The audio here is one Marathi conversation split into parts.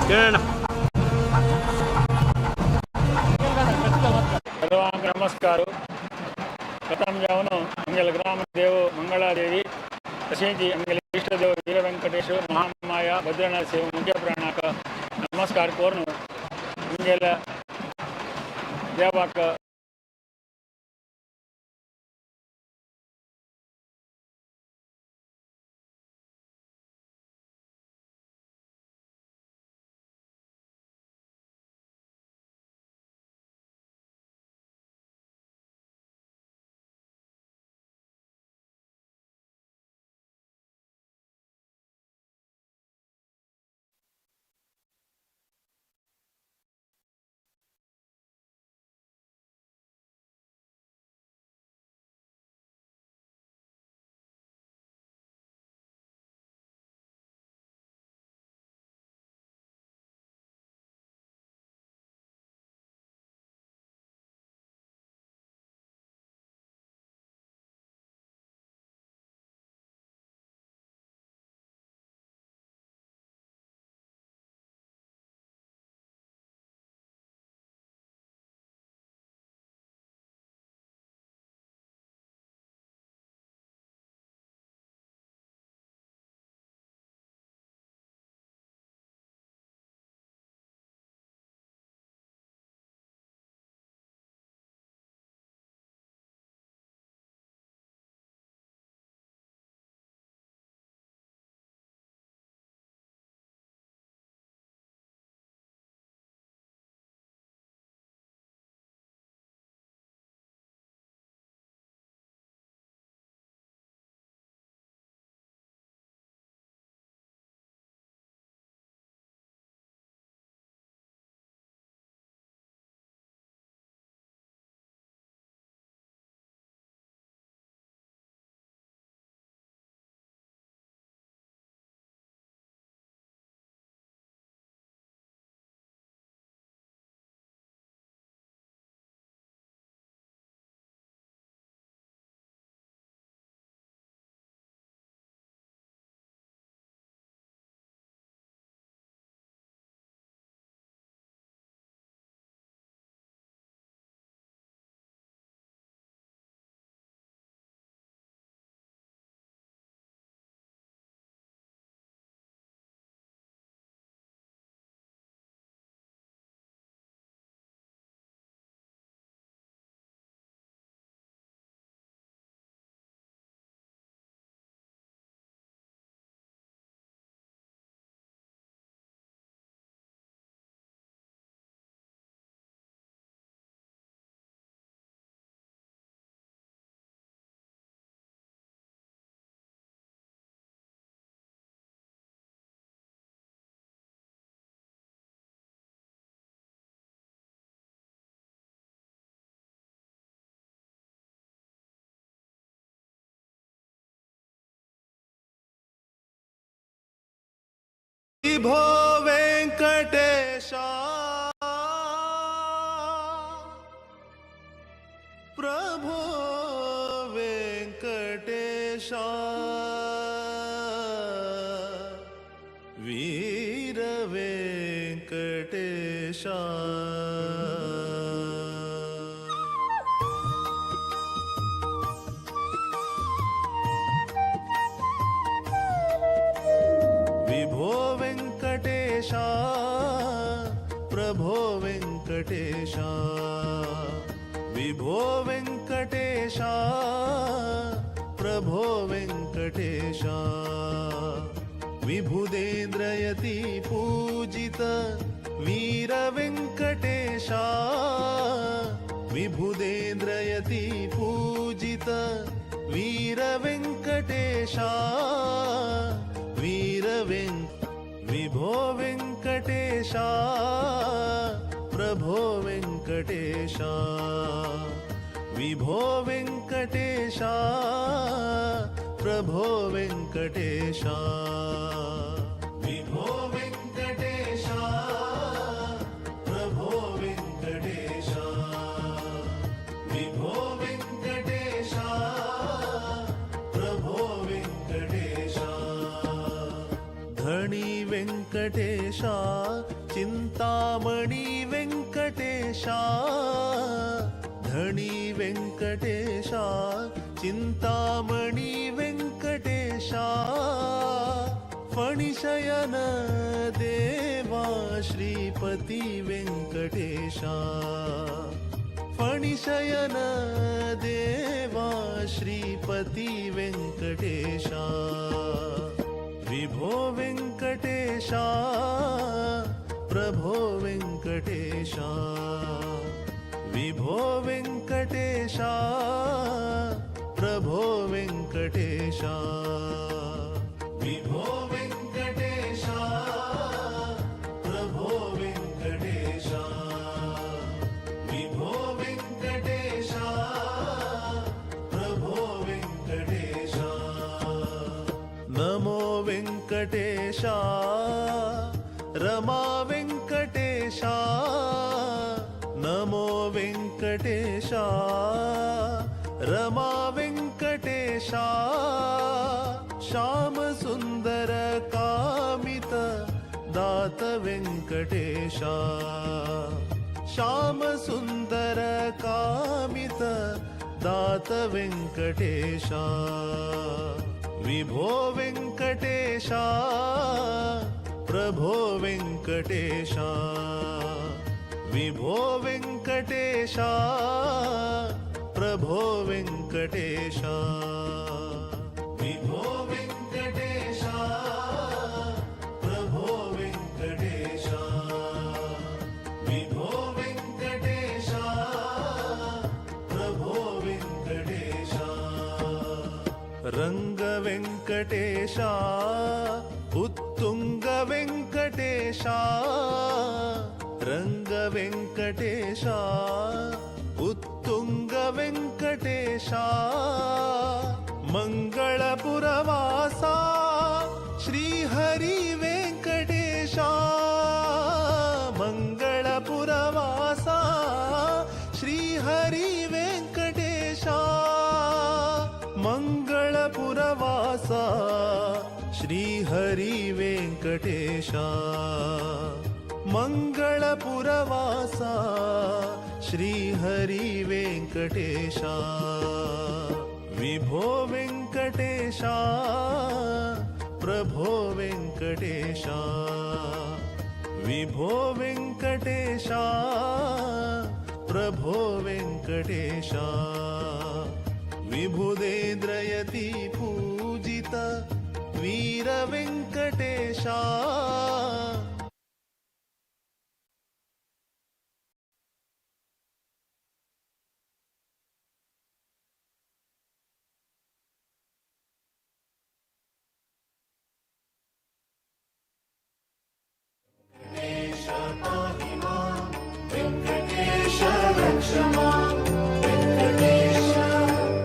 ಕೇಳೋಣ. सर्वांग नमस्कार. प्रथम जाऊन अंगल ग्राम देव मंगलादेवी तसेच अंगल इष्टदेव वीर व्यंकटेश्वर महामाया भद्रनाथ सेव मुख्य प्राणाक नमस्कार कोरून अंगल देवाक विभो वेंकटेश प्रभो वेंकटेश वीर वेंकटेश विभो वेंकटेश प्रभो वेंकटेश विभो वेंकटेश प्रभो वेंकटेश विभुदेन्द्रयति पूजित वीर वेंकटेश विभुदेन्द्रयति पूजित वीर वेंकटेश विभो वेंकटेश प्रभो वेंकटेश विभो वेंकटेश प्रभो वेंकटेश विभो वेंकटेश प्रभो वेंकटेश विभो वेंकटेश प्रभो वेंकटेश धनी ವೆಂಕಟೇಶ ಚಿಂತಾಮಣಿ ವೆಂಕಟೇಶ ಧಣಿ ವೆಂಕಟೇಶ ಚಿಂತಾಮಣಿ ವೆಂಕಟೇಶ ಫಣಿಶಯನ ದೇವಾ ಶ್ರೀಪತಿ ವೆಂಕಟೇಶ ಫಣಿಶಯನ ದೇವಾ ಶ್ರೀಪತಿ ವೆಂಕಟೇಶ ವಿಭೋ ವೆಂಕಟೇಶ ಪ್ರಭೋ ವೆಂಕಟೇಶ ವಿಭೋ ವೆಂಕಟೇಶ ಪ್ರಭೋ ವೆಂಕಟೇಶ ವಿಭೋ ವೆಂಕಟೇಶ ಪ್ರಭೋ ವೆಂಕಟೇಶ ವಿಭೋ ವೆಂಕಟೇಶ ಪ್ರಭೋ ವೆಂಕಟೇಶ ನಮೋ ವೆಂಕಟೇಶ ರಮಾ ವೆಂಕಟೇಶ ನಮೋ ವೆಂಕಟೇಶ ರಮಾ ವೆಂಕಟೇಶ ಶ್ಯಾಮ ಸುಂದರ ಕಾಮಿತ ದಾತ ವೆಂಕಟೇಶ ಶ್ಯಾಮ ಸುಂದರ ಕಾಮಿತ ದಾತ ವೆಂಕಟೇಶ ವಿಭೋ ವೆಂಕಟೇಶ ಪ್ರಭೋ ವೆಂಕಟೇಶ ವಿಭೋ ವೆಂಕಟೇಶ ಪ್ರಭೋ ವೆಂಕಟೇಶ ವಿಭೋ ವೆಂಕಟೇಶ ಪ್ರಭೋ ವೆಂಕಟೇಶ ವಿಭೋ ವೆಂಕಟೇಶ ಪ್ರಭೋ ವೆಂಕಟೇಶ ರಂಗ ವೆಂಕಟೇಶ ಉತ್ತುಂಗ ವೆಂಕಟೇಶ ರಂಗ ವೆಂಕಟೇಶ ಉತ್ತುಂಗ ವೆಂಕಟೇಶ ಮಂಗಳಪುರವಾಸ ಶ್ರೀಹರಿ ವೆಂಕಟೇಶ ಮಂಗಳಪುರವಾಸ ಶ್ರೀಹರಿ ವೆಂಕಟೇಶ ಮಂಗಳಪುರವಾಸ ಶ್ರೀಹರಿ ವೆಂಕಟೇಶ ಮಂಗಳಪುರವಾಸ ಶ್ರೀಹರಿ ವೆಂಕಟೇಶ ವಿಭೋ ವೆಂಕಟೇಶ ಪ್ರಭೋ ವೆಂಕಟೇಶ ವಿಭೋ ವೆಂಕಟೇಶ ಪ್ರಭೋ ವೆಂಕಟೇಶ ವಿಭುದೇಂದ್ರಯತಿ ಪೂಜಿತ ವೀರ ವೆಂಕಟೇಶ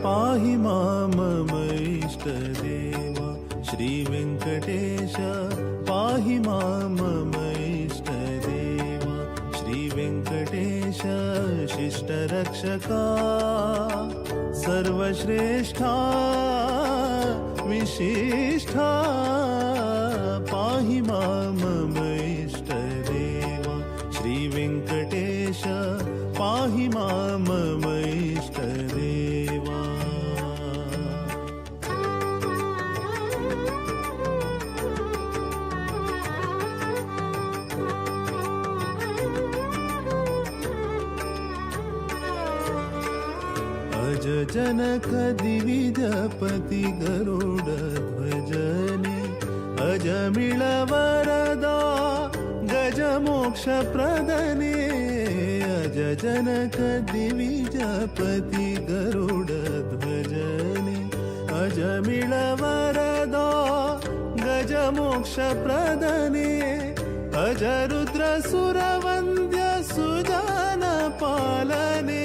पाहि मां मम इष्टदेव श्री वेंकटेश पाहि मां मम इष्टदेव श्री वेंकटेश शिष्टरक्षका सर्वश्रेष्ठा विशिष्ठा पाहि मां मम इष्टदेव श्री वेंकटेश पाहि मां मम इष्टदेवा अज जनक दिविजपति गरुड ध्वजने अजमिळ वरदा गज मोक्ष प्रदने अज जनक दिविजपति गरुड ध्वजने अजमिळ वरदा गज मोक्ष प्रदने अज रुद्र सुरवन्द्य सुजान पालने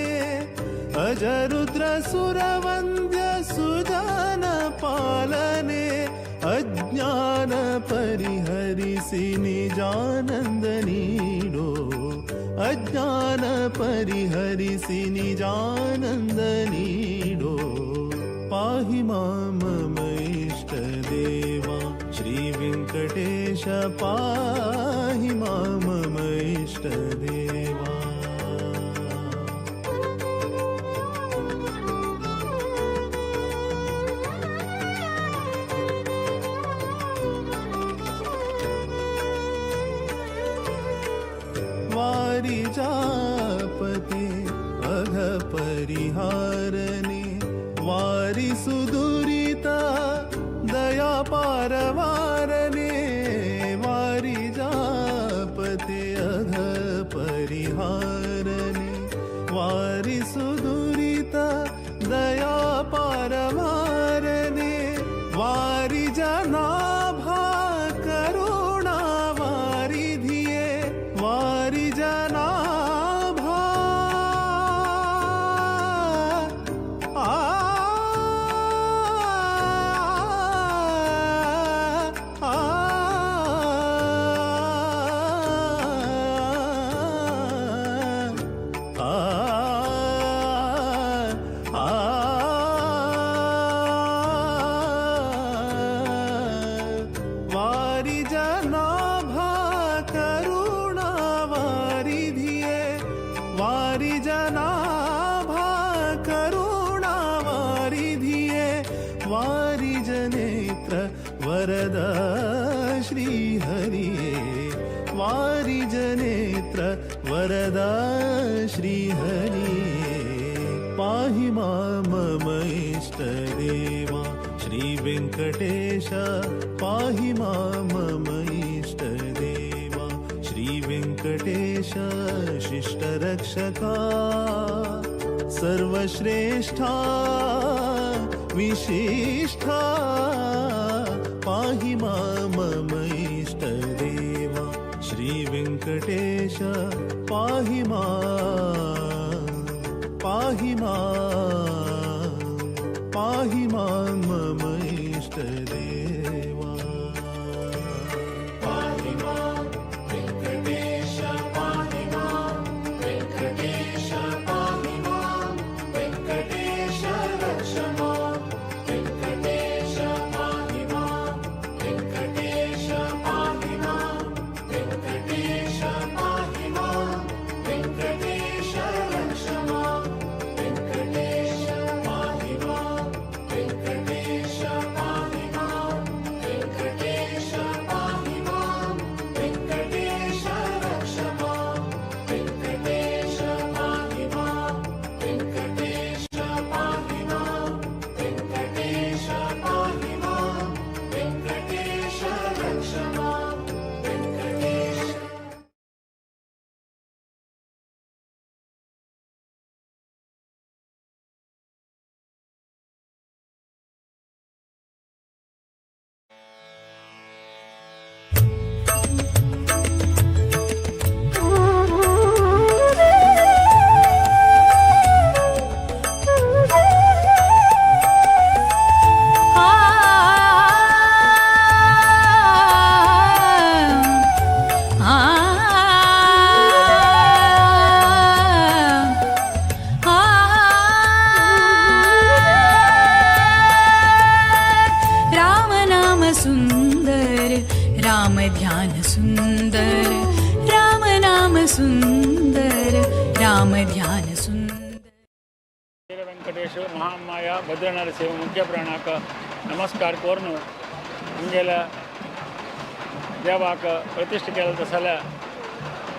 अज रुद्र सुरवन्द्य सुजान पालने अज्ञान परिहरिसि निजानंद नीडो अज्ञान परिहरिसि निजानंद नीडो पाहि मां मम इष्टदेवा श्री वेंकटेश पाहि मां मम इष्टदेवा वारिजापते अघ परिहारने वारि सुदुरिता दया पारवारने वारिजापते अघ परिहारने वारि सुदुरिता दया पारवारने वारि जनाभा करुणा वारिधिये वारि जनाभा वारि जनाभा करुणा वारिधिये वारि जनाभा करुणा वारिधिये वारि जनेत्र वरदा श्रीहरिये वारि जनेत्र वरदा श्रीहरिये पाहि मां मम इष्टदेवा श्रीवेङ्कटेश पाहि मां मम इष्टदेवा श्रीवेङ्कटेश शिष्टरक्षका सर्वश्रेष्ठा विशिष्टा पाहि मां मम इष्टदेवा श्रीवेङ्कटेश पाहि मां मम इष्टदेवा पाहि मां वेङ्कटेश पाहि मां वेङ्कटेश पाहि मां वेङ्कटेश रक्ष मां वेङ्कटेश पाहि मां वेङ्कटेश पाहि मां वेङ्कटेश पाहि मां वेङ्कटेश रक्ष मां वेङ्कटेश पाहि मां वेङ्कटेश पाहि मां वेङ्कटेश पाहि मां वेङ्कटेश रक्ष मां वेङ्कटेश पाहि मां वेङ्कटेश पाहि मां वेङ्कटेश पाहि मां वेङ्कटेश रक्ष मां वेङ्कटेश राम नाम सुंदर राम ध्यान सुंदर राम नाम सुंदर राम ध्यान सुंदर वीर व्यंकटेश महामाया भद्रनरसिंह मुख्य प्राणाक नमस्कार कोरनु हिंगेला देवाक प्रतिष्ठे केलं तसल्या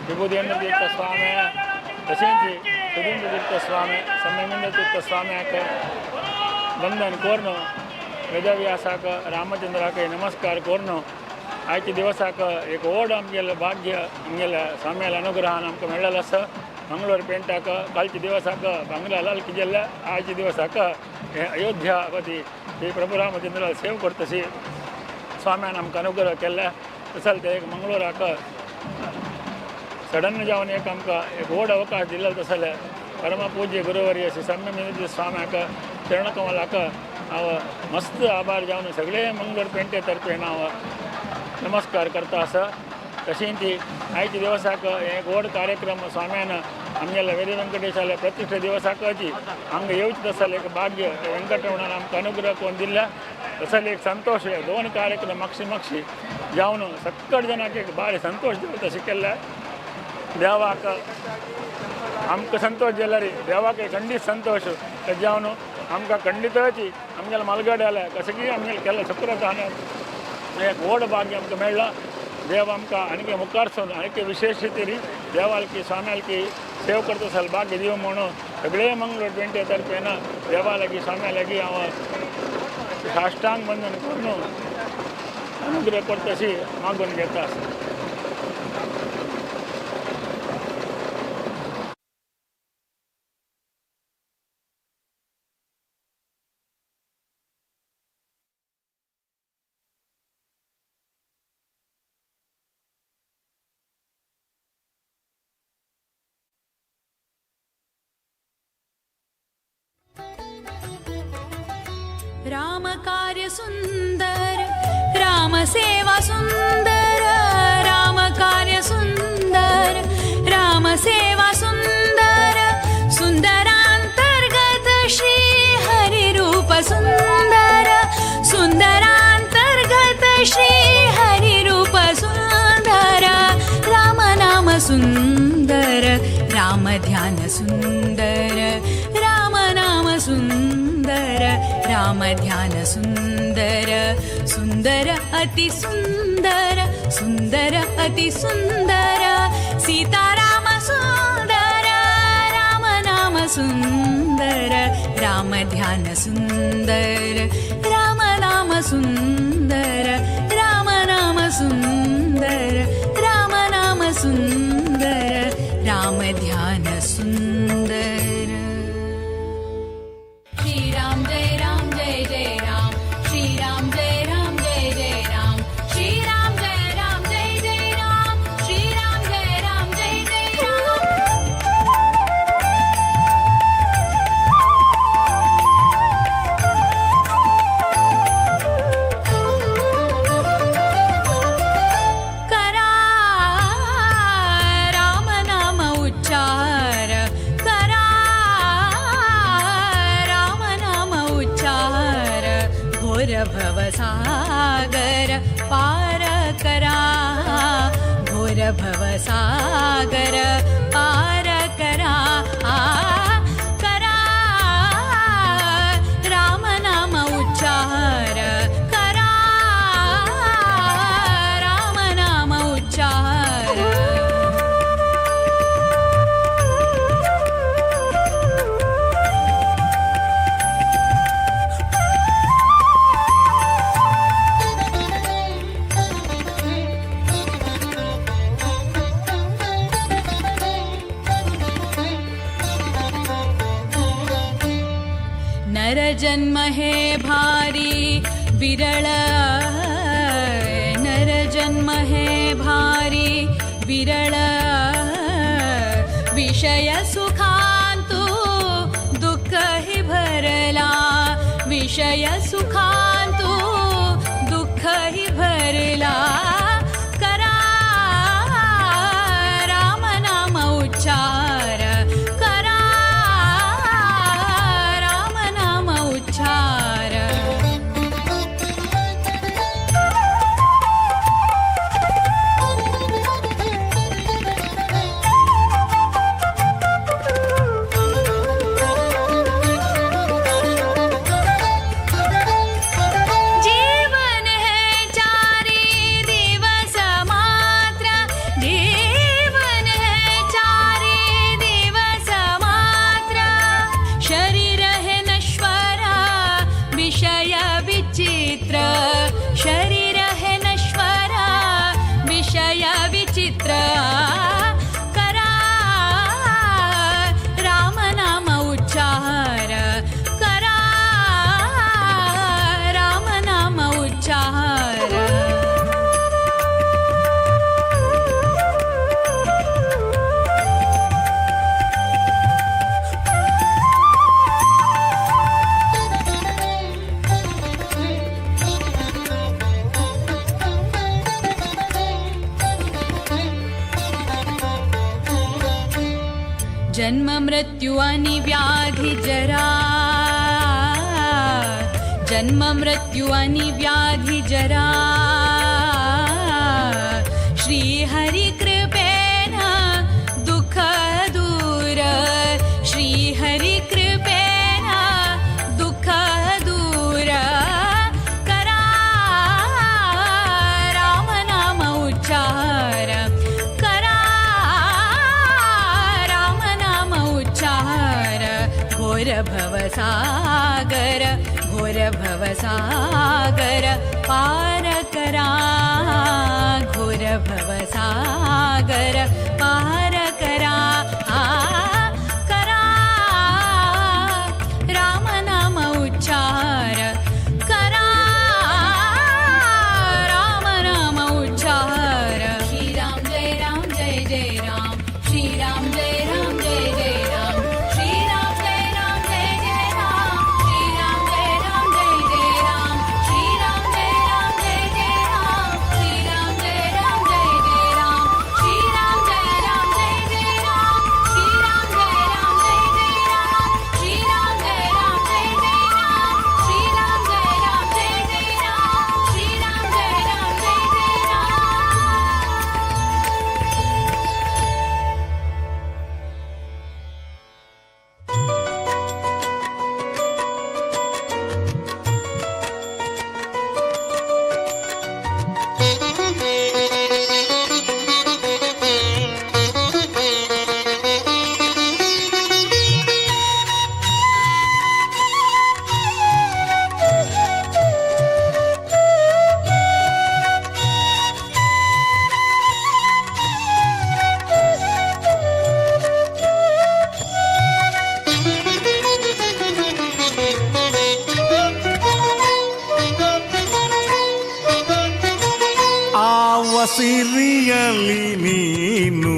विभूदेंद्र तीर्थ स्वामी तशेंची सुधींद्र तीर्थ स्वामी सम्मेंद्र तीर्थ स्वाम्याक बंधन कोरनु वेदव्यासाक रामचंद्राक नमस्कार कोरनु आयच्या दिवसाक एक ओढ आमगेले भाग्य आमगेल्या स्वाम्याला अनुग्रहान आमकां मेळ्ळेलो आसा मंगळूर पेंटाक कालच्या दिवसाक बांगलालाल किजेल्ल्या आयच्या दिवसाक अयोध्यापती श्री प्रभू रामचंद्राला सेव करतशी स्वाम्यान आमकां अनुग्रह केल्ल्या तसल ते एक मंगळूराक सडन जावन एक आमकां एक व्हड अवकाश दिल्लो तसले परमपूज्य गुरुवर्य श्री सम्मेंद्र स्वाम्याक चरणकमलाक हांव मस्त आभार जावन सगळे मंगळूर पेंटे तर्फे हांव नमस्कार करता आसा तशी ती आयच्या दिवसाक एक व्हड कार्यक्रम स्वाम्यान आमगेल्या वेदी व्यंकटेशाला प्रतिष्ठे दिवसाक हची आमकां येवचें तसले एक भाग्य वेंकटरमणान आमकां अनुग्रह करून दिला तसले एक संतोष हे दोन कार्यक्रम म्हाक्षी जावन सक्कट जनाक एक भारी संतोष देव तशें केल्ले देवाक आमकां संतोष जाल्यार देवाक एक खंडीत संतोष ते जावन आमकां खंडीतची आमगेल्या मालगड्याला कशें की आमगेलें केल्लें शुक्रतान एक व्हड भाग्य आमकां मेळ्ळा देव आमकां आनी मुखार सून आनी विशेष रितीन देवाल की स्वाम्याल की सेव करता आसतना भाग्य दिव म्हणून सगळे मंगळ 20 तर्फेन देवा लागीं स्वाम्या लागीं हांव साश्टांग बंदन करून अनुग्रह करता अशी मागून घेता राम कार्य सुंदर राम सेवा सुंदर राम कार्य सुंदर राम सेवा सुंदर सुंदरांतर्गत श्री हरि रूप सुंदर सुंदरांतर्गत श्री हरि रूप सुंदर राम नाम सुंदर राम ध्यान सुंदर राम नाम सुंदर राम ध्यान सुंदर सुंदर अति सुंदर सुंदर अति सुंदर सीताराम सुंदर राम नाम सुंदर राम ध्यान सुंदर राम नाम सुंदर राम नाम सुंदर राम नाम सुंदर राम ध्यान सुंदर श्री राम जय राम जय जय राम श्री राम जय राम जय जय राम श्री राम जय राम जय जय राम श्री राम जय राम जय जय करा राम नाम उच्चार करा राम नाम उच्चार घोर भवसागर पार करा घोर भवसागर पार करा करा राम नाम उच्चार करा राम नाम उच्चार नर जन्म है भारी विरल नर जन्म है भारी विरल विषय सुखांतु दुःख ही भरला विषय सुखांतु दुःख ही भरला करा राम नाम उच्चार करा राम नाम उच्चार जीवन है चारी दिवस मात्र जीवन है चारी दिवस मात्र शरीर है नश्वर विषय विचित्र शरीर है नश्वर विषय विचित्र करा राम नाम उच्चार करा राम नाम उच्चार जन्म मृत्यु अनिव्याधि जरा, जन्म मृत्यु अनिव्याधि जरा, श्री हरि कृपेण दुःख दूर, श्री हरि कृपेण दुःख दूर करा, राम नाम उच्चार करा, राम नाम उच्चार, घोर भवसागर, घोर भवसागर पार करा, घोर भवसागर पार करा, करा राम नाम उच्चार, करा राम नाम उच्चार। श्री राम जय राम जय जय राम, श्री राम जय राम जय जय राम, श्री राम जय राम जय जय राम, श्री राम जय राम जय जय राम, श्री राम जय राम जय जय राम, श्री राम जय राम जय जय राम, श्री राम जय राम जय जय राम, श्री राम जय राम जय जय राम, श्री राम जय राम जय जय राम, श्री राम जय राम जय जय राम, श्री राम जय राम जय जय ಸಿರಿಯಲಿ ನೀನು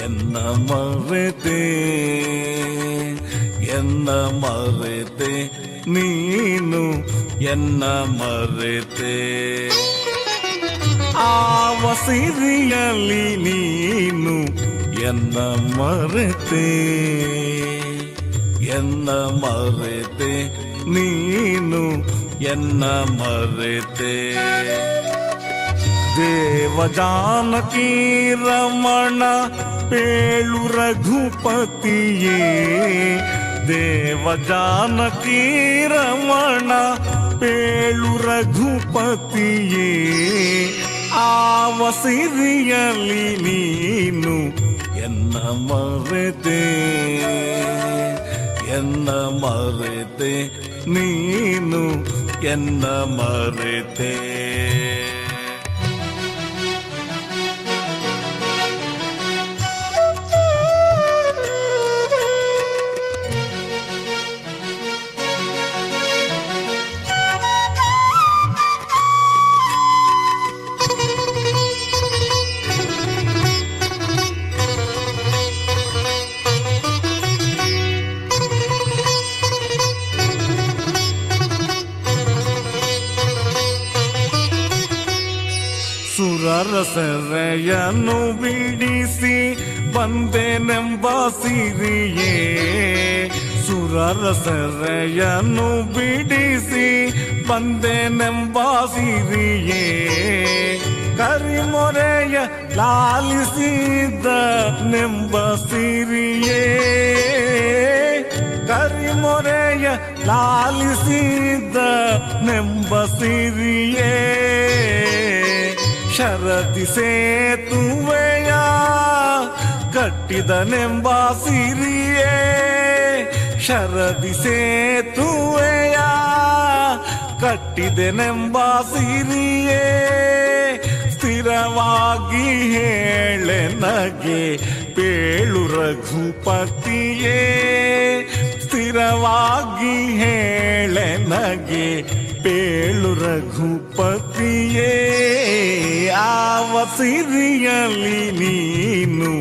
ಎನ್ನ ಮರೆತೆ, ಎನ್ನ ಮರೆತೆ ನೀನು ಎನ್ನ ಮರೆತೆ, ಆವ ಸಿರಿಯಲಿ ನೀನು ಎನ್ನ ಮರೆತೆ, ಎನ್ನ ಮರೆತೆ ನೀನು ಎನ್ನ ಮರೆತೆ, ದೇವ ಜಾನಕಿ ರಮಣ ಪೇಳು ರಘುಪತಿಯೇ, ದೇವ ಜಾನಕಿ ರಮಣ ಪೇಳು ರಘುಪತಿಯೇ, ಆವ ಸಿರಿಯಲಿ ನೀನು ಎನ್ನ ಮರೆತೆ, ಎನ್ನ ಮರೆತೆ ನೀನು ಎನ್ನ ಮರೆತೆ. ಸುರರ ಸೆರೆಯನ್ನು ಬಿಡಿಸಿ ಬಂದೆನೆಂಬ ಸಿರಿಯೇ, ಸುರರ ಸೆರೆಯನ್ನು ಬಿಡಿಸಿ ಬಂದೆನೆಂಬ ಸಿರಿಯೇ, ಕರಿಮೊರೆಯ ಲಾಲಿಸಿದ ನೆಂಬ ಸಿರಿಯೇ, ಕರಿಮೊರೆಯ ಲಾಲಿಸಿದ ನೆಂಬ ಸಿರಿಯೇ, ಶರದಿ ಸೇತುವೆಯ ಕಟ್ಟಿದನೆಂಬ ಸಿರಿಯೇ, ಶರದಿ ಸೇತುವೆಯ ಕಟ್ಟಿದೆನೆಂಬ ಸಿರಿಯೇ, ಸ್ಥಿರವಾಗಿ ಹೇಳೆ ನಗೆ ಪೇಳು ರಘುಪತಿಯೇ, ಸ್ಥಿರವಾಗಿ ಹೇಳೆ ನಗೆ ಪೇಳು ರಘುಪತಿಯೇ, ಆವ ಸಿರಿಯಲಿ ನೀನು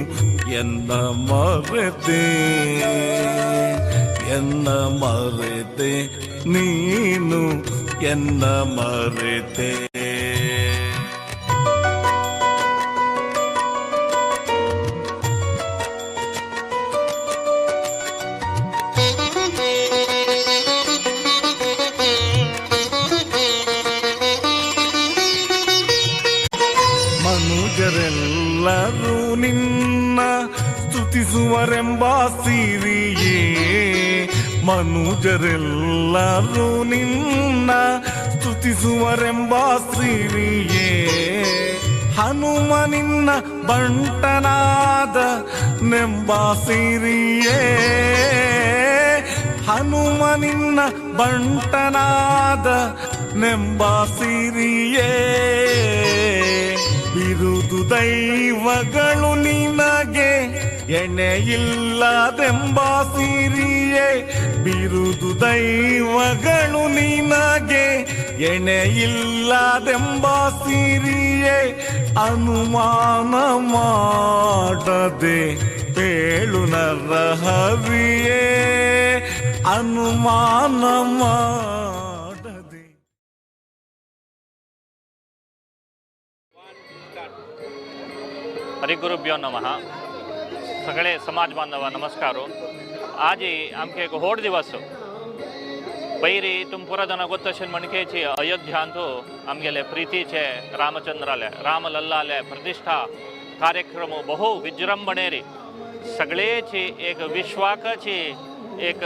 ಎನ್ನ ಮರೆತೆ, ಎನ್ನ ಮರೆತೆ ನೀನು ಎನ್ನ ಮರೆತೆ. ಮನುಜರೆಲ್ಲರೂ ನಿನ್ನ ಸ್ತುತಿಸುವರೆಂಬ ಸಿರಿಯೇ, ಮನುಜರೆಲ್ಲರೂ ನಿನ್ನ ಸ್ತುತಿಸುವರೆಂಬ ಸಿರಿಯೇ, ಹನುಮ ನಿನ್ನ ಬಂಟನಾದ ನೆಂಬ ಸಿರಿಯೇ, ಹನುಮ ನಿನ್ನ ಬಂಟನಾದ ನೆಂಬ ಸಿರಿಯೇ, ಬಿರುದು ದೈವಗಳು ನಿನಗೆ ಎಣೆಯಿಲ್ಲದೆಂಬ ಸಿರಿಯೇ, ಬಿರುದು ದೈವಗಳು ನಿನಗೆ ಎಣೆಯಿಲ್ಲದೆಂಬ ಸಿರಿಯೇ, ಅನುಮಾನ ಮಾಡದೆ ಪೇಳು ನರಹರಿಯೇ, ಅನುಮಾನ ಮಾಡದೆ. हरिगुरुभ्यो नमः. सगळे समाज बांधव नमस्कार. आज आमचे एक होड दिवस पयरी तुमपुरा जन गोत्तशील मणकेची अयोध्या अंतू आमगेले प्रीतीचे रामचंद्राले रामलल्लाले प्रतिष्ठा कार्यक्रम बहु विजृंभणेरी सगळेची एक विश्वाकाची एक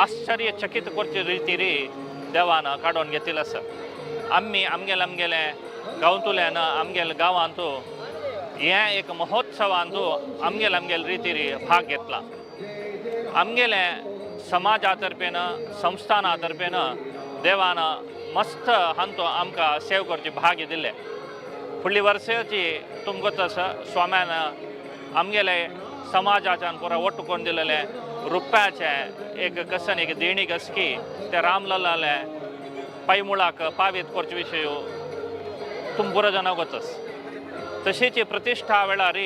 आश्चर्यचकित करचे रितीरी देवान काडून घेतिल आसा. आम्ही आमगेले गांवतुल्यान आमगेले गांवांतू हे एक महोत्सवांतू आमगेल रितीरी भाग घेतला. आमगेले समाजा तर्फेन संस्थाना तर्फेन देवान मस्त हांतो आमकां सेव करचे भाग्य दिले. फुडली वर्साची तुमकां गोत आसा स्वाम्यान आमगेले समाजाच्यान पुरा ओट्ट करून दिलेले रुपयाचे एक कसन एक देणी गसकी ते रामलल्लाले पैमुळाक पावीत करचे विशय तुमकां पुरा जाणां गोत आसा. तशीची प्रतिष्ठा वेळार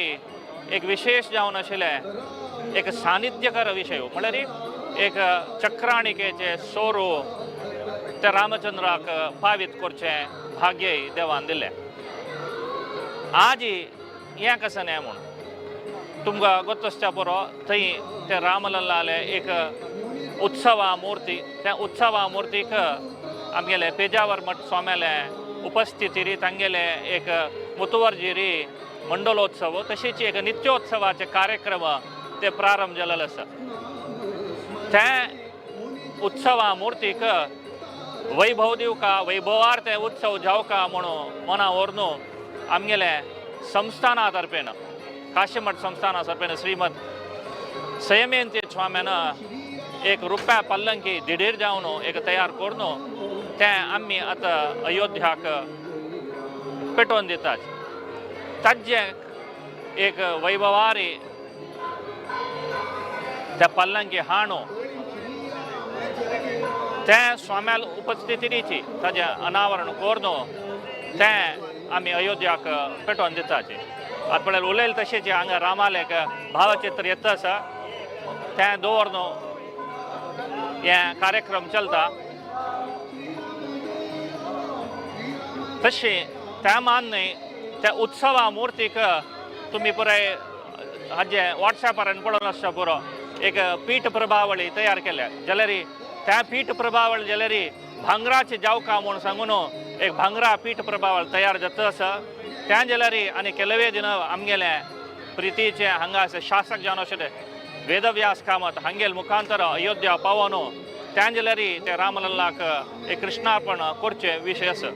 एक विशेष जावन आशिल्ले एक सानिध्यकर विशय म्हळ्यार एक चक्राणिकेचे सोरो ते रामचंद्राक पावीत करचे भाग्य देवान दिले. आज हें कसन हें म्हूण तुमकां गोत आसच्या पुरो थंय ते रामलल्लाले एक उत्सवा मूर्ती त्या उत्सवा मूर्तीक आमगेले पेजावर मठ स्वाम्याले उपस्थितीरी तांगेले एक मुतुवर्जीरी मंडलोत्सव तशीच एक नित्योत्सवाचे कार्यक्रम ते प्रारंभ जाल्लो आसा. त्या उत्सवा मूर्तीक वैभव दिवका वैभवार ते उत्सव जावका म्हणून मना व्हरून आमगेले संस्थाना तर्फेन काशीमठ संस्थाना तर्फेन श्रीमद संयमेंती स्वाम्यान एक रुपया पल्लंकी दिडीर जावन एक तयार करून ते आमी आतां अयोध्याक पेटोवन दितात. ताजे एक वैभवारी त्या पल्लंकी हाणू ते स्वाम्याल उपस्थितीची ताजे अनावरण करून ते आमी अयोध्याक पेटोवन दितात. आतां म्हळ्यार उलयले तशेंच हांगा रामाले एक भावचित्र येता आसा तें दवरून हे कार्यक्रम चलता. तशी त्या मान्य त्या उत्सवा मूर्तीक तुम्ही पुराय हाजे व्हॉट्सॅपार पळोवन आसता पुरो एक पीठ प्रभावळी तयार केल्या जाल्यार त्या पीठ प्रभावळ जाल्यार भांगराचे जावका म्हूण सांगून एक भांगरा पीठ प्रभावळ तयार जाता आसा. त्या जाल्यार आनी केलवे दिन आमगेले प्रितीचे हांगा शासक जावन आशिल्ले वेदव्यास कामत हांगेल मुखांतर अयोध्या पावोन त्या जाल्यार ते रामलल्लाक एक कृष्णार्पण करचे विशय आसा.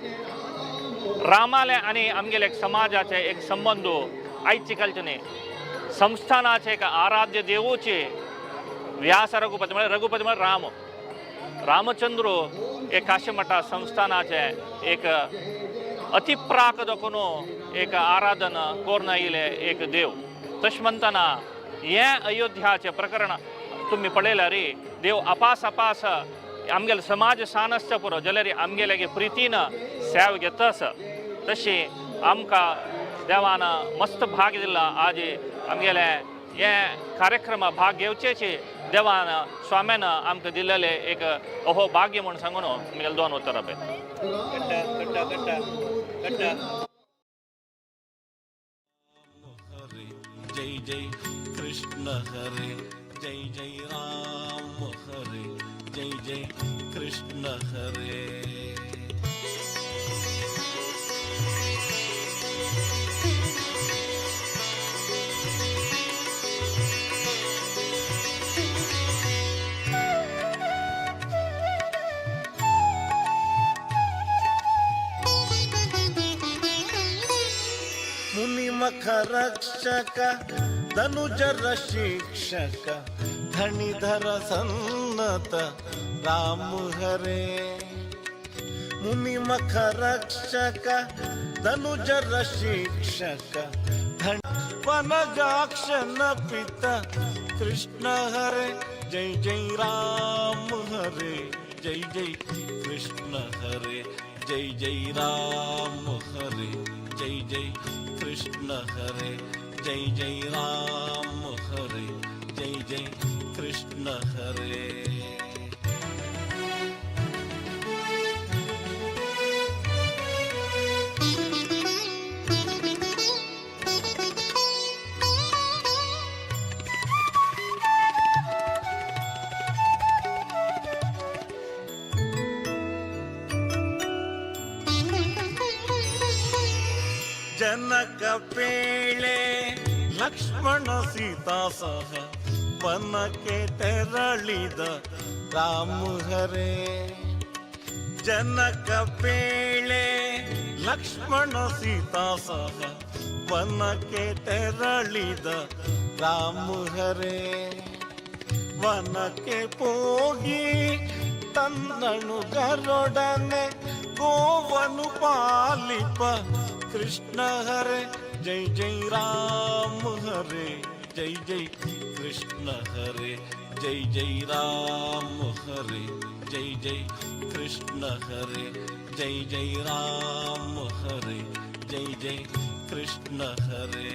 रामाले आनी आमगेले एक समाजाचे एक संबंध आयची कल्चर न्ही संस्थानाचे एक आराध्य देवूचे व्यास रघुपती म्हळ्यार रघुपती म्हळ्यार राम रामचंद्र एक काशीमठा संस्थानाचे एक अतिप्राक दोखून एक आराधन करून आयिल्ले एक देव. तशें म्हणटना हे अयोध्याचे प्रकरण तुम्ही पळयल्यार देव अपास अपास आमगेले समाज सान आसता पुरो जाल्यार आमगेले प्रितीन सेव घेता आसा. तशी आमकां देवान मस्त भाग दिला. आज आमगेले हे कार्यक्रम भाग घेवचेची देवान स्वाम्यान आमकां दिलेले एक अहो भाग्य म्हूण सांगून आमगेले दोन उतरां पळय. जय जय कृष्ण हरे जय जय राम हरे जय जय कृष्ण हरे. ಮುನಿಮಖ ರಕ್ಷಕ ಧನುಜರ ಶಿಕ್ಷಕ ಧಣಿಧರ ಸನ್ನತ ರಾಮ ಹರೇ ಮುನಿಮಖ ರಕ್ಷಕ ಧನುಜರ ಶಿಕ್ಷಕ ವನಜಾಕ್ಷನ ಪಿತ ಕೃಷ್ಣ ಹರೇ ಜೈ ಜೈ ರಾಮ ಹರೇ ಜೈ ಜೈ ಕೃಷ್ಣ ಹರೇ ಜೈ ಜೈ ರಾಮ ಹರೇ ಜೈ ಜೈ ಕೃಷ್ಣ ಹರೇ ಜೈ ಜೈ ರಾಮ ಹರೇ ಜೈ ಜೈ ಕೃಷ್ಣ ಹರೇ. ಜನಕ ಪೇಳೆ ಲಕ್ಷ್ಮಣ ಸೀತಾ ಸಹ ವನಕ್ಕೆ ತೆರಳಿದ ರಾಮ ಹರೇ ಜನಕ ಪೇಳೆ ಲಕ್ಷ್ಮಣ ಸೀತಾ ಸಹ ವನಕ್ಕೆ ತೆರಳಿದ ರಾಮ ಹರೇ ವನಕ್ಕೆ ಹೋಗಿ ತನ್ನನು ಗರೊಡನೆ ಗೋವನು ಪಾಲಿಪ ಕೃಷ್ಣ ಹರೇ ಜೈ ಜೈ ರಾಮ ಹರೇ ಜೈ ಜೈ ಕೃಷ್ಣ ಹರೇ ಜೈ ಜೈ ರಾಮ ಹರೇ ಜೈ ಜೈ ಕೃಷ್ಣ ಹರೇ ಜೈ ಜೈ ರಾಮ ಹರೇ ಜೈ ಜೈ ಕೃಷ್ಣ ಹರೇ.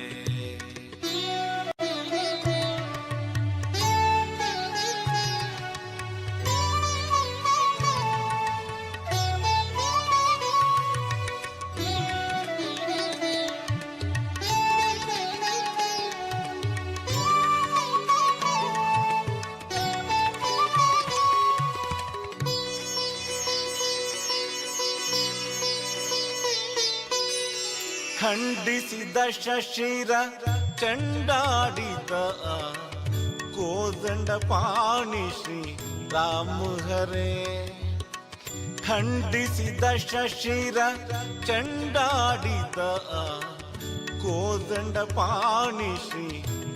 ಖಂಡಿಸಿದ ಶಶಿರ ಚಂಡಾಡಿದ ಕೋದಂಡ ಪಾಣಿ ಶ್ರೀ ರಾಮ ಹರೇ ಖಂಡಿಸಿದ ಶಶಿರ ಚಂಡಾಡಿದ ಕೋದಂಡ ಪಾಣಿ ಶ್ರೀ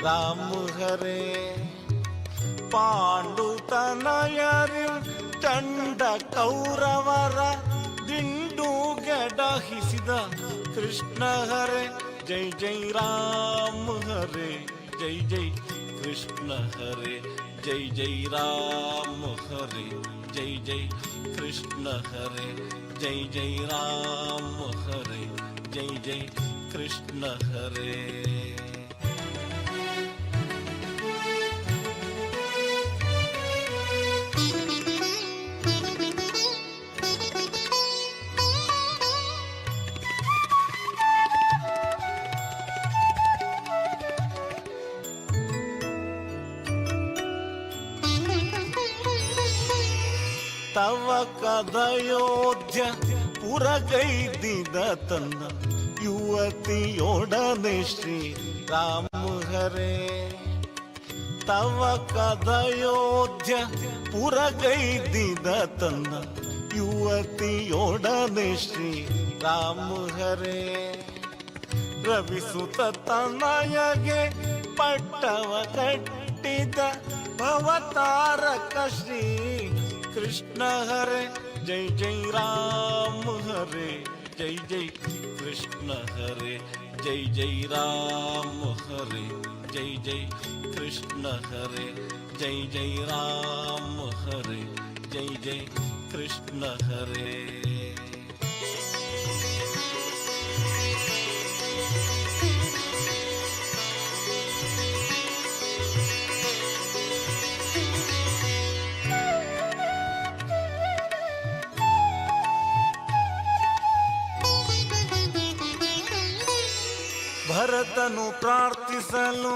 ರಾಮ ಹರೇ ಪಾಂಡುತನಯರಿ ಚಂಡ ಕೌರವರ ದಿಂಡು ಗಡಹಿಸಿದ ಕೃಷ್ಣ ಹರೇ ಜೈ ಜೈ ರಾಮ ಹರೇ ಜೈ ಜೈ ಕೃಷ್ಣ ಹರೇ ಜೈ ಜೈ ರಾಮ ಹರೇ ಜೈ ಜೈ ಕೃಷ್ಣ ಹರೇ ಜೈ ಜೈ ರಾಮ ಹರೇ ಜೈ ಜೈ ಕೃಷ್ಣ ಹರೇ. ತವ ಕದಯೋಧ್ಯ ಪುರಗೈದಿದ ತನ್ನ ಯುವತಿಯೊಡನೆ ಶ್ರೀ ರಾಮ ಹರೇ ತವ ಕದಯೋಧ್ಯ ಪುರಗೈದಿದ ತನ್ನ ಯುವತಿಯೊಡನೆ ಶ್ರೀ ರಾಮ ಹರೇ ರವಿಸುತ ತನಯಗೆ ಪಟ್ಟವ ಕಟ್ಟಿದ ಭವತಾರಕ ಶ್ರೀ ಕೃಷ್ಣ ಹರೇ ಜೈ ಜೈ ರಾಮ ಹರೇ ಜೈ ಜೈ ಕೃಷ್ಣ ಹರೇ ಜೈ ಜೈ ರಾಮ ಹರೇ ಜೈ ಜೈ ಕೃಷ್ಣ ಹರೇ ಜೈ ಜೈ ರಾಮ ಹರೇ ಜೈ ಜೈ ಕೃಷ್ಣ ಹರೇ. ಭರತನು ಪ್ರಾರ್ಥಿಸಲು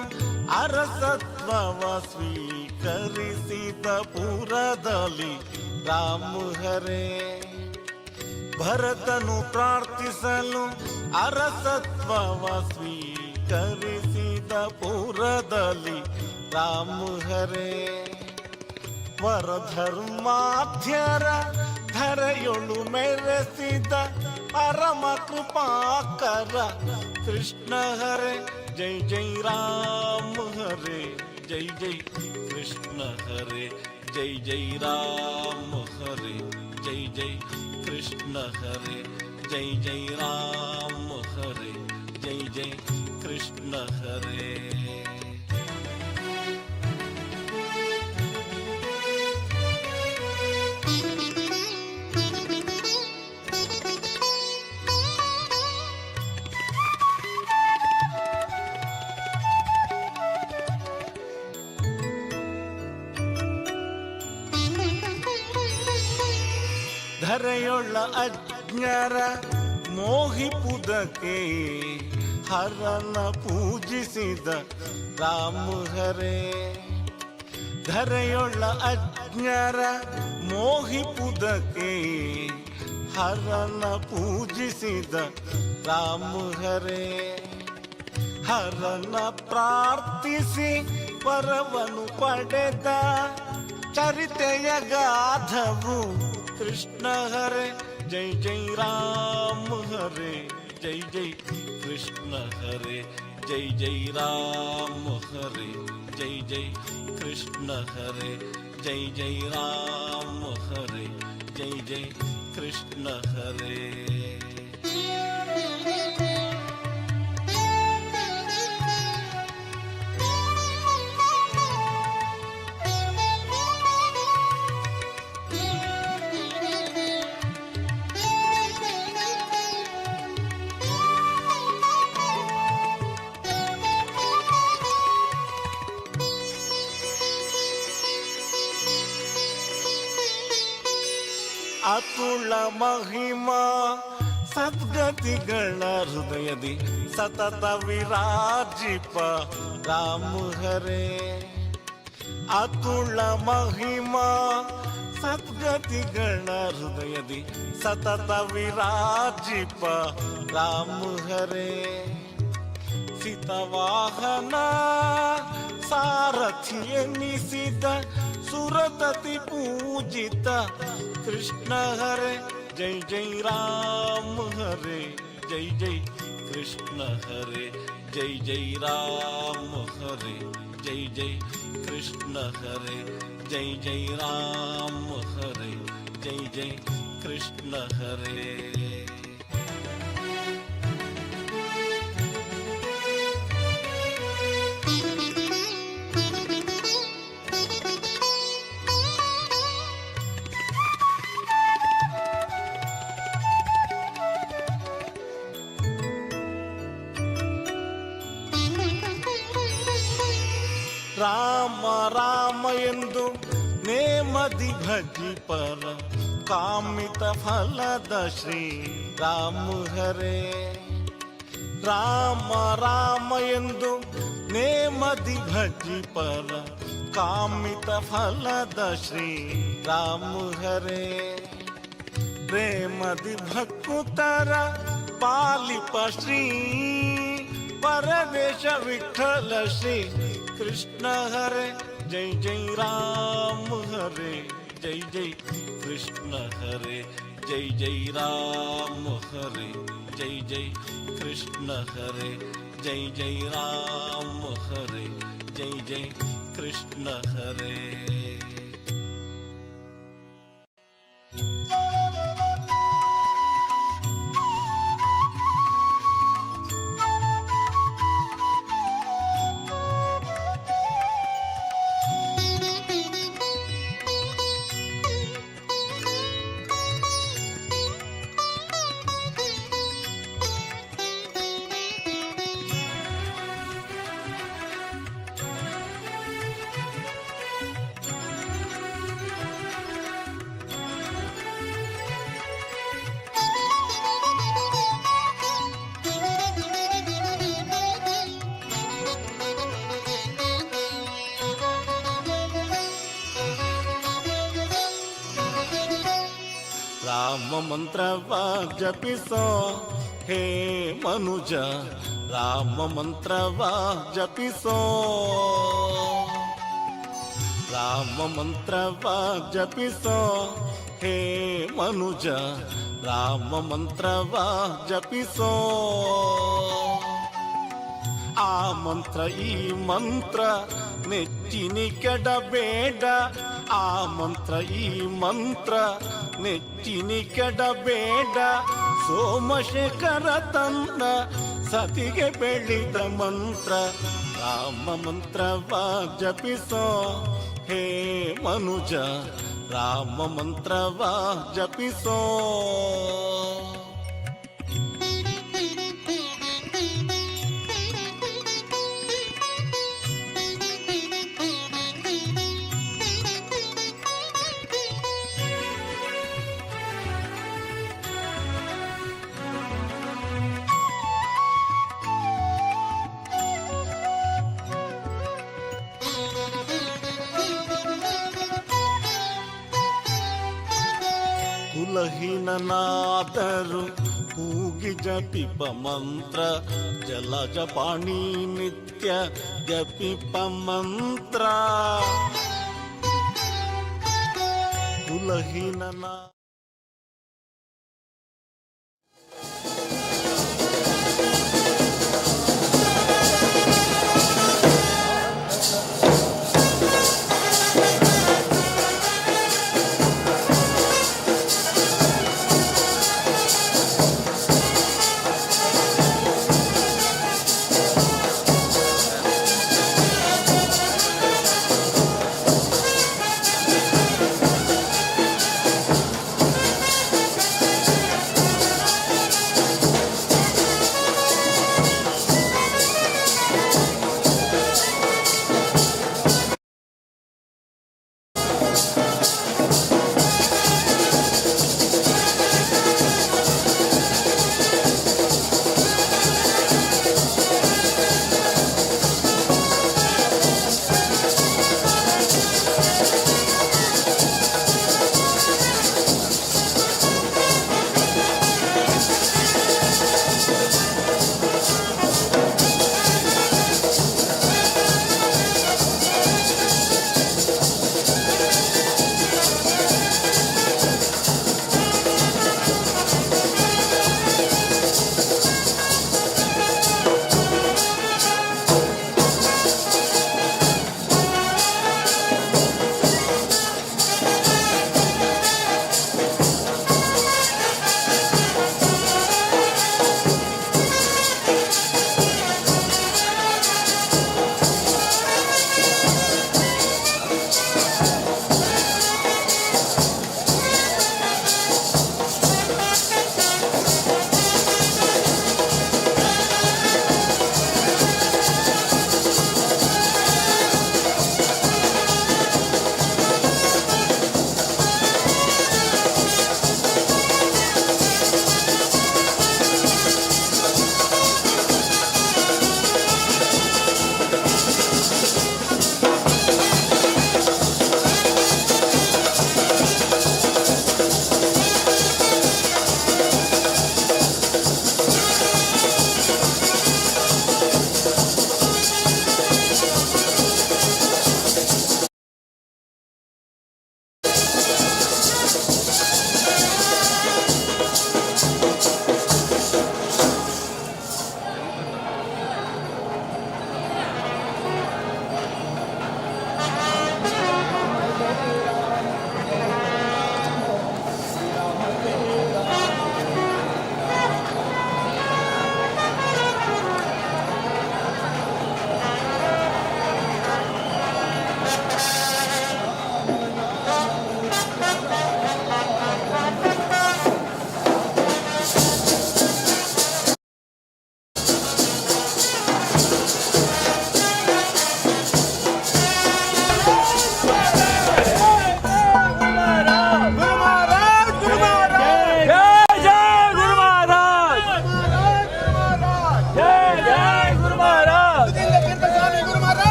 ಅರಸತ್ವವ ಸ್ವೀಕರಿಸಿದ ಪುರದಲ್ಲಿ ರಾಮ ಹರೇ ಭರತನು ಪ್ರಾರ್ಥಿಸಲು ಅರಸತ್ವವ ಸ್ವೀಕರಿಸಿದ ಪುರದಲ್ಲಿ ರಾಮ ಹರೇ ವರಧರ್ಮಾಧ್ಯರ ಧರೆಯೊಳು ಮೆರೆಸಿದ परम कृपाकर कृष्ण हरे जय जय राम हरे जय जय कृष्ण हरे जय जय राम हरे जय जय कृष्ण हरे जय जय राम हरे जय जय कृष्ण हरे ಧರೆಯೊಳ್ಳ ಅಜ್ಞರ ಮೋಹಿಪುದಕ್ಕೆ ಹರನ ಪೂಜಿಸಿದ ರಾಮ ಹರೇ ಧರೆಯೊಳ್ಳ ಅಜ್ಞರ ಮೋಹಿಪುದಕ್ಕೆ ಹರನ ಪೂಜಿಸಿದ ರಾಮ ಹರೇ ಹರನ ಪ್ರಾರ್ಥಿಸಿ ವರವನ್ನು ಪಡೆದ ಚರಿತೆಯ ಗಾಧವು कृष्ण हरे जय जय राम हरे जय जय कृष्ण हरे जय जय राम हरे जय जय कृष्ण हरे जय जय राम हरे जय जय कृष्ण हरे ಅತುಳ ಮಹಿಮಾ ಸದ್ಗತಿಗಳ ಹೃದಯದಿ ಸತತ ವಿರಾಜಿಪ ರಾಮ ಹರೇ ಅತುಳ ಮಹಿಮಾ ಸದ್ಗತಿಗಳ ಹೃದಯದಿ ಸತತ ವಿರಾಜಿಪ ರಾಮ ಹರೇ ಸಿತವಾಹನ ಸಾರಥಿ ಎನ್ನಿಸಿದ ಸುರತತಿ ಪೂಜಿತ कृष्ण हरे जय जय राम हरे जय जय कृष्ण हरे जय जय राम हरे जय जय कृष्ण हरे जय जय राम हरे जय जय कृष्ण हरे ರಾಮ ರಾಮ ಎಂದು ನೇಮದಿ ಭಜಿಪರ ಕಾಮಿತ ಫಲದ ಶ್ರೀ ರಾಮ ಹರೇ ರಾಮ ರಾಮ ಎಂದು ನೇಮದಿ ಭಜಿಪರ ಕಾಮಿತ ಫಲದ ಶ್ರೀ ರಾಮ ಹರೇ ಪ್ರೇಮದಿ ಭಕ್ಕುತರ ಪಾಲಿಪ ಶ್ರೀ ಪರದೇಶ ವಿಠಲ ಶ್ರೀ कृष्ण हरे जय जय राम हरे जय जय कृष्ण हरे जय जय राम हरे जय जय कृष्ण हरे जय जय राम हरे जय जय कृष्ण हरे ರಾಮ ಮಂತ್ರವ ಜಪಿಸೋ ಹೇ ಮನುಜ ರಾಮ ಮಂತ್ರವ ಜಪಿಸೋ ರಾಮ ಮಂತ್ರವ ಜಪಿಸೋ ಹೇ ಮನುಜ ರಾಮ ಮಂತ್ರವ ಜಪಿಸೋ ಆ ಮಂತ್ರ ಈ ಮಂತ್ರ ನೆಚ್ಚಿನಿ ಕೆಡಬೇಡ ಆ ಮಂತ್ರ ಈ ಮಂತ್ರ ನೆಚ್ಚಿನಿ ಕೆಡಬೇಡ ಸೋಮಶೇಖರ ತನ್ನ ಸತಿಗೆ ಬೆಳೆದ ಮಂತ್ರ ರಾಮ ಮಂತ್ರವ ಜಪಿಸೋ ಹೇ ಮನುಜ ರಾಮ ಮಂತ್ರವ ಜಪಿಸೋ ಕುಲಹೀನನಾದರೂ ಕೂಗಿ ಜಪಿಪ ಮಂತ್ರ ಜಲಜ ಪಾಣಿ ನಿತ್ಯ ಜಪಿಪ ಮಂತ್ರ ಕುಲಹೀನನ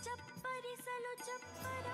ಚಪ್ಪರಿಸಲು ಚಪ್ಪರ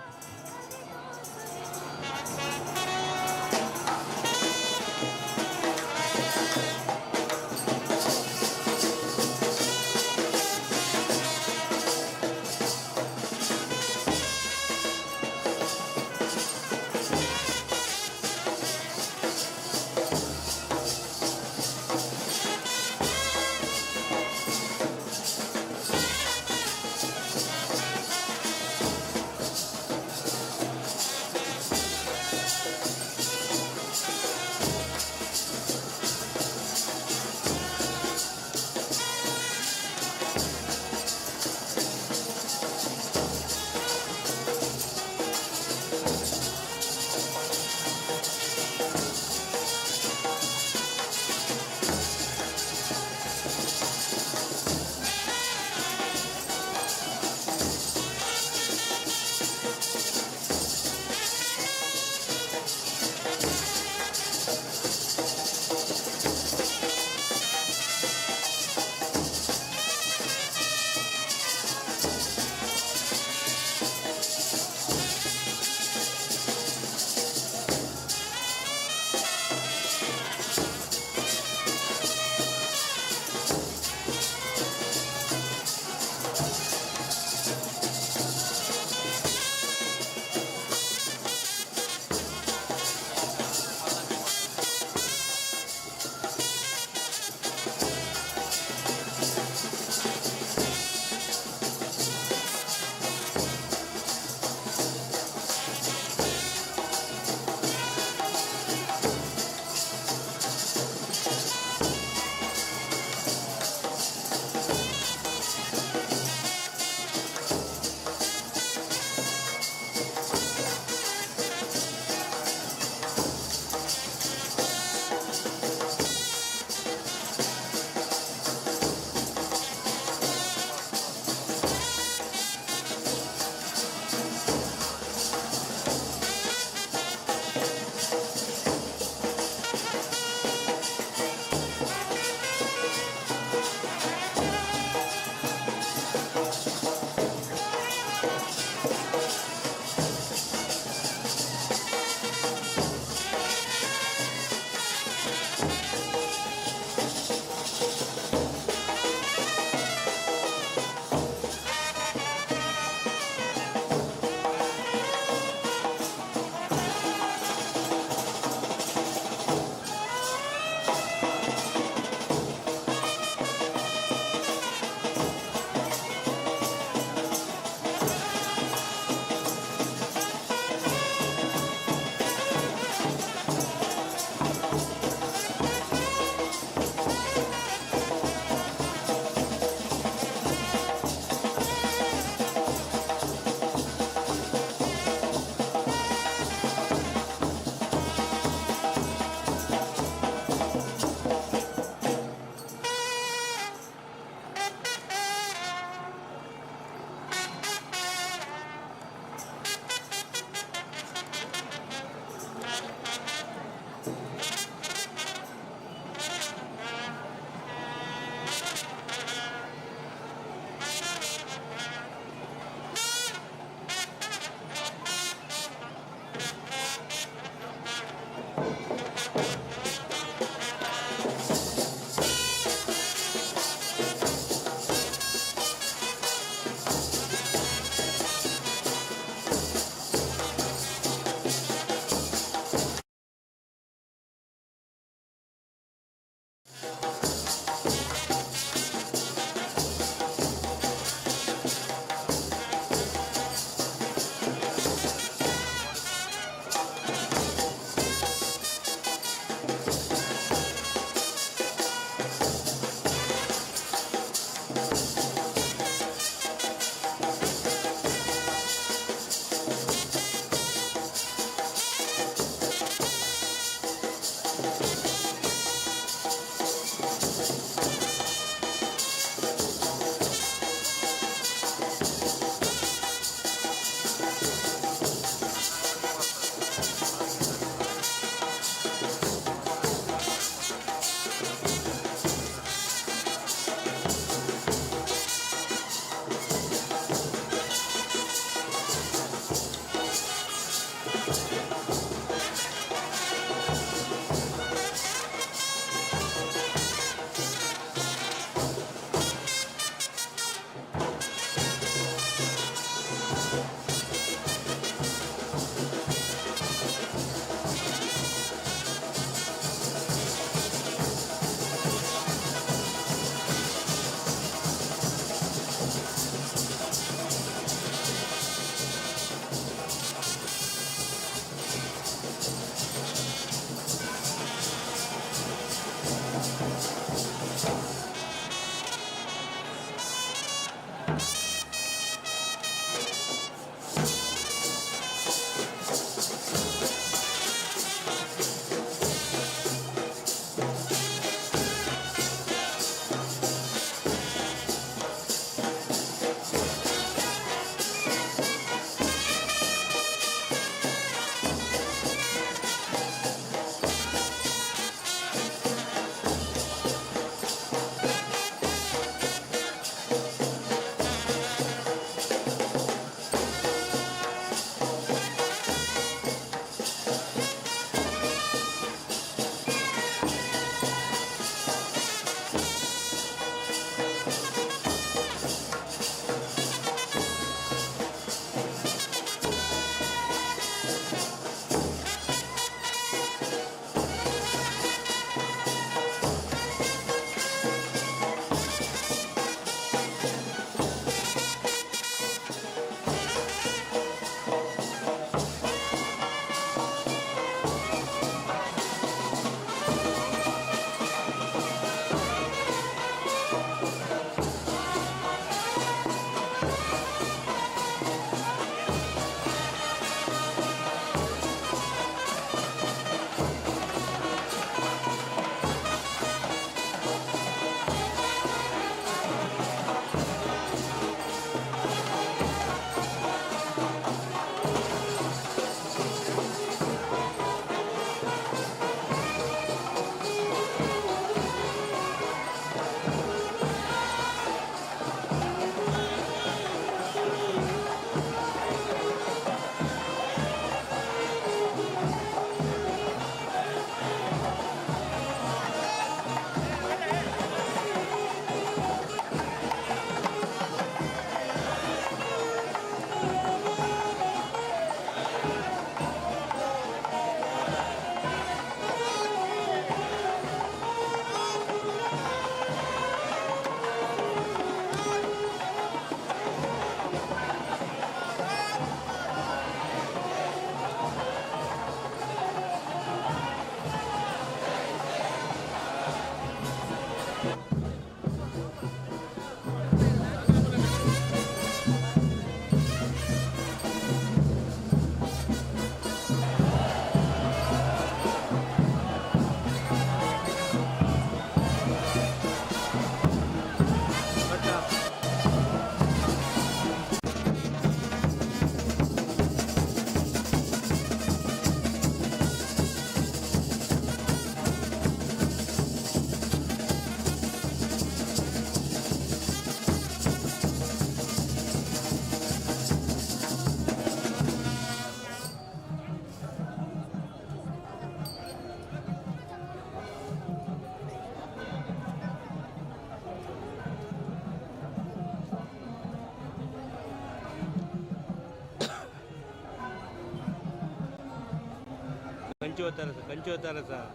కంచి వస్తారు సార్, కంచి వస్తారు సార్,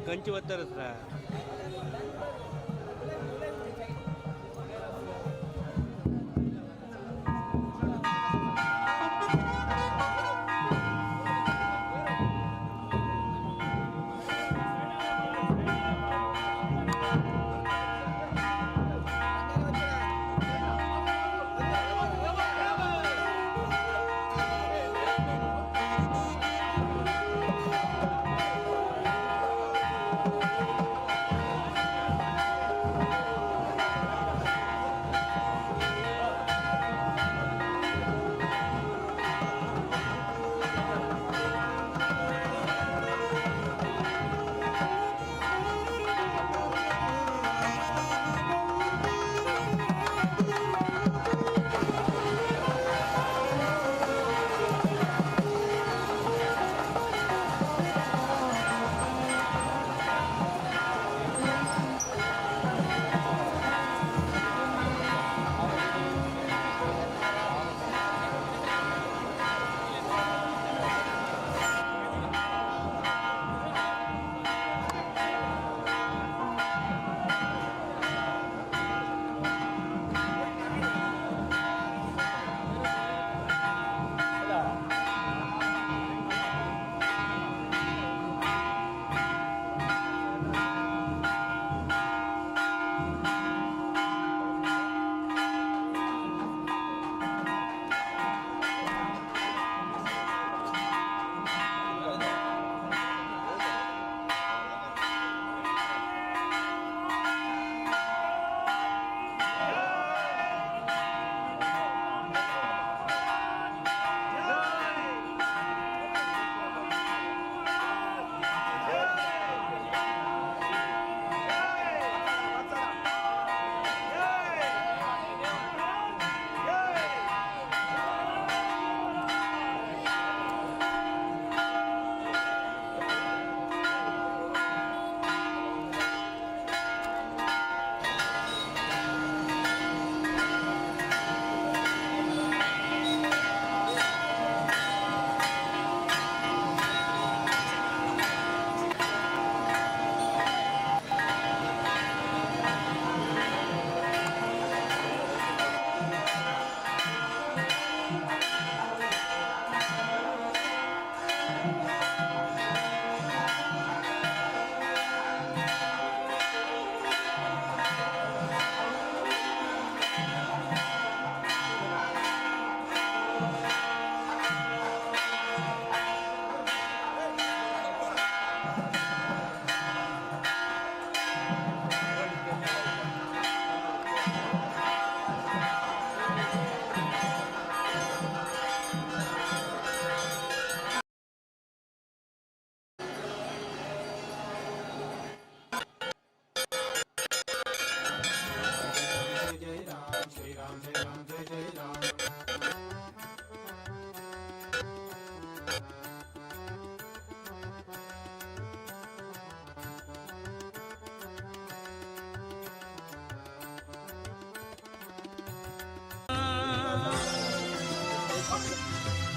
కంచి వస్తారు సార్.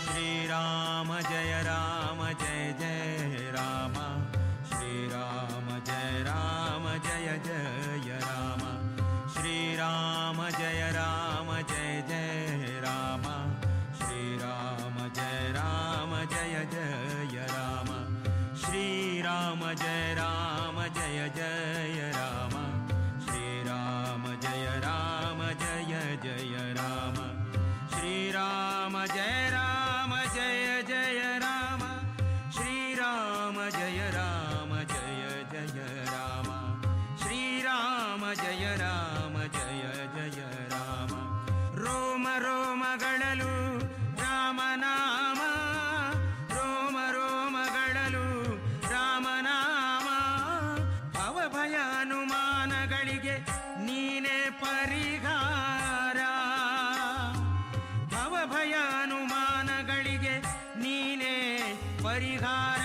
श्रीराम जय राम जय जय राम, श्रीराम जय राम जय जय राम, श्रीराम जय राम जय जय राम, श्रीराम जय राम जय जय राम, श्रीराम जय राम जय जय राम, श्रीराम जय राम जय जय राम, श्रीराम जय राम जय जय राम, श्रीराम जय राम जय जय राम, श्रीराम जय राम जय जय राम. रोम रोमಗಳಲು ರಾಮನಾಮ, ರೋಮ ರೋಮಗಳಲು ರಾಮನಾಮ, ಭವಭಯ ಅನುಮಾನಗಳಿಗೆ ನೀನೇ ಪರಿಹಾರ, ಭವಭಯ ಅನುಮಾನಗಳಿಗೆ ನೀನೇ ಪರಿಹಾರ,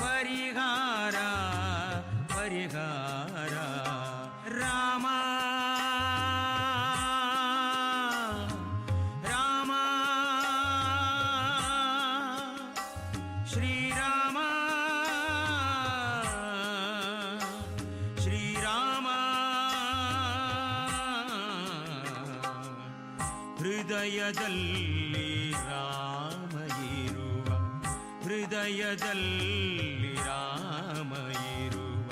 ಪರಿಹಾರ ಪರಿಹಾರ. ರಾಮ ರಾಮ ಶ್ರೀರಾಮ ಶ್ರೀರಾಮ ಹೃದಯದಲ್ಲಿ ರಾಮ ಇರುವ ಹೃದಯದಲ್ಲಿ ರಾಮ ಇರುವ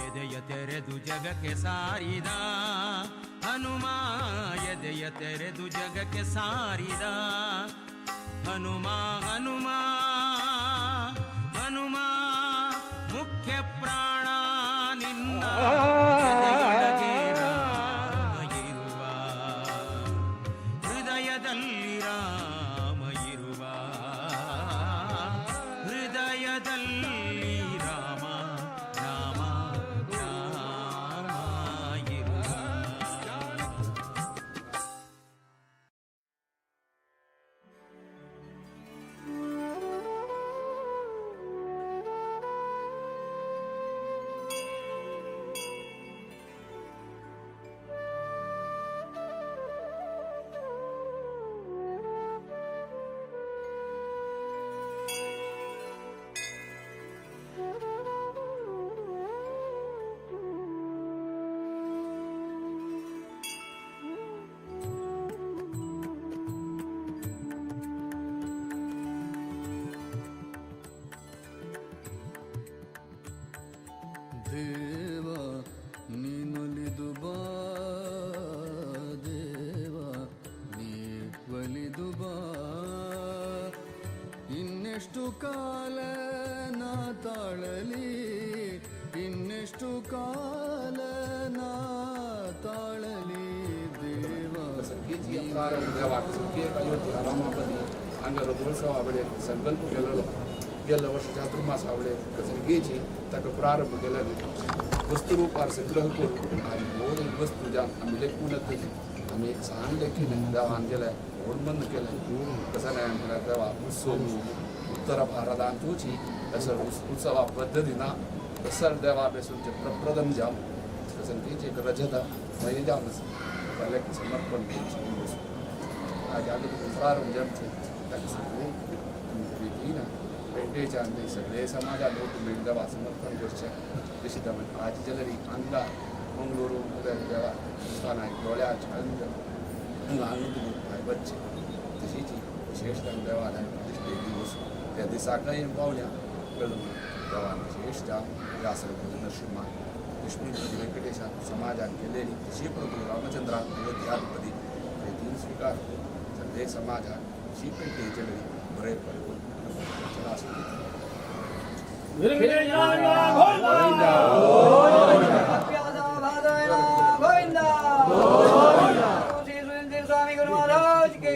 ಎದೆಯ ತೆರೆದು ಜಗಕ್ಕೆ ಸಾರಿದ ಹನುಮ ಎದೆಯ ತೆರೆದು ಜಗಕ್ಕೆ ಸಾರಿದ ಹನುಮ ಹನುಮ ಹನುಮ ಮುಖ್ಯ ಪ್ರಾಣ ನಿನ್ನ ಎದೆಯೊಳಗೆ ರಾಮ ಇರುವ ಹೃದಯದಲ್ಲಿ ರಾಮ ಇರುವ ಹೃದಯದಲ್ಲಿ ರಾಮ ರಾಮ ರಾಮ ಇರುವ ದೇವ ನೀನೊಲಿದು ಬಾ ದೇವ ನೀ ಒಲಿದು ಬಾ ಇನ್ನೆಷ್ಟು ಕಾಲ ನಾ ತಾಳಲಿ ಇನ್ನೆಷ್ಟು ಕಾಲ ನಾ ತಾಳಲಿ ದೇವ अंग रथोत्सव आवडे संकल्प केलेलो गेल्या वर्षी चातुर्मास आवडे कसरगेची ताका प्रारंभ केलेले वस्तुरूपार संग्रह करून आणि मोड वस्तू ज्या आम्ही लेखून आम्ही सांगले की देवान केले व्हड बंद केले कसं नाही म्हणल्यार देवा उत्सव उत्तर भारतांतूची असर उत्सवा पद्धतीना कसर देवा बेसूनचे प्रप्रदम जाम कसरगेची रजत मागीर जाम पहिले समर्पण आज आम्ही प्रारंभ जामचे ताका सगळे ना पेटेच्या आनी सगळे समाजा लोक मेळून देवा समर्थन करचें तशी आज जाल्यार हांगा मंगळूरू देवा स्थानाक दोळ्या हांगा भाय बच्चे तशीच विशेषतः देवालय दिवस त्या दिसाकय पावल्या कळून देवान विशेषतः व्यासर नरसिंहा लक्ष्मी व्यंकटेशान समाजान केलेली तशी प्रभू रामचंद्रान अयोध्याधिपती हे तीन स्वीकार सगळे समाजान अशी पेटेचे वेळी बरे परिपूर्ण स्वामी गुरु महाराज के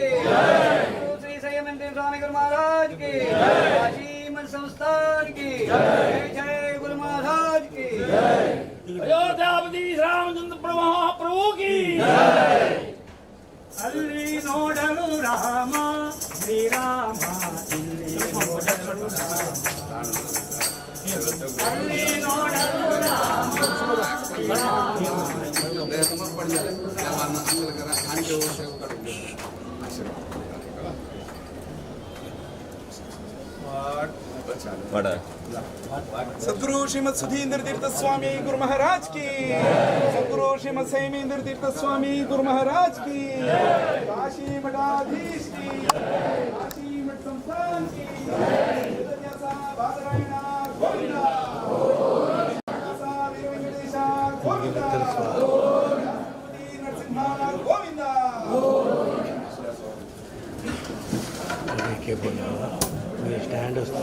श्री संयमंदिर स्वामी गुरु महाराज के मन संस्थान की जय जय गुरु महाराज की अयोध्यापति रामचंद्र महाप्रभु की ಅಲ್ಲಿ ನೋಡಲು ರಾಮ ಶ್ರೀರಾಮ ಇಲ್ಲಿ ನೋಡಲು ಅಲ್ಲಿ ನೋಡಲು ರಾಮ सद्गुरु श्रीमद सुधींद्र तीर्थ स्वामी गुरु महाराज की सद्गुरु श्रीमद सैमेंद्र तीर्थ स्वामी गुरु महाराज की काशी मठाधीश की काशी मठ संस्थान की गोविंदा गोविंदा नरसिंहा गोविंदा स्टैंड वस्तु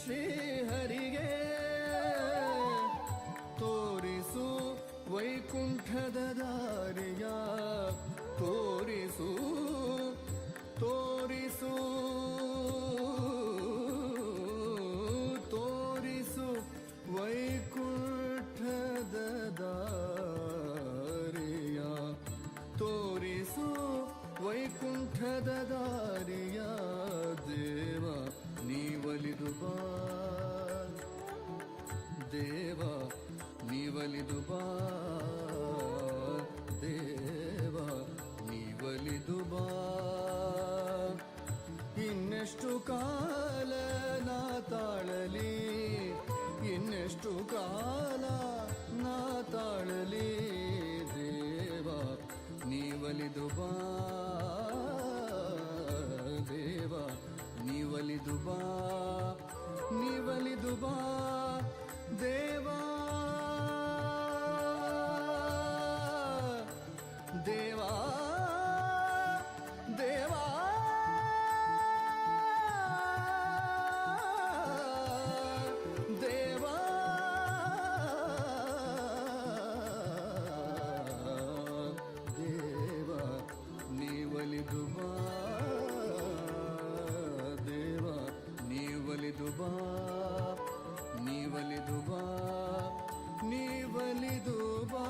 ಶ್ರೀಹರಿಗೆ ತೋರಿಸು ವೈಕುಂಠದ ದಾರಿಯ ತೋರಿಸು ತೋರಿಸು ತೋರಿಸು ವೈಕುಂಠದ ದಾರಿಯ ತೋರಿಸು ವೈಕುಂಠದ ದಾರಿಯ ದೇವ ನೀವಲಿದು ಬಾ ದೇವ ನೀವಲಿದು ಬಾ ದೇವ ನೀವಲಿದು ಬಾ ಇನ್ನೆಷ್ಟು ಕಾಲ ನಾ ತಾಳಲಿ ಇನ್ನೆಷ್ಟು ಕಾಲ ನಾ ತಾಳಲಿ ದೇವ ನೀವಲಿದು ಬಾ ದೇವ ನೀವಲಿದು ಬಾ ನೀವಲಿದು ಬಾ ದೇವಾ ದೇವಾ ದೇವಾ ದೇವಾ ದೇವ ನೀವಲಿದು ಬಾ ದೇವ ನೀವಲಿದು ಬಾ ನೀವಲಿದು ಬಾ ನೀವಲಿದು ಬಾ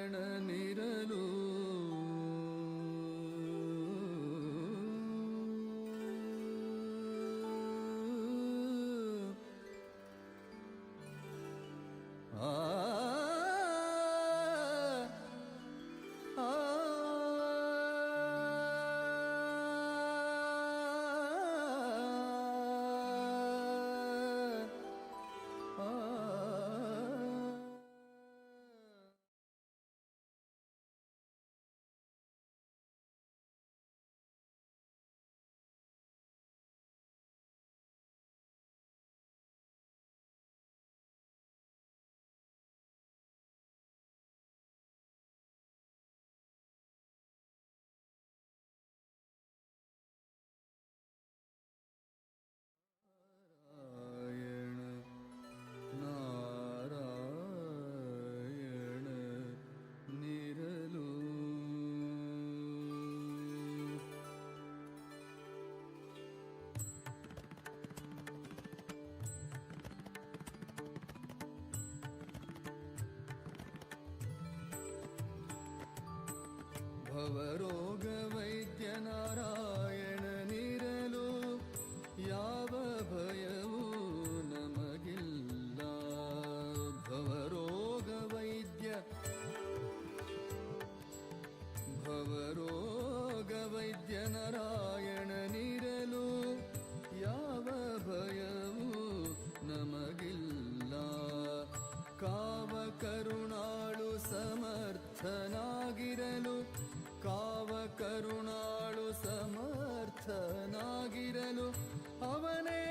ನಾರಾಯಣನಿರಲು ನಾರಾಯಣ ನಿರಲು ಭವರೋಗ ವೈದ್ಯ ನಾರಾಯಣನಿರಲು ಯಾವ ಭಯವೂ ನಮಗಿಲ್ಲ ಭವರೋಗ ವೈದ್ಯ ನಾರಾಯಣನಿರಲು ಯಾವ ಭಯವೂ ನಮಗಿಲ್ಲ ಕಾವ ಕರುಣಾಳು ಸಮರ್ಥನಾಗಿರಲು ಕಾವ ಕರುಣಾಳು ಸಮರ್ಥನಾಗಿರಲು ಅವನೇ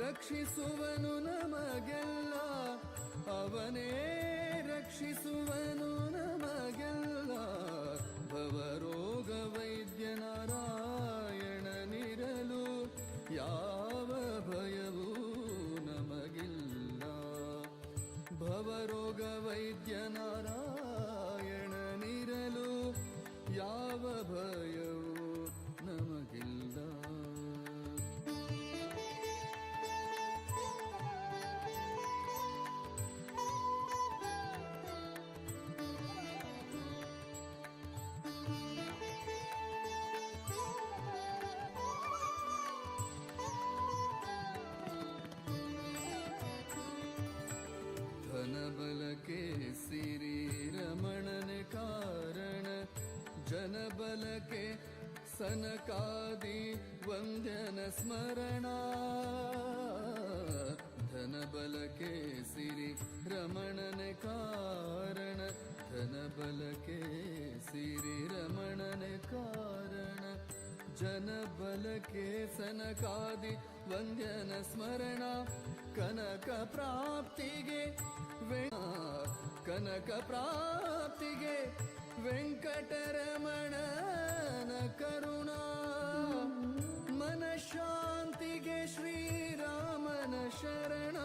ರಕ್ಷಿಸುವನು ನಮಗೆಲ್ಲ ಅವನೇ ರಕ್ಷಿಸುವನು ನಮಗೆಲ್ಲ ಭವರೋಗ ವೈದ್ಯ ನಾರಾಯಣನಿರಲು ಯಾವ ಭಯವೂ ನಮಗಿಲ್ಲ ಭವರೋಗ ವೈದ್ಯ ನಾರಾಯಣನಿರಲು ಯಾವ ಭಯವೂ ನಮಗಿಲ್ಲ सनकादि वन्द्यन स्मरणा धन बल के सिरि रमणन कारण धन बल के सिरि रमणन कारण जन बल के सनकादि वन्द्यन स्मरणा कनक प्राप्तिगे कनक प्राप्तिगे ವೆಂಕಟರಮಣನ ಕರುಣಾ ಮನ ಶಾಂತಿಗೆ ಶ್ರೀರಾಮನ ಶರಣ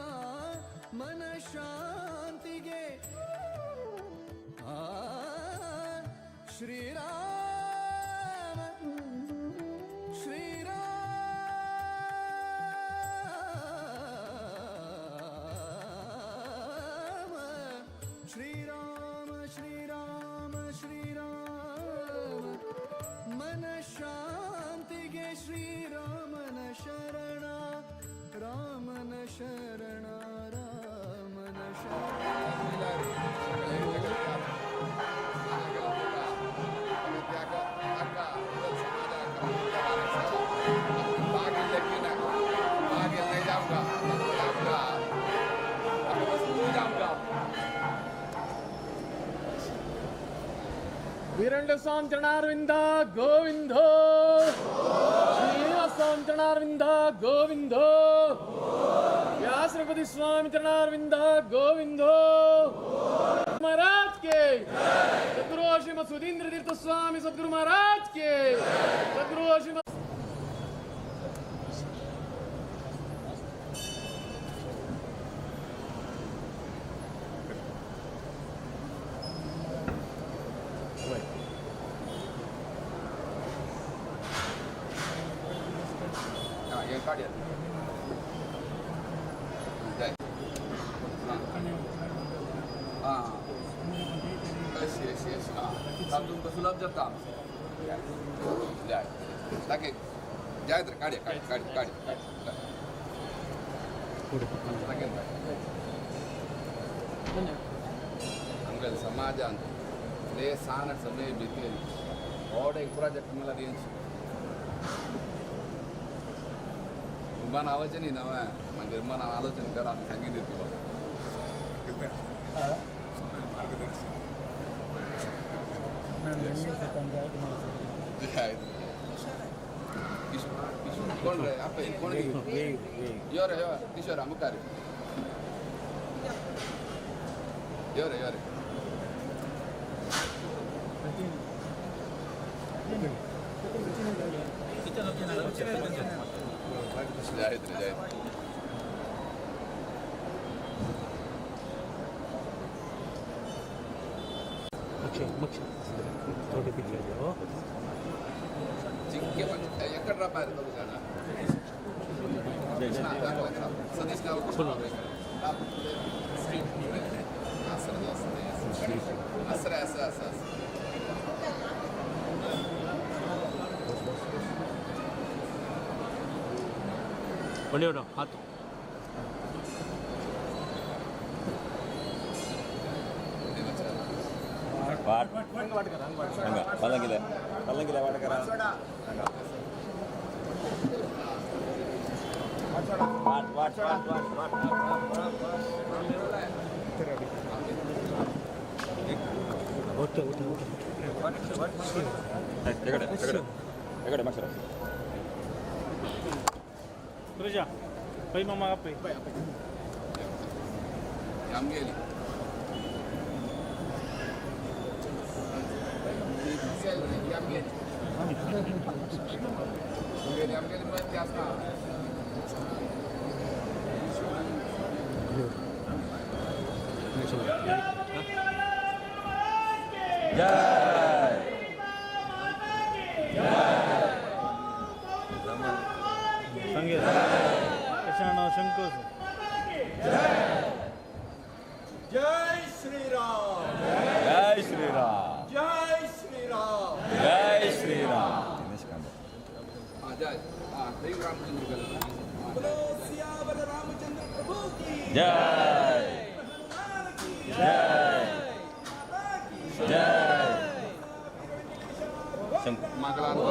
ಮನ ಶಾಂತಿಗೆ ಶ್ರೀರಾಮ ಶ್ರೀರಾಮ ಶ್ರೀರಾಮ ಶ್ರೀರಾಮ ಮನ ಶಾಂತಿಗೆ ಶ್ರೀರಾಮನ ಶರಣ ರಾಮನ ಶರಣ ರಾಮನ ವೀರಂಡ ಸ್ವಾಮಿ ಚರಣಾರವಿಂದ ಗೋವಿಂದೋ ಶ್ರೀನಿವಾಸ ಸ್ವಾಮಿ ಚರಣಾರವಿಂದ ಗೋವಿಂದೋ ವ್ಯಾಸರಪತಿ ಸ್ವಾಮಿ ಚರಣಾರವಿಂದ ಗೋವಿಂದೋ ಮಹಾರಾಜ್ ಕೆ ಸದ್ಗುರು ಶ್ರೀಮತ್ ಸುಧೀಂದ್ರ ತೀರ್ಥ ಸ್ವಾಮಿ ಸದ್ಗುರು ಮಹಾರಾಜ್ ಕೆ ಸದ್ಗುರು ಶ್ರೀಮತ್ काढ्या हां अशी अशी अशी हां तुमचं सुलभ जाता जाय टाके जाय तर काढ्या काढ्या अंगल समाजान ले साण समय बीते और एक प्रोजेक्ट मला द्यायची विमान आवाज नाही ना म्हणजे विमान आलोचन करा आम्ही सांगितले तुला कोण रे आपे कोण यो रे किशोर अमुकारी यो रे जाहिद थोड़े पीछे जाओ चिक्के ఎక్కడ రా పారు కదా సతీష్ గారు అసర बड़े उठो हाथ ಪಲ್ಲಂಗಿಲೆ ವಾಟಕರ ಎಗಡೆ ಮಕ್ಷರ Друзья, поймем апы. Ямгели. Ямгели. Ямгели мы ясно. जय संगीत कृष्ण शंकर जय श्री राम जय श्री राम जय श्री राम जय श्री राम जय रामचंद्र बोलो सियावर रामचंद्र प्रभु की जय जय जय ಮಂಗಳಾನು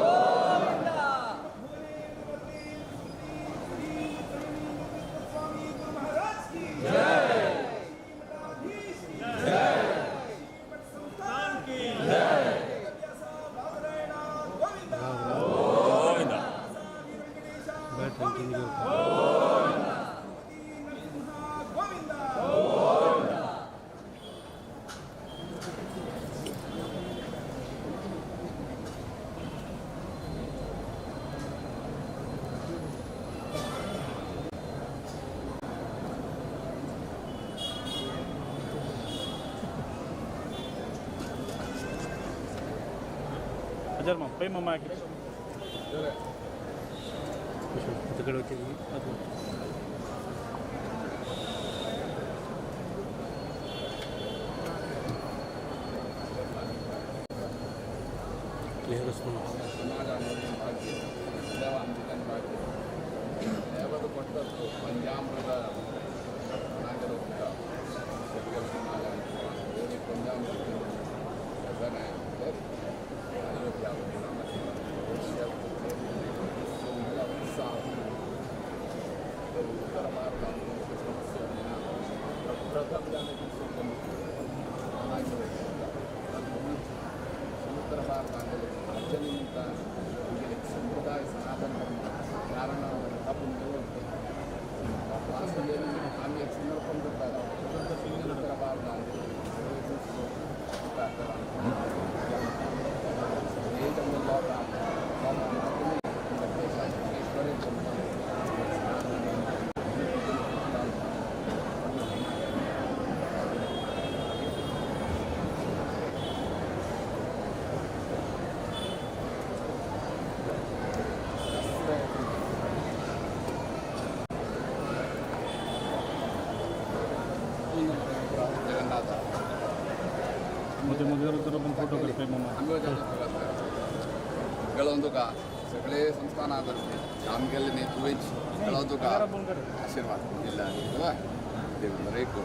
हजार मग पै मग मागे तिकडे होते ಅದು ಕ್ಲಿಯರ್ ಸಮಾಜ ಅನ್ನೋದು ಭಾಗ್ಯ ದೇವ ಅಂಬಿಕನ ಭಾಗ್ಯ ದೇವರು ಕೊಟ್ಟದ್ದು ಪಂಚಾಮೃತ ನಾಗರಿಕ ಸಮಾಜ ಪಂಚಾಮೃತ ಉತ್ತರ ಭಾರತ ಉತ್ತರ ಭಾರತ ಅಂದರೆ ಅರ್ಜನಿಂತ ಸಂಪ್ರದಾಯ ಸನಾತನ ಕಾರಣ आपण आम्ही एक समर्पण करतात उत्तर भारत मध्ये मध्ये पण फोटो करते मग ಗೆಳೊಂದು का सगळे संस्थानातर्फे काम केल्याने तुवेच ಗೆಳೊಂದು का आशीर्वाद दिला देव एक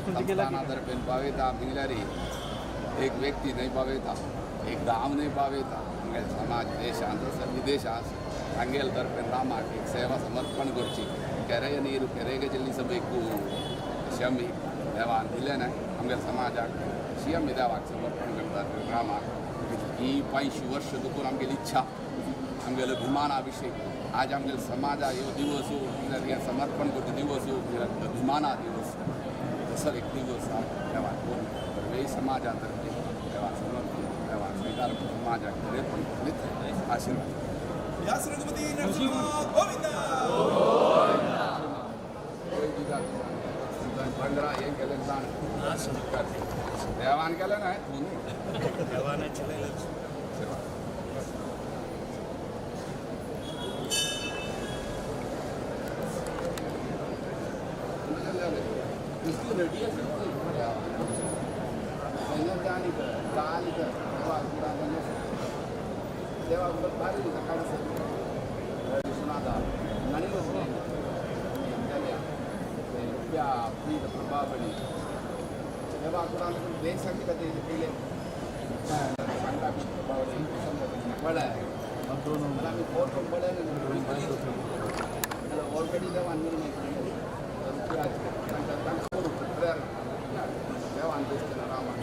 संस्थानातर्फे पावेता मिळणारी एक व्यक्ती नाही पावेता एक गाव नाही पावेता समाज देशांत विदेशांत ಅಂಗೇಲ್ ತರಫೆ ರಾಮಾಕ್ एक ಸೇವಾ ಸಮರ್ಪಣೆ ಕೊರ್ಚಿ ಕೆರೆಯ ನೀರು ಕೆರೆಗೆ ಚೆಲ್ಲಿಸಬೇಕು ಶಮಿ ದೇವಾನ್ ಇಲ್ಲೇನೆ ನಮಗೆ ಸಮಾಜ ಶಿಯಂ ದೇವಾಕ್ ಸಮರ್ಪಣೆ करतात रामाक ही 85 वर्ष दुखून आमगेली इच्छा आमगेलो अभिमानाविषयी आज आमगेलो समाजा ह्यो दिवस हो समर्पण करता दिवस हो अभिमाना दिवस असो एक दिवस देवान वेळी समाजातर्फे देवा समर्पण देवा स्वीकार समाजाक पण आशीर्वाद व्यासरघुपती नरसिंह गोविंद पंधरा हे केलं जाण देवान केलं नाही देवाने देवा बारी विश्वनाथ ನನಗೆ रुपया आपली प्रभावली तेव्हा आपण देशाची कधी केले सांगा प्रभावली बळा मला मी फोटो बळा मला ऑलरेडी तेव्हा निर्णय केले तेव्हा आणतो रामा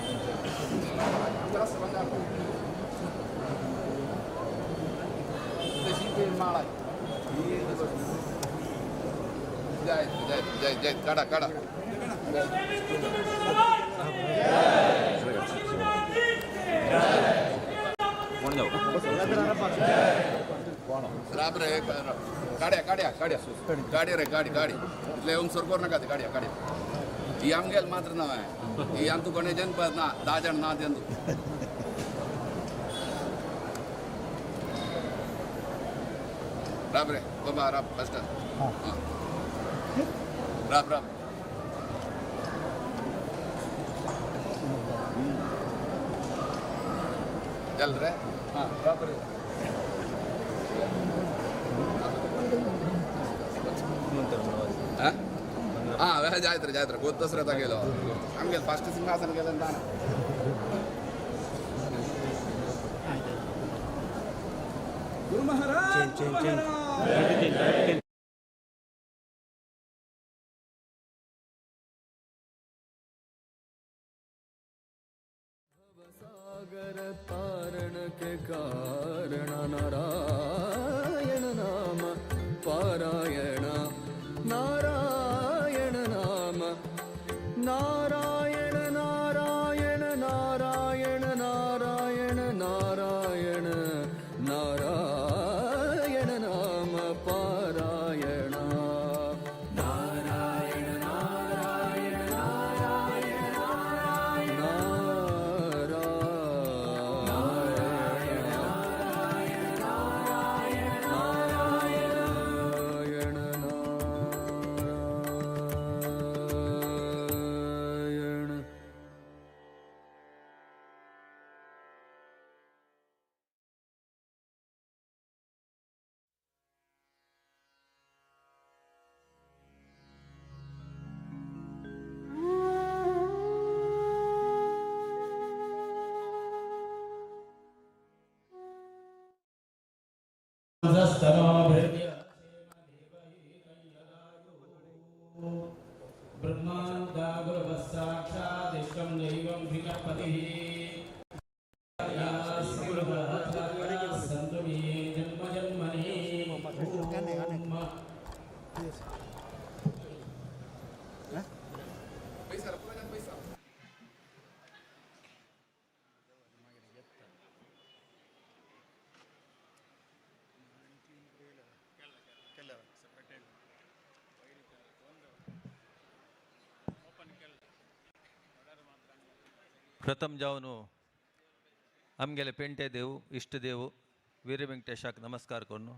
जास्त म्हणजे तशी माळा जय जय जय जय काढा काढा राब रे काड्या काड्या काड्या गाडी रे गाडी गाडी इतले येऊन सरकोर नका ते काड्या काड्या ही आमगेल मात्र नाव आहे ही आमतू कोणी जन 10 जण ना देंदू राब रे बाबा राब फर्स्ट हां राब राब चल रे हां राब रे हां जायत्र गोत दसऱ्याचा गेलो आमगे फास्ट सिंहासन गेलं ना गुरु महाराज सागर तारण के कारण नारायण नाम पारायण नारायण नाम नारायण नारायण नारायण नारायण नारायण नारायण नाम पारायण नारायण नारायण नारायण प्रथम जावन आमगेले पेंटे देव इष्ट देव वीर वेंकटेशाक नमस्कार करूं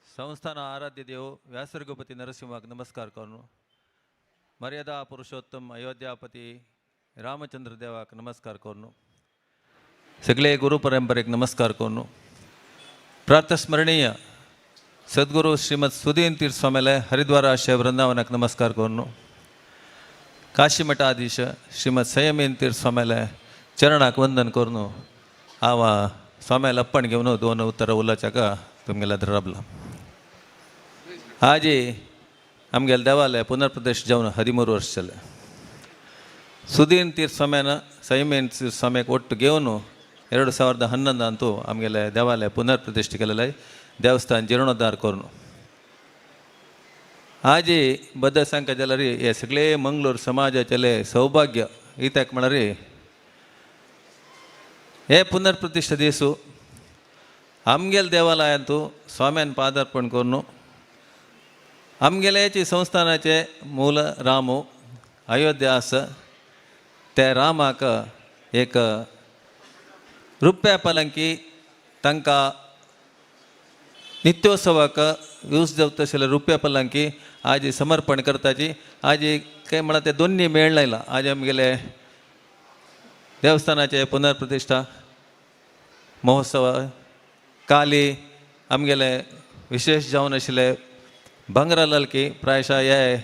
संस्थान आराध्य देव व्यासरघुपति नरसिंहाक नमस्कार करूं मर्यादा पुरुषोत्तम अयोध्यापति रामचंद्र देवाक नमस्कार करूं सगळे गुरु परंपरेक नमस्कार करूं प्रातस्मरणीय सद्गुरु श्रीमद सुधीन तीर्थ स्वामीले हरिद्वार आश्रय वृंदावनाक नमस्कार करूं काशी मठाधीश श्रीमद संयमीन तीर्थ स्वामीले चरणाक वंदन करून हांव स्वाम्याला अप्पण घेवन दोन उत्तर उलोवच्याका तुमगेल्या राबला आज आमगेले देवालय पुनर्प्रतिष्ठ जावन 13 वर्ष जाले सुधीन तीर्थ स्वाम्यान संयमीन तीर्थ स्वाम्याक ಒಟ್ಟು घेवन 2011 ಅಂತೂ आमगेले देवालय पुनर्प्रतिष्ठ केलेले देवस्थान जीर्णोद्धार करून आज बद्द सांगता जाल्यार हे सगळे मंगळूर समाजाचेले सौभाग्य इत्याक म्हळ्यार हे पुनर्प्रतिष्ठ दीस आमगेले देवालयांतू स्वाम्यान पादार्पण करून आमगेल्याचे संस्थानाचे मूल रामू अयोध्यास ते रामाक एक रुप्या पलंकी तांकां नित्योत्सवाक यूज जावता तशें रुप्या पलंकी आज समर्पण करताची आज काय म्हणा ते दोन्ही मेळ लायला आज आमगेले देवस्थानाचे पुनर्प्रतिष्ठा महोत्सव काली आमगेले विशेष जावन आशिल्ले भांगरालाल की प्रायशः हे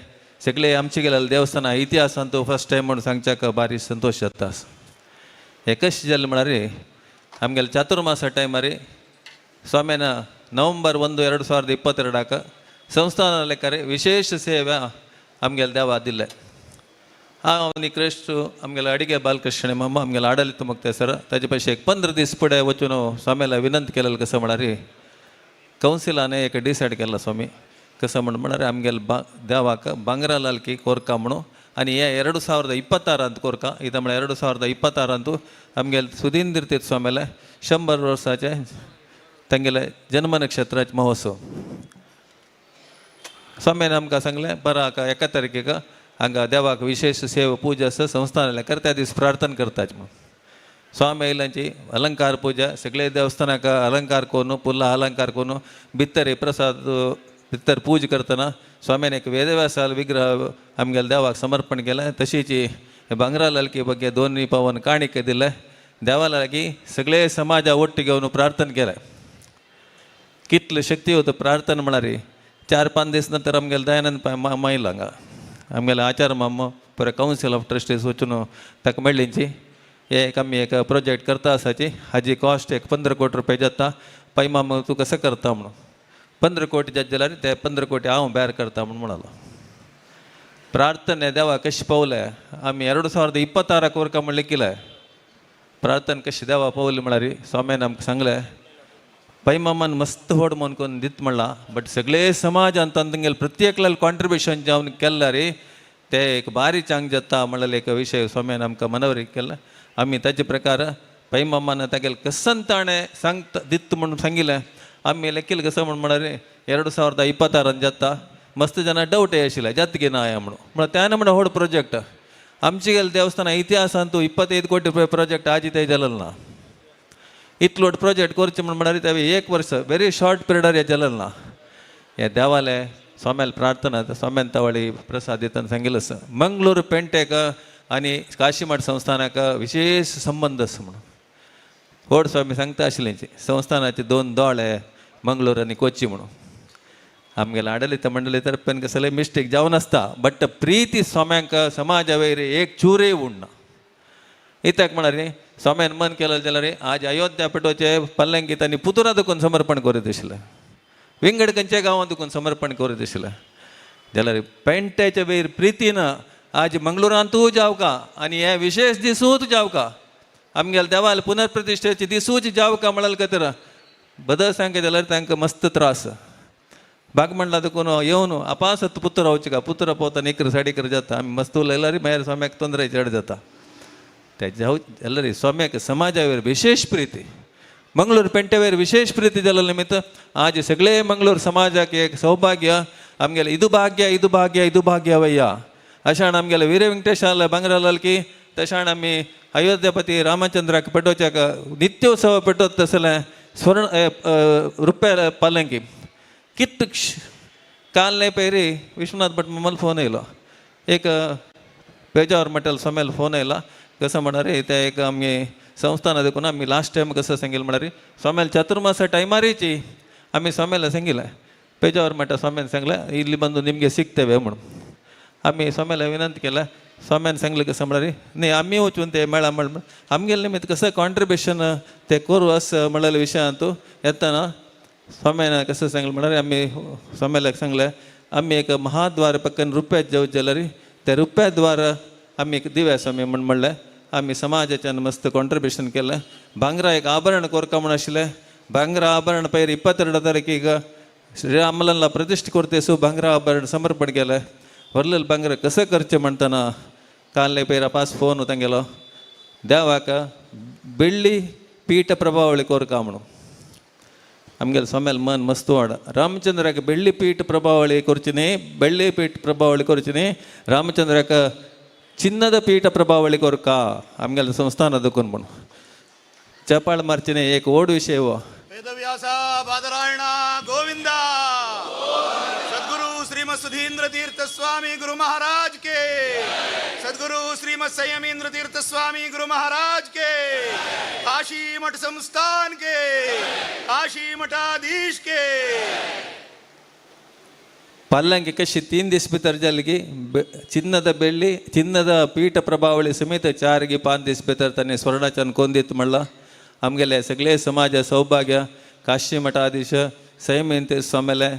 सगळे आमचे गेलेले देवस्थाना इतिहासांत फर्स्ट टायम म्हणून सांगच्याक भारी संतोश जाता हे कशें जालें म्हळ्यार आमगेले चातुर्मासा टायमार स्वाम्यान नवेंबर 1, 2022 संस्थाना ಲೆಕ್ಕರೆ ವಿಶೇಷ ಸೇವೆ ಆಮ್ಗೆಲ್ ದೇವ ದಿಲ್ಲ ಅವನಿ ಕ್ರಿಸ್ತು ಆಮ್ಗೆಲ್ ಅಡಿಗೆ ಬಾಲಕೃಷ್ಣ ಮಮ್ಮ ಆಮ್ಗೆಲ್ ಆಡಳಿತ ಮುಕ್ತೇಸರ ताजे पैसे 15 दीस पुढे वचून स्वामीला विनंती केलेलं कसं म्हणारे कौन्सिलाने एक डिसायड केला स्वामी कसं म्हणारे आमगेल देवाक भांगरालाल की कोरका म्हणून आणि हे 2026 ಅಂತ कोरका इथं म्हळ्यार 2026 ಅಂತೂ आमगेल सुधींद्र तीर्थ स्वामीला 100 वर्षाचे तांगेले जन्म नक्षत्राचे महोत्सव स्वामीन आमकां सांगलें बरं 1 तारखेक हांगा देवाक विशेष सेवा पूजा आसा संस्थानाले कर त्या दीस प्रार्थना करताच म्हणून स्वामी आयलांची अलंकार पूजा सगळे देवस्थानाक अलंकार करून फुलां अलंकार करून भितर प्रसाद भितर पूजा करतना स्वामीन एक वेदव्यासाल विग्रह आमगेल्या देवाक समर्पण केलें तशीच भांगरालालकी ಬಗ್ಗೆ 2 पावन काणिके दिले देवालागी सगळे समाजा ಒಟ್ಟು घेवन प्रार्थना केले कितली शक्ती होती प्रार्थना म्हणारी 4-5 दीस नंतर आमगेले दयानंद मायल हांगा आमगेले आचार माम पुरे कावन्सील ऑफ ट्रस्टीज वचून ताका मेळ्ळींची एक आमी एक प्रोजेक्ट करता आसाची हाजी कॉस्ट एक 15 कोटी रुपया जाता पै माम तूं कसं करता म्हणून 15 कोटी जाता जाल्यार ते 15 कोटी हांव बेर करता म्हणून म्हणालो प्रार्थने देवा कशी पावले आमी 2026 वर्का म्हण लेखिले प्रार्थना कशी देवा पावली म्हळ्यार स्वाम्यान आमकां सांगलें पै मामान मस्त व्हड म्हूण करून दित म्हणला बट सगळे समाजान तांगेले प्रत्येकाला कॉन्ट्रिब्युशन जावन केल्यार ते एक बारी चांग जाता म्हळ्यार एक विशय स्वाम्यान आमकां मनवरी केला आमी ताचे प्रकार पै मामान तागेले कसन ताणें सांगता दित म्हणून सांगिल्लें आमी लेखिल्लें कसं म्हळ्यार 2026 जाता मस्त जनां डावट आशिल्ले जाता की ना म्हणून म्हळ्यार त्यान म्हणून व्हड प्रोजेक्ट आमचे गेले देवस्थाना इतिहासान तूं 25 कोटी रुपया प्रोजेक्ट आजी ते जालेलो ना इतलो प्रोजेक्ट करचें म्हळ्यार ते 1 वर्स वेरी शॉर्ट पिरियडार हे जालेलो ना हे देवाले स्वाम्याल प्रार्थना स्वाम्यान तावळी प्रसाद दितान सांगिल्लो आसा मंगळूर पेंटेक आनी काशीमठ संस्थानाक विशेष संबंध आसा म्हणून व्हड स्वामी सांगता आशिल्लींची संस्थानाचे 2 दोळे मंगळूर आनी कोची म्हणून आमगेले आडलित मंडळी तर्फेन कसले मिस्टेक जावन आसता बट प्रीती स्वाम्यांक समाजा वयर एक चुरय उरना इत्याक म्हळ्यार स्वाम्यान मन केलें जाल्यार आज अयोध्या पेटोवचे पल्लंकी तांणी पुतुरा दुखून समर्पण करीत आशिल्लें विंगड खंयच्या गांवांत दुखून समर्पण करीत आशिल्लें जाल्यार पेंटेच्या वयर प्रितीन आज मंगळुरांतूय जावका आनी हे विशेष दिसूच जावका आमगेले देवाल पुनर्प्रतिश्ठेचे दिसूच जावका म्हळ्यार खातीर बदल सांगले जाल्यार तांकां मस्त त्रास बाग म्हणला देखून येवन अपासत पुत्र रावचे का पुत्र पोवता इकर साडीकर जाता आमी मस्त उलयल्यार मागीर स्वाम्याक तोंदरे चड जाता ते जाव जाल्यार स्वाम्याक समाजा वयर विशेष प्रिती मंगळूर पेंटे वयर विशेष प्रिती जाल्या निमित्त आज सगळे मंगळूर समाजाक एक सौभाग्य आमगेले इदु भाग्य वय्या अशान आमगेले वीर वेंकटेशाल भांगरालाल की तशान आमी अयोध्यापती रामचंद्राक पेटोवच्याक नित्योत्सव पेटोवत तसले स्वर्ण रुपया पालंकी कित काल पयरी विश्वनाथ भट मम्मल फोन येयलो एक पेजावर मटेल सोमेल फोन येयला कसं म्हणारे ते एक आमी संस्थान देखून आमी लास्ट टायम कसं सांगिल्लें म्हळ्यार सोमेल चतुर्मास टायमारीची आमी सोमेला सांगिल्लें पेजावर मठ स्वाम्यान सांगलें इल्ली बंदू निमगे सिक्तेवे म्हणून आमी सोमेला विनंती केला स्वाम्यान सांगलें कसं म्हळ्यार न्ही आमी वचून ते मेळा म्हण आमगेले निमित्त कसं कॉन्ट्रिब्युशन ते करूं असं म्हळ्यार विशयांत येतना स्वाम्यान कसं सांगलें म्हळ्यार आमी स्वाम्यालाक सांगलें आमी एक महाद्वार पक्कन रुपया जेवचे जाल्यार ते रुपया द्वार आमी एक दिव्या स्वामी म्हण म्हणलें आमी समाजाच्यान मस्त कॉन्ट्रिब्युशन केलें भांगरा एक आभरण कोरका म्हण आशिल्लें भांगरा आभरण पयर 22 तारखेक श्रीरामलला प्रतिश्ठ करतेसू भांगरा आभरण समर्पण केलें व्हरलेलें भांगर कसं करचें म्हणटना काल पयर पास फोन तांगेलो देवाक बेळ्ळी पीठ प्रभावळी कोरका म्हणून आमगेले सोमेल मन मस्त वाड रामचंद्राक बेळ्ळी पीठ प्रभावळी करची न्ही बेळ्ळी पीठ प्रभावळी करची न्ही रामचंद्राक ಚಿನ್ನದ ಪೀಠ ಪ್ರಭಾವಳಿ ಕೊರಕ ಆಮೇಲೆ ಸಂಸ್ಥಾನ ಅದಕ್ಕೂ म्हणून ಚಪಾಳ ಮಾರ್ಚಿನೇ एक ಓಡ್ ವಿಷಯವೋ ವೇದವ್ಯಾಸ ಬಾದರಾಯಣ ಗೋವಿಂದ ಸದ್ಗುರು ಶ್ರೀಮತ್ ಸುಧೀಂದ್ರ ತೀರ್ಥ ಸ್ವಾಮಿ ಗುರು ಮಹಾರಾಜ್ ಕೆ ಸದ್ಗುರು ಶ್ರೀಮತ್ ಸಂಯಮೀಂದ್ರ ತೀರ್ಥ ಸ್ವಾಮಿ ಗುರು ಮಹಾರಾಜ್ ಕೆ ಕಾಶಿ ಮಠ ಸಂಸ್ಥಾನ್ के काशी मठाधीश के पल्लंकी कशी 3 दीस भितर जाली की चिन्नद पीठ प्रभावळी समेत 4 की 5 दीस भितर तांणी स्वर्णाचन कोण दित म्हणला आमगेले सगळे समाज सौभाग्य काशी मठाधीश संयमेंत स्वामेले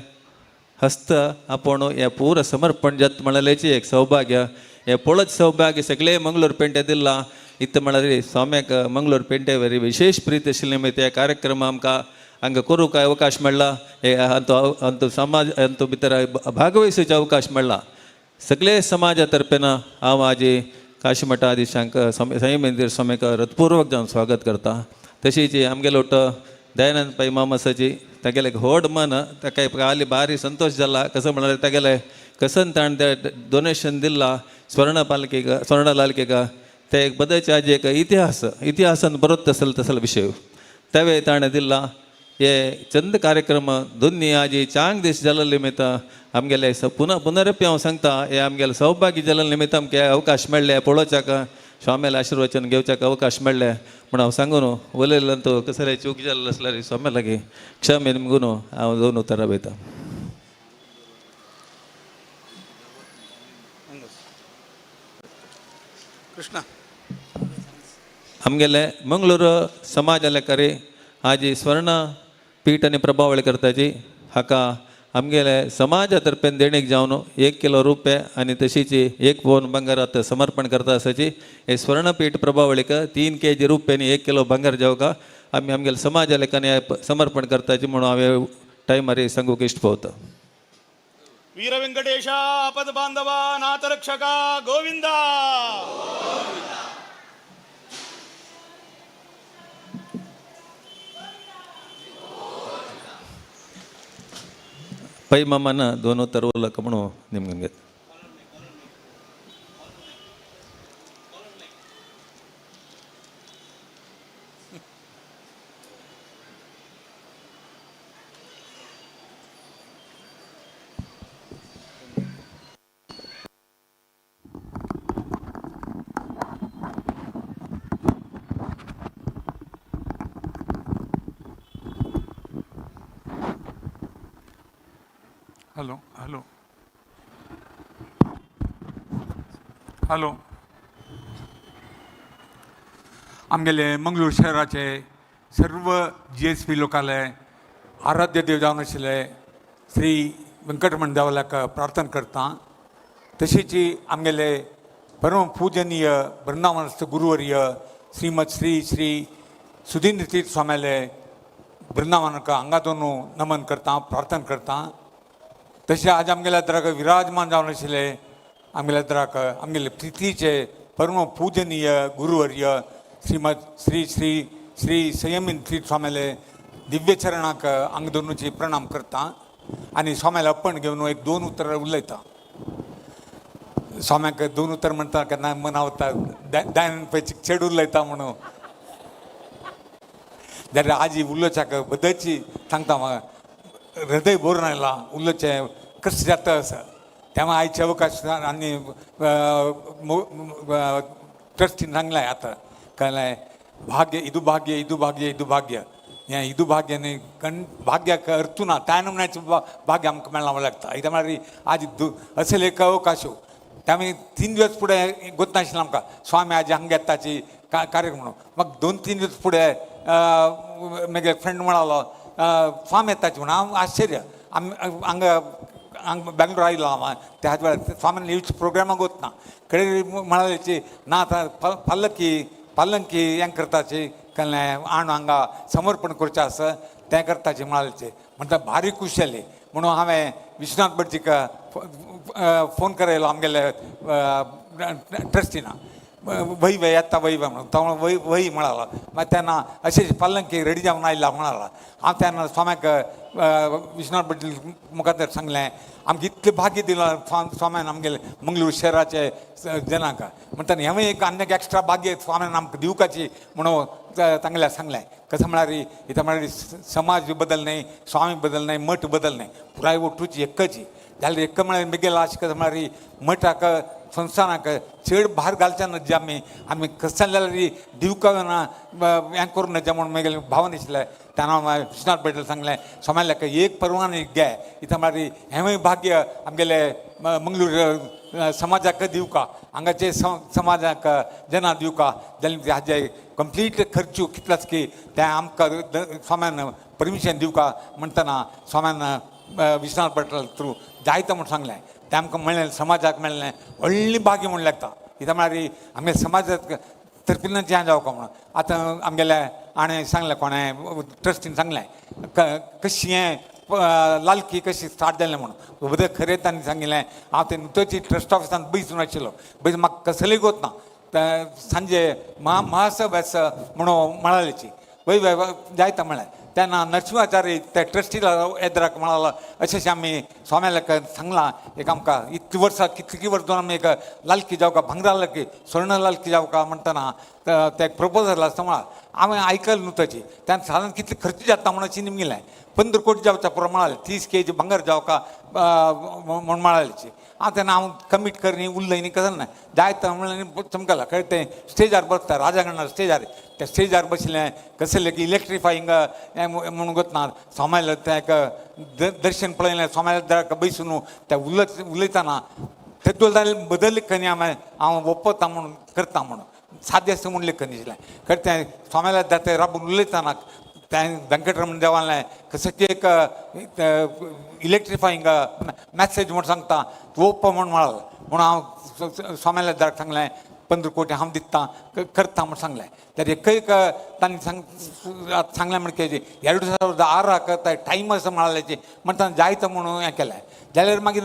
हस्त आपण हे पूर समर्पण जात म्हणल्याची एक सौभाग्य हे पळत सौभाग्य सगळे मंगळूर पेंटे दिला इत म्हळ्यार स्वाम्याक मंगळूर पेंटे वरी विशेष प्रीत आशिल्ले निमित्त हे कार्यक्रम आमकां हांगा करूंक अवकाश मेळ्ळा हे अंत समाज अंत भितर भागवहिसूचे अवकाश मेळ्ळा सगळे समाजा तर्फेन हांव आजी काशी मठाधीशांक संयमेंद्र स्वामीक हृदयपूर्वक जावन स्वागत करता तशीच आमगेलो दयानंद पै मामसाची तागेले व्हड मन ताका हाली भारी संतोष जाला कसं म्हळ्यार तागेले कसन ताण ते डोनेशन दिला स्वर्णलालकेक ते एक बदलचे आज एक इतिहासान बरोत तसले विशय त्यावेळी ताणें दिला हे चंद कार्यक्रम दोन्ही आजी चांग दीस जाल्या निमित्त आमगेले पुनरपी हांव सांगता हे आमगेले सौभाग्य जाल्या निमित्त आमकां अवकाश मेळ्ळे पळोवच्याक स्वाम्याला आशिर्वचन घेवच्याक अवकाश मेळ्ळे म्हण हांव सांगून उलयलें तूं कसले चूक जाल्लो आसल्यार स्वाम्या लागीं क्षमे निमगून हांव 2 उतरां वयता कृष्ण आमगेले मंगळूरू समाज लेकरी हाजी स्वर्ण पीठ आणि प्रभावळी करताची हाका आमगेले समाजा तर्फेन देणीक जावन 1 किलो रुपये आणि तशीची 1 पौन बंगारात समर्पण करता आसाची हे स्वर्णपीठ प्रभावळीक 3 kg रुपयांनी 1 किलो बंगार जावका आम्ही आमगेले समाजा लेखाने समर्पण करताची म्हणून हांवें टायमार सांगूक इश्ट पावता. वीर व्यंकटेश आपद बांधवा नाथ रक्षका गोविंदा. पै मामान दोनों तरवलक म्हणून निमगे हॅलो हॅलो हॅलो आमगेले मंगळूर शहराचे सर्व GSP लोकांले आराध्य देव जावन आशिल्ले श्री वेंकटरमण देवाल्याक प्रार्थना करता. तशीच आमगेले परम पूजनीय वृंदावनस्थ गुरुवर्य श्रीमद श्री श्री सुधींद्र तीर्थ स्वाम्याले वृंदावनाक हांगातून नमन करता प्रार्थना करता. तशें आज आमगेल्या दराक विराजमान जावन आशिल्ले आमगेल्या दराक आमगेले प्रितीचे परम पूजनीय गुरुवर्य श्रीमद श्री श्री श्री संयमी तीर्थ स्वाम्याले दिव्य चरणाक हांगा दोनूची प्रणाम करता आनी स्वाम्याले अप्पण घेवन 1-2 उतरां उलयता. स्वाम्याक 2 उतर म्हणटा केन्ना मनावता दायन पैची चेड उलयता म्हणून जाल्यार आज ही उलोवच्याक बद्दलची सांगता म्हाका हृदय भरून आयला उलोवचे कशें जाता आसा. तेव्हा आयच्या अवकाशांनी ट्रस्टीन सांगलाय आतां कळ्ळें भाग्य इदू भाग्य इदू भाग्य इदू भाग्य हें इदू भाग्य न्ही भाग्याक अर्थ ना त्या नमण्याचें भाग्य आमकां मेळना लागता. कित्याक म्हळ्यार आज असेल एक अवकाश त्यामुळे 3 दिवस फुडें गोत नाशिल्लें आमकां स्वामी आज हांगा येताची कार्यक्रम म्हणून म्हाका 2-3 दीस फुडें म्हगे फ्रेंड म्हणालो स्वामी येताची म्हणून हांव आश्चर्य हांगा बेंगलोर आयलो हांव त्या वेळार स्वामीन येवचे प्रोग्रामाक वतना कडेन म्हणालेची ना आतां पालंकी हें करताची कळ्ळें आण हांगा समर्पण करचें आसा तें करताचें म्हणालेचें म्हणटा भारी खुशी जाली. म्हणून हांवें विश्वनाथ भटजीक फोन करायलो आमगेले ट्रस्टीना वही येता वही म्हणून तो वही म्हणाला मागीर तेन्ना अशें पालंकी रेडी जावन आयला म्हणाला. हांव तेन्ना स्वाम्याक विश्वनाथ भटजी मुखार सांगलें आमकां इतलें भाग्य दिलां स्वाम्यान आमगेले मंगळूर शहराचे जनांक म्हणटा हें एक आनी एक एक्स्ट्रा भाग्य स्वाम्यान आमकां दिवपाची म्हणून तांगेल्या सांगलें. कसं म्हळ्यार इथं म्हळ्यार समाज बदल न्ही स्वामी बदल न्ही मठ बदल न्ही पुराय ओटूची एकच जाल्यार एक म्हळ्यार म्हगेलो अशें कसं म्हळ्यार मठाक संस्थानाक चड भार घालचे नज आमी कसं जाल्यार दिवका हें करूं नज म्हणून म्हगेले भावन आशिल्लें तेन्ना विश्वनाथ भटजील सांगलें स्वाम्याक एक परवानो घे इथं म्हळ्यार हेंवूय भाग्य आमगेले मंगळूर समाजाक दिवका हांगाचे समाजाक जना दिवका जाल्यार हाजे कंप्लीट खर्च कितलोच की तें आमकां स्वाम्यान परमिशन दिवका म्हणटना स्वाम्यान विश्वनाथ भटला थ्रू जायतं म्हणून सांगलें तें आमकां मेळ्ळें समाजाक मेळ्ळें व्हडली भाग्य म्हूण लागता. कित्याक म्हळ्यार आमगे समाजाक तर्फेनच हें जावका म्हणून आतां आमगेले हाणें सांगलें कोणें ट्रस्टीन सांगलें कशी हें लालकी कशी स्टार्ट जालें म्हणून बरें खरें तांणी सांगिल्लें हांव ते नुतोची ट्रस्ट ऑफिसान बसून आशिल्लो बस म्हाका कसलेय गोत ना सांजे महासभ आसा म्हणून म्हणालेची वय जायता म्हळें तेन्ना नरसिंहाचार्य त्या ट्रस्टीला येद्राक म्हणालो अशें आमी स्वाम्याक सांगलां एक आमकां इतलीं वर्सां कितलीं वर्सां आमी एक लालकी जावका भांगरा लालकी स्वर्ण लालकी जावका म्हणटना ते प्रपोजल आसता म्हळ्यार हांवें आयकलें न्हू ताची तेन्ना सादारण कितले खर्च जाता म्हणून चिंतून गेलें 15 कोटी जावच्या पुरो म्हणाले 30 kg भांगर जावका म्हूण म्हणालेची हांव तेन्ना हांव कमीट कर न्ही उरलय न्ही कसं ना जायतं म्हणलें चमकलां कळ्ळें तें स्टेजार बसता राजागणा स्टेजार त्या स्टेजार बशिल्लें कसलें की इलेक्ट्रिफायींग हें म्हणून वतना स्वाम्याल तें दर्शन पळयलें स्वाम्याल बसून तें उलयतना थेतोल बदलले खनी हांव ओपता म्हणून करता म्हणून साध्य असं म्हणले खनीजले करते स्वाम्याला जाते राबून उलयतना त्या व्यंकटरमण देवाला कसं की एक इलेक्ट्रिफाईंग मॅसेज म्हणून सांगता तूं ओप्प म्हणून म्हणाल म्हणून हांव स्वाम्याला जाक सांगलें 15 कोटी हांव दिता करता म्हणून सांगलें तर एक तांणी सांगलें म्हणजे 2006 टायम असं म्हणाल्याची म्हणटा जायतं म्हणून हें केलें जाल्यार मागीर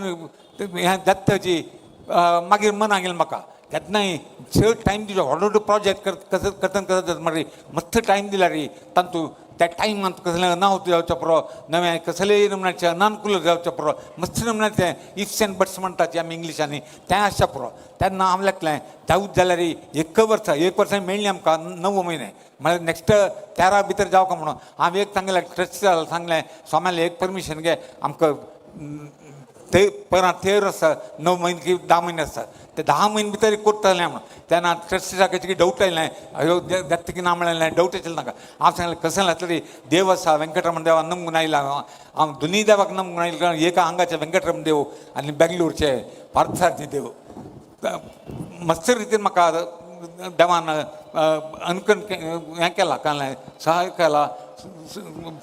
हें दत्ताची मागीर मनाक गेलें म्हाका तेन्नाय चड टायम दिलो व्हडलो व्हडलो प्रोजेक्ट करता मागीर मस्त टायम दिला रे तातूंत त्या टायमांत कसलें अनाहूत जावचो पुरो नवें कसलेय नमुन्याचें अनानुकूल जावचो पुरो मस्त नमुन्याचें इफ्स एंड बट्स म्हणटात आमी इंग्लिशांनी तें आसचें पुरो तेन्ना हांव लेखलें जावूच जाल्यार 1 वर्स मेळ्ळीं आमकां 9 म्हयने म्हळ्यार नेक्स्ट 13 भितर जावका म्हणून हांव एक सांगलें ट्रस्टीला सांगलें स्वाम्यालें एक परमिशन घे आमकां ते परत 13 आसा 9 म्हयने की 10 म्हयने आसा ते 10 म्हयने भितर करतलें म्हणून तेन्ना ट्रस्टीसाक कितें डावट आयलें अयो दत्त की ना म्हणलें डावट आशिल्लें नाका हांव सांगलें कसं जातलें देव आसा वेंकटरमण देवा नमून आयला हांव दोनूय देवाक नमून आयला कारण एका हांगाचे वेंकटरमण देव आनी बेंगलोरचे पार्थसारथी देव मस्त रितीन म्हाका देवान अनुकरण हें केलां कळ्ळें सहाय केला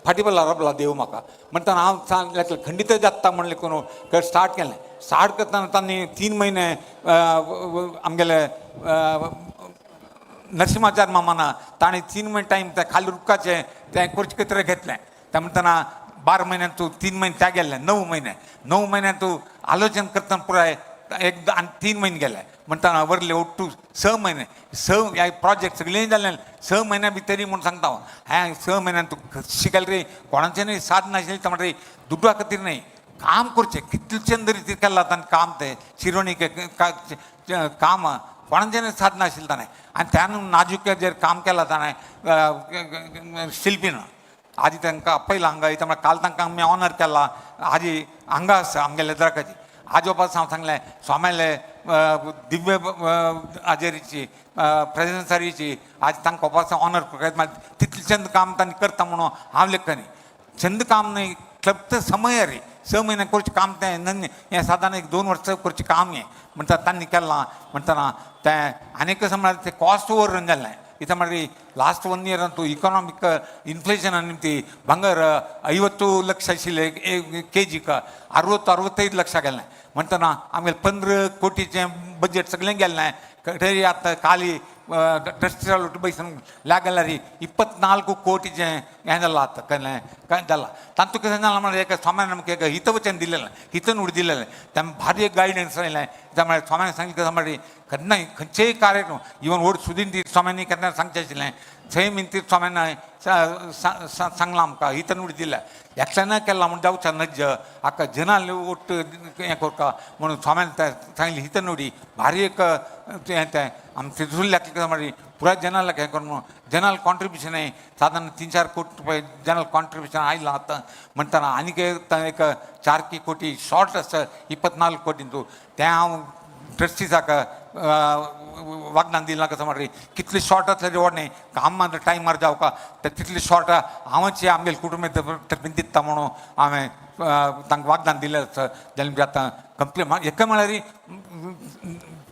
फाटीबला राबला देव म्हाका म्हणटाना हांव सांगलें खंडीत जाता म्हणलें करून स्टार्ट केलें स्टार्ट करतना तांणी 3 म्हयने आमगेले नरसिंहाचार्य मामाना ताणें 3 म्हयने टायम ते खाली रुखाचें तें करचे कत्र घेतलें तें म्हणटाना 12 म्हयन्यान तूं 3 म्हयने त्या गेले 9 म्हयन्यान तूं आलोचन करतना पुराय एक आनी 3 म्हयने गेले म्हणटाना वरले ओट्टू 6 म्हयने ह्या प्रोजेक्ट सगळें जालें 6 म्हयन्या भितरी म्हूण सांगता हांव हें 6 म्हयन्यान तूं शिकल रे कोणाचें न्ही साध नाशिल्लें ते म्हणटा दुड्डा खातीर न्ही काम करचें कितलें रितीन केलां ताणें काम तें शिरोणी काम कोणाचें साध नाशिल्लें ताणें आनी त्यान नाजूक काम केलां ताणें शिल्पीन आजी तांकां आपयलां हांगा येता म्हळ्यार काल तांकां आमी ऑनर केला आजी हांगा आसा आमगे लेदराकाची आज वापस हांव सांगलें स्वाम्याले दिव्य हाजेरीची प्रेजिडेंसारीची आज तांकां वापस ऑनर करता तितलें चंद काम तांणी करता म्हणून हांव लेखनी चंद काम न्ही क्लब्त समय रे 6 म्हयने करचें काम तें हें सादारण 1-2 वर्सां करचें काम हें म्हणटा तांणी केलां म्हणटना तें आनी कसं म्हळ्यार तें कॉस्ट ओवर जालें इथं म्हळ्यार लास्ट 1 इयर ಅಂತೂ इकॉनॉमिक इन्फ्लेशन निमित्त ಬಂಗಾರ 50 ಲಕ್ಷ आशिल्ले KG 60-65 ಲಕ್ಷ गेलें म्हणटना आमगेलें 15 कोटीचें बजेट सगळें गेलें तरी आतां खाली ट्रस्टीच्या बैसून लागल्यार 24 कोटीचें हें जालां आतां कळ्ळें काय जालां तातूंत कशें जालां म्हळ्यार एका स्वाम्यान आमकां एक हितवचन दिलेलें हितनूड दिलेलें तें भारी एक गायडन्स आयलें त्या म्हळ्यार स्वाम्यान सांगलें कशें म्हळ्यार केन्नाय खंयचेय कार्यक्रम इवन व्हड सुदीन तीर्थ स्वाम्यांनी केन्ना सांगचें आशिल्लें थंय बीन तीर्थ स्वाम्यान सांगलां आमकां हितनूड दिल्या एकट्यान केलां म्हूण जावचें नज्ज हाका जनाल ओट हें करता म्हणून स्वाम्यान सांगली हितनूडी भारी एक हें तें आमी तितूंतल्याक म्हळ्यार पुराय जनालाक हें करून जनाल कॉन्ट्रिब्युशन साधारण 3-4 कोटी रुपया जनाल कॉन्ट्रिब्युशन आयलां आतां म्हणटना आनीक एक 4 कोटी शॉर्ट आसा 24 कोटींतू तें हांव ट्रस्टीसाक वागदान दिलां कसं म्हळ्यार कितले शॉर्ट आसले व्हड न्ही काम मात टायमार जावका ते तितले शॉर्ट हांवच आमगेले कुटुंब तर्फे दिता म्हणून हांवें तांकां वागदान दिलें आसा जाल्यार आतां कंप्लीट एका म्हळ्यार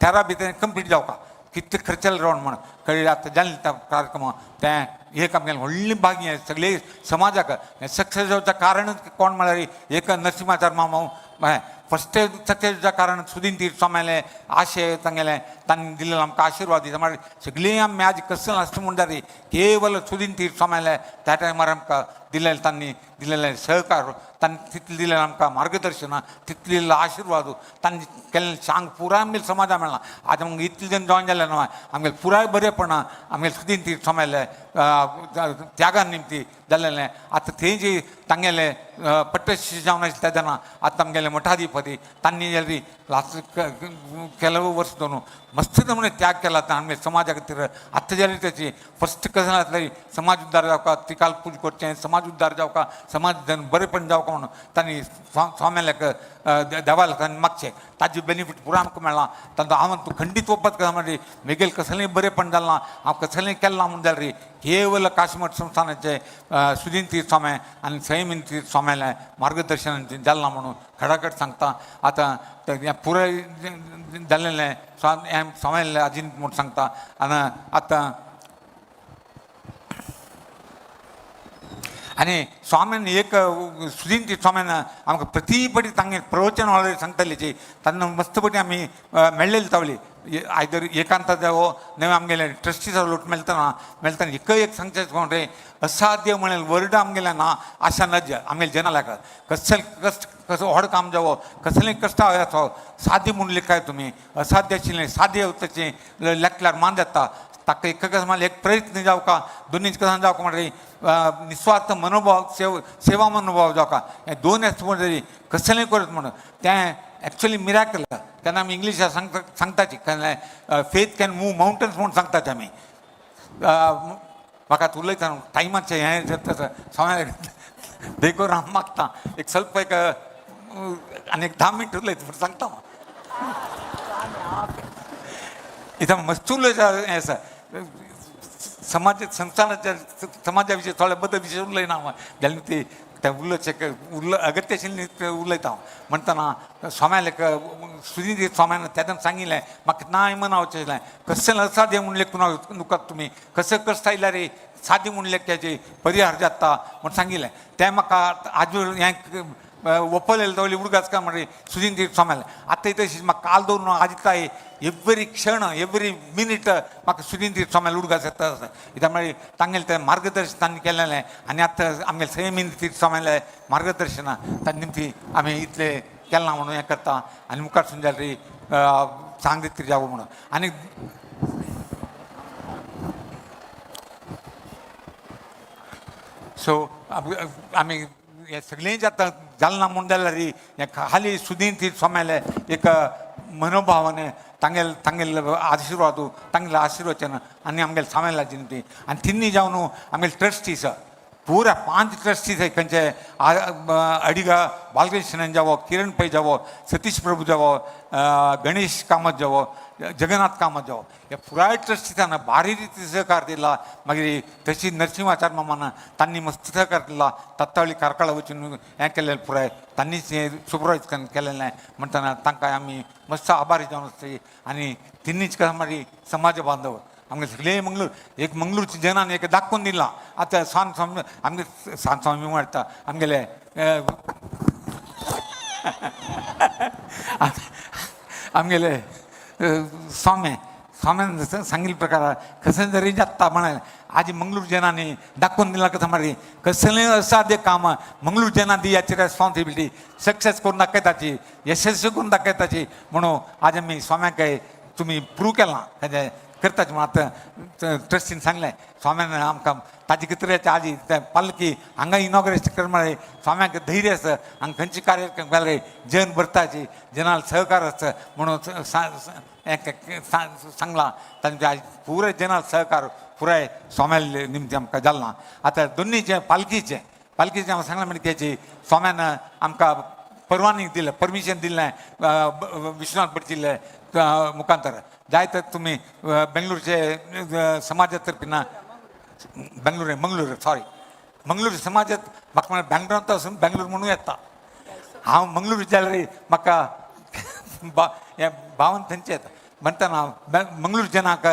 13 भितर कंप्लीट जावका कितले खर्चेल रावन म्हण कळ्ळें आतां जालें त्या कार्यक्रम तें एक आमगेलें व्हडलें भाग हें सगळे समाजाक सक्सेस जावचें कारण कोण म्हळ्यार एक नरसिंहाचार्य मामा फस्ट सक्सेसच्या कारण सुदीन तीर्थ स्वाम्याले आशे तांगेले तांणी दिलेलो आमकां आशिर्वाद दिता म्हळ्यार सगळीं आमी आज कसं आसता म्हणटा रे केवल सुदीन तीर्थ स्वाम्याले त्या टायमार आमकां दिलेलें तांणी दिलेलें सहकार तांणी तितलें दिलेलें आमकां मार्गदर्शनां तितलें आशिर्वाद तांणी केल्लें सांग पुराय आमगेल्या समाजा मेळना आतां मग इतले जण जॉयन जाले न्हय आमगेलें पुराय बरेपणां आमगेलें सुदीन तीर्थ स्वाम्याले त्यागा निमती जाल्लेलें आतां थंय जी तांगेले पट्टशी जावन आशिल्ले तेदना आतां आमगेले मठाधिपती तांणी जाल्यार लास्ट केलो वर्स दोन मस्त नमुने त्याग केला आमगे समाजा खातीर आतां जाल्यार तेची फस्ट कशें जातलें समाज उद्धार जावका त्रिकाल पूज करचें समाज उद्धार जावका समाज बरेपण जावका म्हणून तांणी स्वाम्याक देवाला तांणी मागचें ताजें बेनिफीट पुरो आमकां मेळ्ळां तांचो हांव तूं खंडीत वचपाक कशें म्हळ्यार म्हगेलें कसलेंय बरेपण जालां हांव कसलेंय केलां म्हूण जाल्यार केवळ काशीमठ संस्थानाचे सुदीन तीर्थ स्वामी आणि संयमी तीर्थ स्वाम्याला मार्गदर्शन जालना म्हणून खडाखड सांगता आता पुरे जाल्लेले स्वाम्याला अजिन म्हणून सांगता आणि आता आणि स्वामींनी एक सुदीन तीर्थ स्वाम्यानं आमकां प्रतिपटी तांगे प्रवचन ऑलरेडी सांगताले तांना मस्तपटी आमी मेळ्ळेली तावली आयदर एकांत जावो नवे आमगेले ट्रस्टीचा लोट मेळतना एक सांगचें रे असाध्य म्हणेल वर्ड आमगेल्या ना आशा नज आमगेले जनाला कसले कष्ट कसं व्हड काम जावो कसलें कश्ट आसो साध्य म्हणून लिखाय तुमी असाध्य आशिल्लें साध्य ताचें लेखल्यार मान जाता ताका एक मला एक प्रयत्न जावं का दोनीच कसान जावं का म्हणजे निस्वार्थ मनोभाव सेवा मनोभाव जावं का हे दोन तरी कसलें करत म्हणून तें एक्चुअली मिराकल तेन्ना आमी इंग्लिशान सांगताची फेथ कॅन मूव माउंटन्स म्हणून सांगतात आमी म्हाका उलयता टायमाचें हें समय देखून हांव मागता एक ಸ್ವಲ್ಪ एक आनी एक 10 मिनट उलयता म्हणून सांगता इथं मस्त उलयता हें आसा समाज संस्थानाच्या समाजा विशीं थोडे बद्दल विशय उलयना जाल्यार ती त्या उलयचे अगत्य आशिल्लें उलयता हांव म्हणटना स्वाम्याक सुदीन तीर्थ स्वाम्यान तेन्ना सांगिल्लें म्हाका नाय मनावचें कसलें असाध्य म्हूण लेखून नुकात तुमी कशें कश्ट आयल्यार साध्य म्हूण लेख्याचे परिहार जाता म्हूण सांगिल्लें तें म्हाका आजून हें ಒಪ್ಪಲಿಲ್ಲ ತಗೊಳ್ಳಿ ಹುಡುಗಾಸ್ಕ ಮಾಡಿ ಸುದೀನ್ ತೀರ್ಥ ಸ್ವಾಮ್ಯಾಲ ಅತ್ತ ತशी म्हाका काल दवरून आदिताय एवरी क्षण एवरी मिनीट म्हाका सुदीन तीर्थ स्वाम्याल उडगास येता कित्याक म्हळ्यार तांगेलें तें मार्गदर्शन तांणी केलेलें आनी आतां आमगेलें संयमी तीर्थ स्वाम्यालें मार्गदर्शना तांणी निमती आमी इतलें केलें ना म्हणून हें करता आनी मुखार सुंजारी सांग तरी जावं म्हणून आनी सो आमी हे सगळें जाता जालना म्हणून जाल्यार हें खाली सुदीन तीर्थ स्वाम्याले एक मनोभावाने तांगेल आशिर्वाद तांगेले आशिर्वचन आनी आमगेले स्वाम्याला जिनती आनी तिन्नी जावन आमगेले ट्रस्टीज पूरा 5 ट्रस्टीज खंयचे अडिगा बालकृष्णन जावो किरण पै जावो सतीश प्रभू जावो गणेश कामत जावो जगन्नाथ कामत जावो हे पुराय ट्रस्टीजान भारी रिती सहकार दिला मागीर तशी नरसिंहाचार्य मामान तांणी मस्त सहकार दिला तत्तावळी कारकाळा वचून हें केलेलें पुराय तांणीच हें सुपरवायज केलेलें म्हणटना तांकां आमी मस्त आभारी जावन आसता आनी तिन्नीच कशें मागीर समाज बांधव आमगे सगळे मंगळूर एक मंगळूरच्या जनान एक दाखोवन दिला आतां सांत स्वामी आमगे सांत स्वामी म्हणटा आमगेले आमगेले स्वाम्यान सांगिल्ले प्रकार कशें जरी जाता म्हणाले आज मंगळूर जनांनी दाखोवन दिला कशें मारी कसलें असाध्य काम मंगळूर जनां दी याची रेस्पॉन्सिबिलिटी सक्सेस करून दाखयताची यशस्वी करून दाखयताची म्हणून आज आमी स्वाम्याक तुमी प्रूव केलां तेजें करताचे म्हणून आतां ट्रस्टीन सांगलें स्वाम्यान आमकां ताजे कितें आजी तें पालकी हांगा इनॉग्रेट कर म्हळ्यार स्वाम्याक धैर्य आसा हांगा खंयची कार्यक्रम केल्यार जन भरताची जनाल सहकार आसता म्हणून सांगलां तांचे आज पुराय जनाल सहकार पुराय स्वाम्याल निमती आमकां जालना आतां दोनीचे पालकीचें हांव सांगलें म्हणजे तेची स्वाम्यान आमकां परवानगी दिलें परमिशन दिलें विश्वनाथ भटजीले मुखांतर जाय तर तुमी बेंगलोरचे समाजातर्फे ना मंगळूर समाजात म्हाका म्हळ्यार बेंगलोरांत वचून बेंगलोर म्हणून येता हांव मंगळूर जाल्यार म्हाका हे भावन थंयचे येता म्हणटना मंगळूर जनाक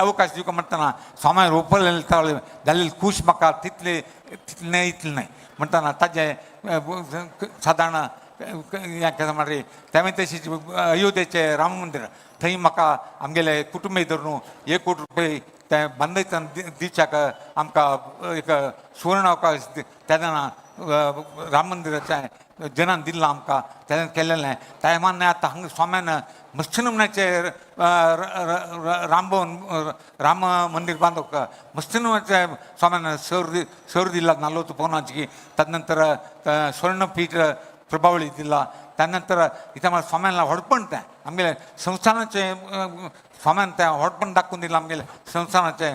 अवकाश दिवका म्हणटना स्वाम्यार ओपले जाल्यार खूश म्हाका तितले इतलें न्हय म्हणटना ताजें सादारण हें केलें म्हळ्यार तें तशीच अयोध्येचें राम मंदीर थंय म्हाका आमगेले कुटुंबीय धरून 1 कोटी रुपया तें बांदयतना दिवच्याक आमकां एक सुवर्ण अवकाश तेन्ना राम मंदिराच्या जनान दिल्लो आमकां तेन्ना केलेलें टायमान आतां हांगा स्वाम्यान मस्त नमुन्याचें राम मंदिर बांदूंक मस्त नमुन्याचें स्वाम्यान सर दिला नाल्लो तुपोवनाची तदनंतर स्वर्णपीठ प्रभावळी दिला त्यानंतर इथं मला स्वाम्याला व्हडपण तें आमगेले संस्थानाचे स्वाम्यान त्या व्हडपण दाखवून दिलं आमगेले संस्थानाचे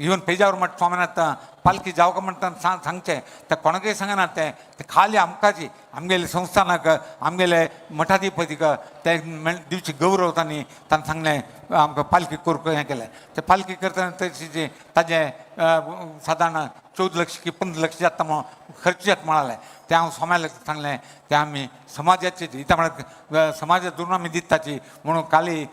इवन पेजावर मठ स्वाम्यान आतां पालखी जावका म्हणटा सांगचे ते कोणाकय सांगना ते खाली आमकांची आमगेले संस्थानाक आमगेले मठाधिपतीक ते दिवची गौरव तांणी सांगलें आमकां पालखी करूंक हें केलें ते पालखी करतना तशी ताजे सादारण 14 लाख की 15 लाख जाता म्हणून खर्च जाता म्हणाले ते हांव सोम्याक सांगलें ते आमी समाजाची इता म्हळ्यार समाजा दुरून आमी दिताची म्हणून काली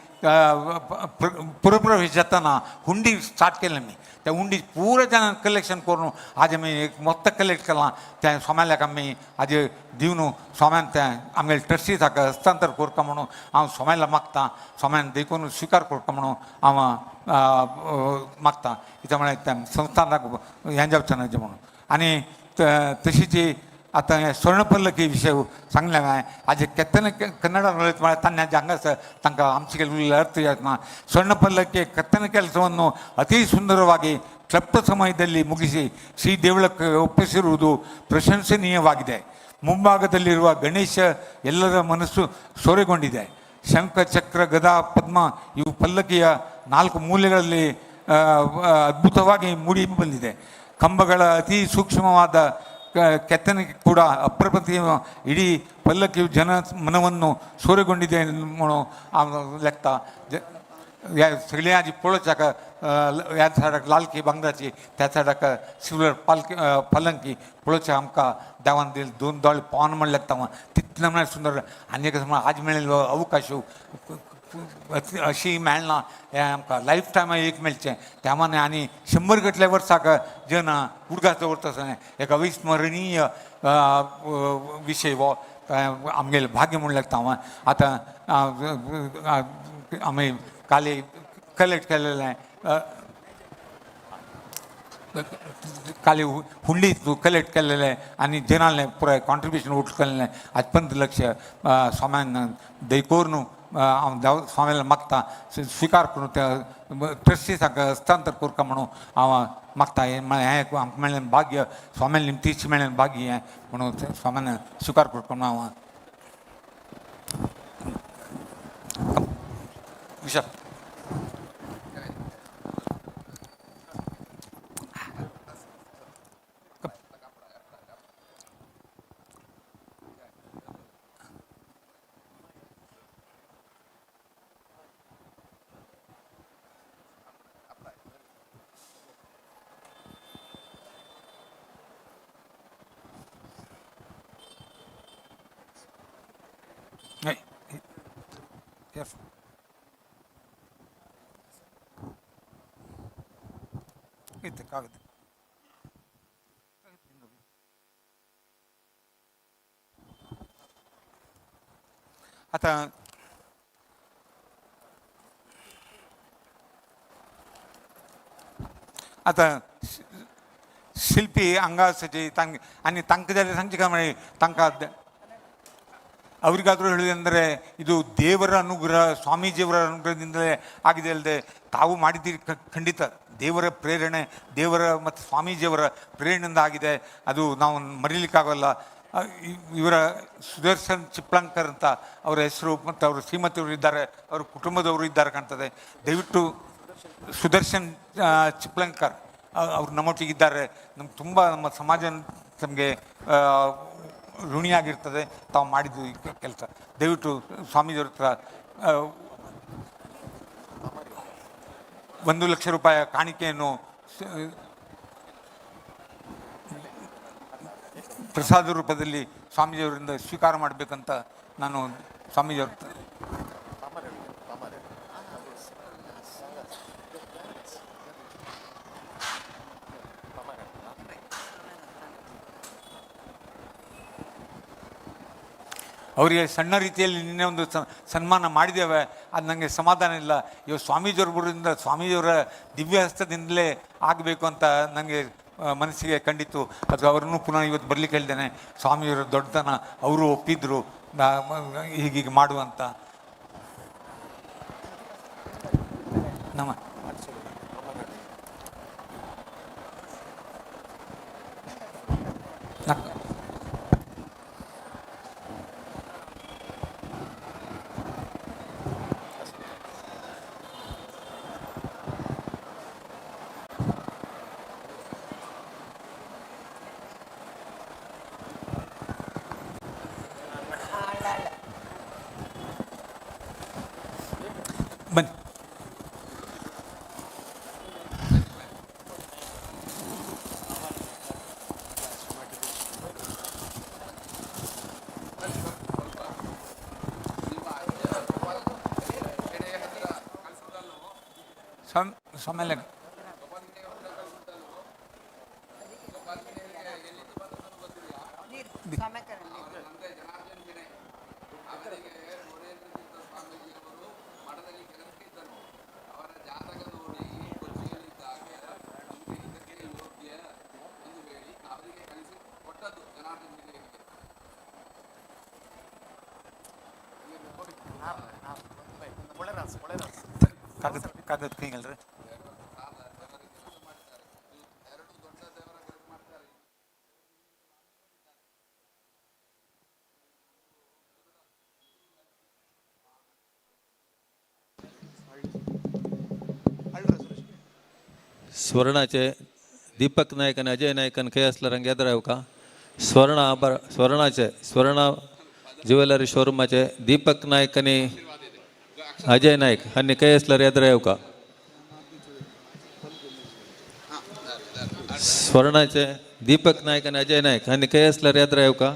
पुरप्रवेश जाताना हुंडी स्टार्ट केली आमी त्या हुंडी पुरो जाणां कलेक्शन करून आज आमी एक मोत्त कलेक्ट केलां त्या सोम्याक आमी हाजे दिवन सोम्यान त्या आमगे ट्रस्टीजाक हस्तांतर करता म्हणून हांव सोम्याला मागतां सोम्यान देखून स्विकार करता म्हणून हांव मागतां कित्याक म्हळ्यार त्या संस्थानाक हें जावचें न्हय म्हणून आनी तशीच आतां हे स्वर्णपल्लकी विशय सांगलें हांवें हाजे केत्तन कन्नडान उलयता म्हळ्यार तांणे हांगासर तांकां आमचे गेले उरले अर्थ येतना ಸ್ವರ್ಣಪಲ್ಲಕ್ಕಿ ಕೆತ್ತನೆ ಕೆಲಸವನ್ನು ಅತಿ ಸುಂದರವಾಗಿ ಕ್ಲಪ್ತ ಸಮಯದಲ್ಲಿ ಮುಗಿಸಿ ಶ್ರೀ ದೇವಳಕ್ಕೆ ಒಪ್ಪಿಸಿರುವುದು ಪ್ರಶಂಸನೀಯವಾಗಿದೆ. ಮುಂಭಾಗದಲ್ಲಿರುವ ಗಣೇಶ ಎಲ್ಲರ ಮನಸ್ಸು ಸೂರೆಗೊಂಡಿದೆ. ಶಂಖ ಚಕ್ರ ಗದಾ ಪದ್ಮ ಇವು ಪಲ್ಲಕ್ಕಿಯ 4 ಮೂಲೆಗಳಲ್ಲಿ ಅದ್ಭುತವಾಗಿ ಮೂಡಿ ಬಂದಿದೆ. ಕಂಬಗಳ ಅತಿ ಸೂಕ್ಷ್ಮವಾದ ಕೆತ್ತನೆ ಕೂಡ ಅಪ್ರತಿಮ ಇಡೀ ಪಲ್ಲಕ್ಕಿಯು ಜನ ಮನವನ್ನು ಸೂರೆಗೊಂಡಿದೆ म्हणून लेखता सगळ्या जी पळोवच्याक ह्या सायडाक लालकी बांगराची त्या सायडाक सिल्वर पालकी पलंकी पळोवच्याक आमकां देवान दिले 2 दोळे पावन म्हण लेखता तितले म्हळ्यार सुंदर आनी एक आज मेळिल्लो अवकाश अशी मेळना हें आमकां लायफ टायम एक मेळचें त्या माने आनी 100 गटले वर्साक जन उडगास दवरता आसतना एक अविस्मरणीय विशय हो आमगेलें भाग्य म्हूण लागता हांव आतां आमी काली कलेक्ट केलेलें काली हुंडी कलेक्ट केलेलें आनी जनालें पुराय कॉन्ट्रिब्युशन उठ केलेलें आज 15 लाख सोम्यान दैकोरून हांव स्वाम्याला मागता स्विकार करून त्या ट्रस्टीजाक हस्तांतर करता म्हणून हांव मागता हें आमकां मेळ्ळें भाग्य स्वाम्यान निमतीच मेळ्ळें भाग्य हें म्हणून स्वाम्यान स्विकार करता म्हणून हांव विशाल Hey, careful. इथे कागद आता आता शिल्पी हांगासरची आनी तांकां जाल्यार सांगचें काय म्हळ्यार तांकां ಅವರಿಗಾದರೂ ಹೇಳೋದಂದರೆ ಇದು ದೇವರ ಅನುಗ್ರಹ ಸ್ವಾಮೀಜಿಯವರ ಅನುಗ್ರಹದಿಂದಲೇ ಆಗಿದೆ ಅಲ್ಲದೆ ತಾವು ಮಾಡಿದ್ದೀರಿ ಖಂಡಿತ ದೇವರ ಪ್ರೇರಣೆ ದೇವರ ಮತ್ತು ಸ್ವಾಮೀಜಿಯವರ ಪ್ರೇರಣೆಯಿಂದ ಆಗಿದೆ ಅದು ನಾವು ಮರೀಲಿಕ್ಕಾಗಲ್ಲ. ಇವರ ಸುದರ್ಶನ್ ಚಿಪ್ಲಂಕರ್ ಅಂತ ಅವರ ಹೆಸರು ಮತ್ತು ಅವರು ಶ್ರೀಮತಿಯವರು ಇದ್ದಾರೆ ಅವರ ಕುಟುಂಬದವರು ಇದ್ದಾರೆ ಕಾಣ್ತದೆ. ದಯವಿಟ್ಟು ಸುದರ್ಶನ್ ಚಿಪ್ಲಂಕರ್ ಅವರು ನಮ್ಮೊಟ್ಟಿಗಿದ್ದಾರೆ. ನಮ್ಗೆ ತುಂಬ ನಮ್ಮ ಸಮಾಜ ನಮಗೆ ಋಣಿಯಾಗಿರ್ತದೆ ತಾವು ಮಾಡಿದ್ದು ಈ ಕೆಲಸ. ದಯವಿಟ್ಟು ಸ್ವಾಮೀಜಿಯವ್ರ ಹತ್ರ 1 ಲಕ್ಷ ರೂಪಾಯಿ ಕಾಣಿಕೆಯನ್ನು ಪ್ರಸಾದ ರೂಪದಲ್ಲಿ ಸ್ವಾಮೀಜಿಯವರಿಂದ ಸ್ವೀಕಾರ ಮಾಡಬೇಕಂತ ನಾನು ಸ್ವಾಮೀಜಿಯವ್ರ ಅವರಿಗೆ ಸಣ್ಣ ರೀತಿಯಲ್ಲಿ ನಿನ್ನೆ ಒಂದು ಸನ್ಮಾನ ಮಾಡಿದ್ದೇವೆ. ಅದು ನನಗೆ ಸಮಾಧಾನ ಇಲ್ಲ. ಇವತ್ತು ಸ್ವಾಮೀಜಿಯವ್ರಿಂದ ಸ್ವಾಮೀಜಿಯವರ ದಿವ್ಯ ಹಸ್ತದಿಂದಲೇ ಆಗಬೇಕು ಅಂತ ನನಗೆ ಮನಸ್ಸಿಗೆ ಕಂಡಿತ್ತು. ಅದು ಅವರನ್ನು ಪುನಃ ಇವತ್ತು ಬರಲಿಕ್ಕೆ ಹೇಳಿದ್ದೇನೆ. ಸ್ವಾಮಿಯವರ ದೊಡ್ಡತನ ಅವರು ಒಪ್ಪಿದ್ರು ಹೀಗೀಗೆ ಮಾಡುವಂತ. ನಮ್ಮ स्वाम्याला ಕಾಗದ ಕಾಗದ ಕೈಗಲ್ರಿ स्वर्णाचे दीपक नायक आणि अजय नायक आणि के असला रंग याद राहू का स्वर्ण ज्वेलरी शोरूमाचे दीपक नायक आणि अजय नायक आणि के असला याद राहू का स्वर्णाचे दीपक नायक आणि अजय नायक आणि के असला याद राहू का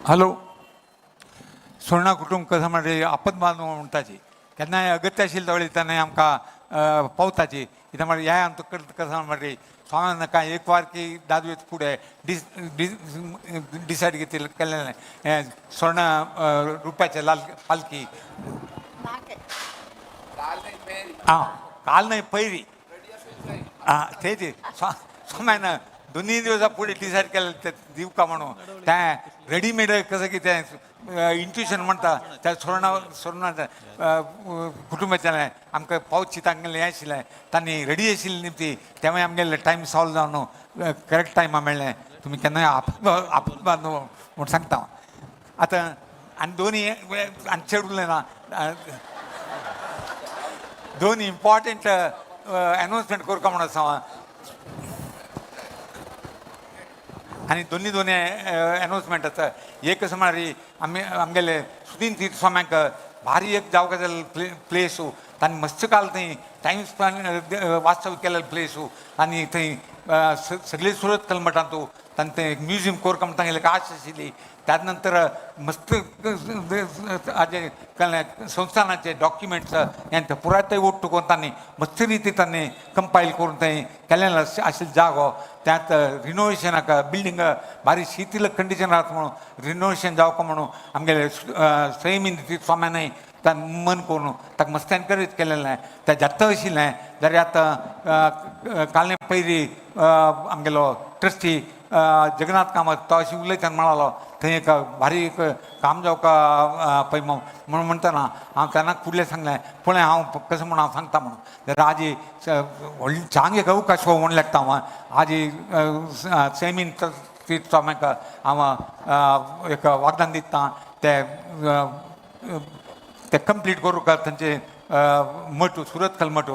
हॅलो सोना कुटुंब कसं म्हणजे आपत बांदून म्हणटाची केन्नाय अगत्य आशिल्ले तवळी तेन्ना आमकां पावताची कित्याक म्हळ्यार ह्या आमकां कसं म्हणजे स्वाम्यान काय एक वार की दादवेच फुडें डिसायड केल्लें हें स्वर्ण रुपयाचें लाल पालकी आं काल न्हय पयरी आं तेच स्वाम्यान दोन्ही दिवसा पुढे डिसायड केलें ते दिवका म्हणून तें रेडीमेड कसं की तें इंट्युशन म्हणटा त्या स्वर्णाच्या कुटुंबाच्यान आमकां पावची तांगेलें हें आशिल्लें तांणी रेडी आशिल्ली न्ही ती तेव्हा आमगेलें टायम सॉल्व जावन न्हू करेक्ट टायमा मेळ्ळें तुमी केन्नाय आपत न्हू म्हूण सांगता आतां आनी दोनी आनी चड उरलें ना दोन इम्पॉर्टंट अनाउन्समेंट करता म्हणून आसा आनी दोनी अनाउन्समेंट आसा एक कसं म्हळ्यार आमगेले सुदीन तीर्थ स्वाम्याक भारी एक जावका जाल्लो प्लेस तांणी मस्त काल थंय टायम स्पेंड वास्तव केलेलो प्लेस आनी थंय सगळे सुरत कलमठांतू तांणी थंय म्युजियम कोरता म्हणून तांगेली आश आशिल्ली त्या नंतर मस्त हाजे संस्थानाचे डॉक्युमेंट्स हें पुराय ओट्ट करून तांणी मस्त रिती तांणी कंपायल करून थंय केलेलो आशिल्लो जागो त्यात रिनोवेशनाक बिल्डींग भारी शिथील कंडिशन आसा म्हणून रिनोवेशन जावका म्हणून आमगेले सैमीन स्वाम्यानय मन करून ताका मस्त एनकरेज केलेलें तें जाता आशिल्लें जाल्यार आतां कालने पयली आमगेलो ट्रस्टी जगन्नाथ कामत तो अशें उलयतना म्हणालो थंय एक भारी एक काम जावका पळय म्हणून म्हणटना हांव तेन्ना फुडलें सांगलें पळय हांव कसं म्हणून हांव सांगता म्हणून जाल्यार आजी व्हडली चांग एक अवकाश हो म्हूण लागता हांव आजी सैमीन तीर्थ स्वाम्याक हांव एक वागदान दिता तें कंप्लीट करूंक तांचे मठ सुरतकल मठ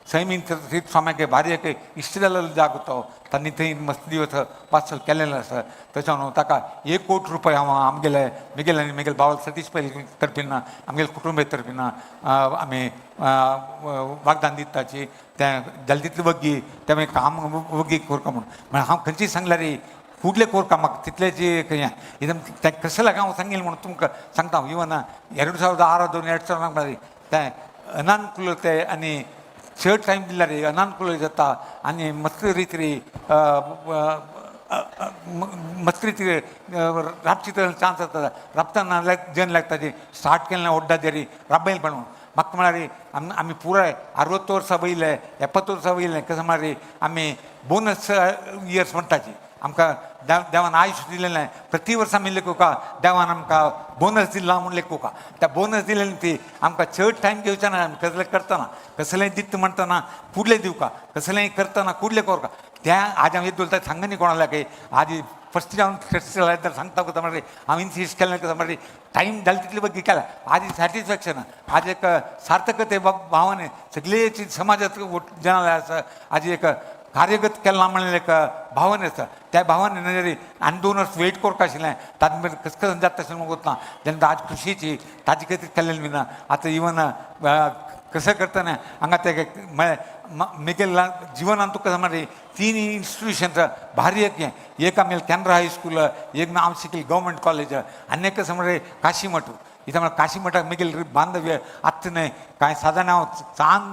सैमीन तीर्थ स्वाम्याके भारी एक इश्टजाला जागतो त्यांनी थंय मस्त दिवस पार्सल केलेलं आसा त्याच्यानं ताका 1 कोटी रुपये हांव आमगेले मिगेल आनी मिगेल भावाल सतीश पै तर्फीन आमगेले कुटुंबे तर्फीन आमी वागदान दिताची त्या जाल तितले वग्गी ते मागीर काम वग्गी कोरता म्हणून हांव खंयची सांगल्यार ಕೂಡಲೇ ಕೋರ್ಕ ಮಕ್ಕ ತಿತ್ಲೇಜಿ ಇದನ್ನು ಕಸಲ ಹಾಂव सांगिल्लें म्हणून तुमकां सांगता हांव इवन 2006 2004 ते अनानुकूलते आनी चड टायम दिल्यार अनानुकूल जाता आनी मस्त रिती राबची चान्स जाता राबतना जन लागता जी स्टार्ट केलें ओड्डा देरी राबयले म्हणून म्हाका म्हळ्यार आमी पुराय 60 वर्सां वयले 70 वर्सां वयले कशें म्हळ्यार आमी बोनस इयर्स म्हणटाची आमकां देवान आयुश्य दिलेलें प्रति वर्सा आमी लेखोका देवान आमकां बोनस दिला म्हूण लेखोका त्या बोनस दिलेली ती आमकां चड टायम घेवचें ना आमी कसलें करतना कसलेंय दिता म्हणटना फुडलें दिवका कसलेंय करतना फुडलें कोरका त्या आज हांव येदोलता सांग न्ही कोणाला की आज फस्ट जावन टेस्ट जाल्यार सांगता कसा म्हळ्यार हांव इन्सिस्ट केलें कसा म्हळ्यार टायम जालें तितले बग्गी केला आज सॅटिस्फॅक्शन आज एक सार्थकते भावने सगळे समाजात जनाले आसा आज एक कार्यगत केला म्हणलें एक भावने आसा त्या भावनेन जरी आनी 2 वर्स वेट करता आशिल्लें ताजे मेरेन कसं कसं जाता तशें म्हाका वतना जेन्ना आज खुशीची ताजे खातीर केल्लें बी ना आतां इवन कसं करतना हांगा ते म्हळ्यार जिवनान तुका म्हळ्यार 3 इन्स्टिट्यूशन्स भारी एक आमगेलें कॅनरा हायस्कूल एक हांव शिकलें गव्हर्मेंट कॉलेज आनी एक कसं म्हळ्यार काशी मठ इथं म्हळ्यार काशी मठाक म्हगेलें बांधव्य आत्ता न्हय कांय सादारण हांव सांग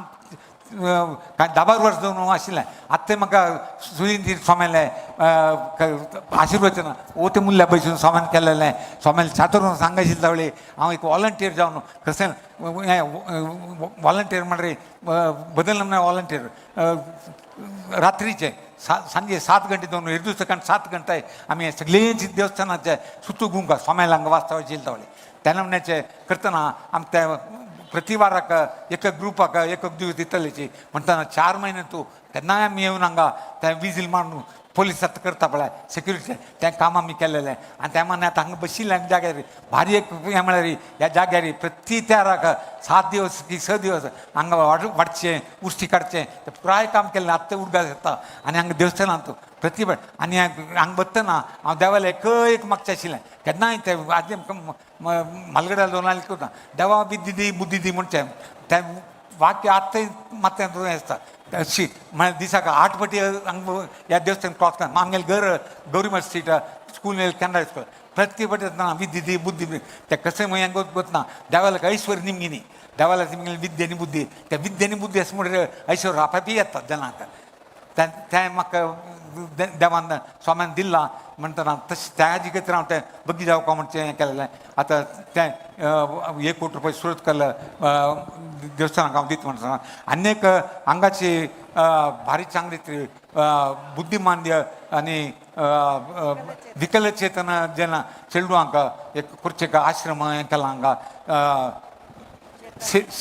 काय 10 वर्स जावन आशिल्लें आतां म्हाका सुनील तीर्थ स्वाम्याले आशिर्वचन ओते मुल्ल्या बसून स्वाम्यान केलेलें स्वाम्यान चातुरून सांगायशिल्ले तावळे हांव एक वॉलंटियर जावन कशें वॉलंटियर म्हळ्यार बदल नमूने वॉलंटियर रात्रीचे सांजे 7 गंटे जावन हिरदू सकाळ 7 गंटे आमी सगळेंच देवस्थानाचे सुतू गुंका स्वाम्याला हांगा वाचता वयशिल्ले तावळे त्या नमन्याचे करतना आमकां प्रति वाराक एक ग्रुपाक एक दिवस दितलेची म्हणटना 4 म्हयने तूं केन्नाय आमी येवन हांगा तें विजील मारून पोलीस आतां करता पळय सेक्युरिटी तें काम आमी केलेलें आनी त्या मानान आतां हांगा बशिल्ले जाग्यार भारी एक हें म्हळ्यार ह्या जाग्यार प्रति तेराक 7 दिवस की 6 दिवस हांगा वाडचें उश्टी काडचें तें पुराय काम केल्लें आतां उदकां येता आनी हांगा देवस्थानांत प्रति आनी हांगा बसतना हांव देवाले एक मागचें आशिल्लें केन्नाय तें आदी आमकां मालगड्या दोनाली करता देवा विद्या दी बुद्धी दी म्हणचें तें वाक्य आतां मातशें हें आसता अशी म्हळ्यार दिसाक 8 फावटी हांगा ह्या देवस्थान क्रॉस कर आमगेलें घर गौरीमठ स्ट्रीट स्कूल कॅनरा स्कूल प्रति फावटी विद्या दी बुद्धी तें कशें हें वतना देवाला ऐश्वर्य निमगिनी देवाला विद्या आनी बुद्धी त्या विद्या आनी बुद्धी अशें म्हणल्यार ऐश्वर्य आपापी येता जनाक तें म्हाका देवान स्वाम्यान दिला म्हणटना तशें त्या हाजे खातीर हांव तें बग्गी जावपा म्हणचें हें केलेलें आतां तें 1 कोटी रुपया सुरत केल्लें देवस्थानाक हांव दिता म्हणटना आनी एक हांगाची भारी चांगली बुद्धिमांद्य आनी विकलचेतन जेन्ना चेडूआंक एक खुर्चेक आश्रम हें केलां हांगा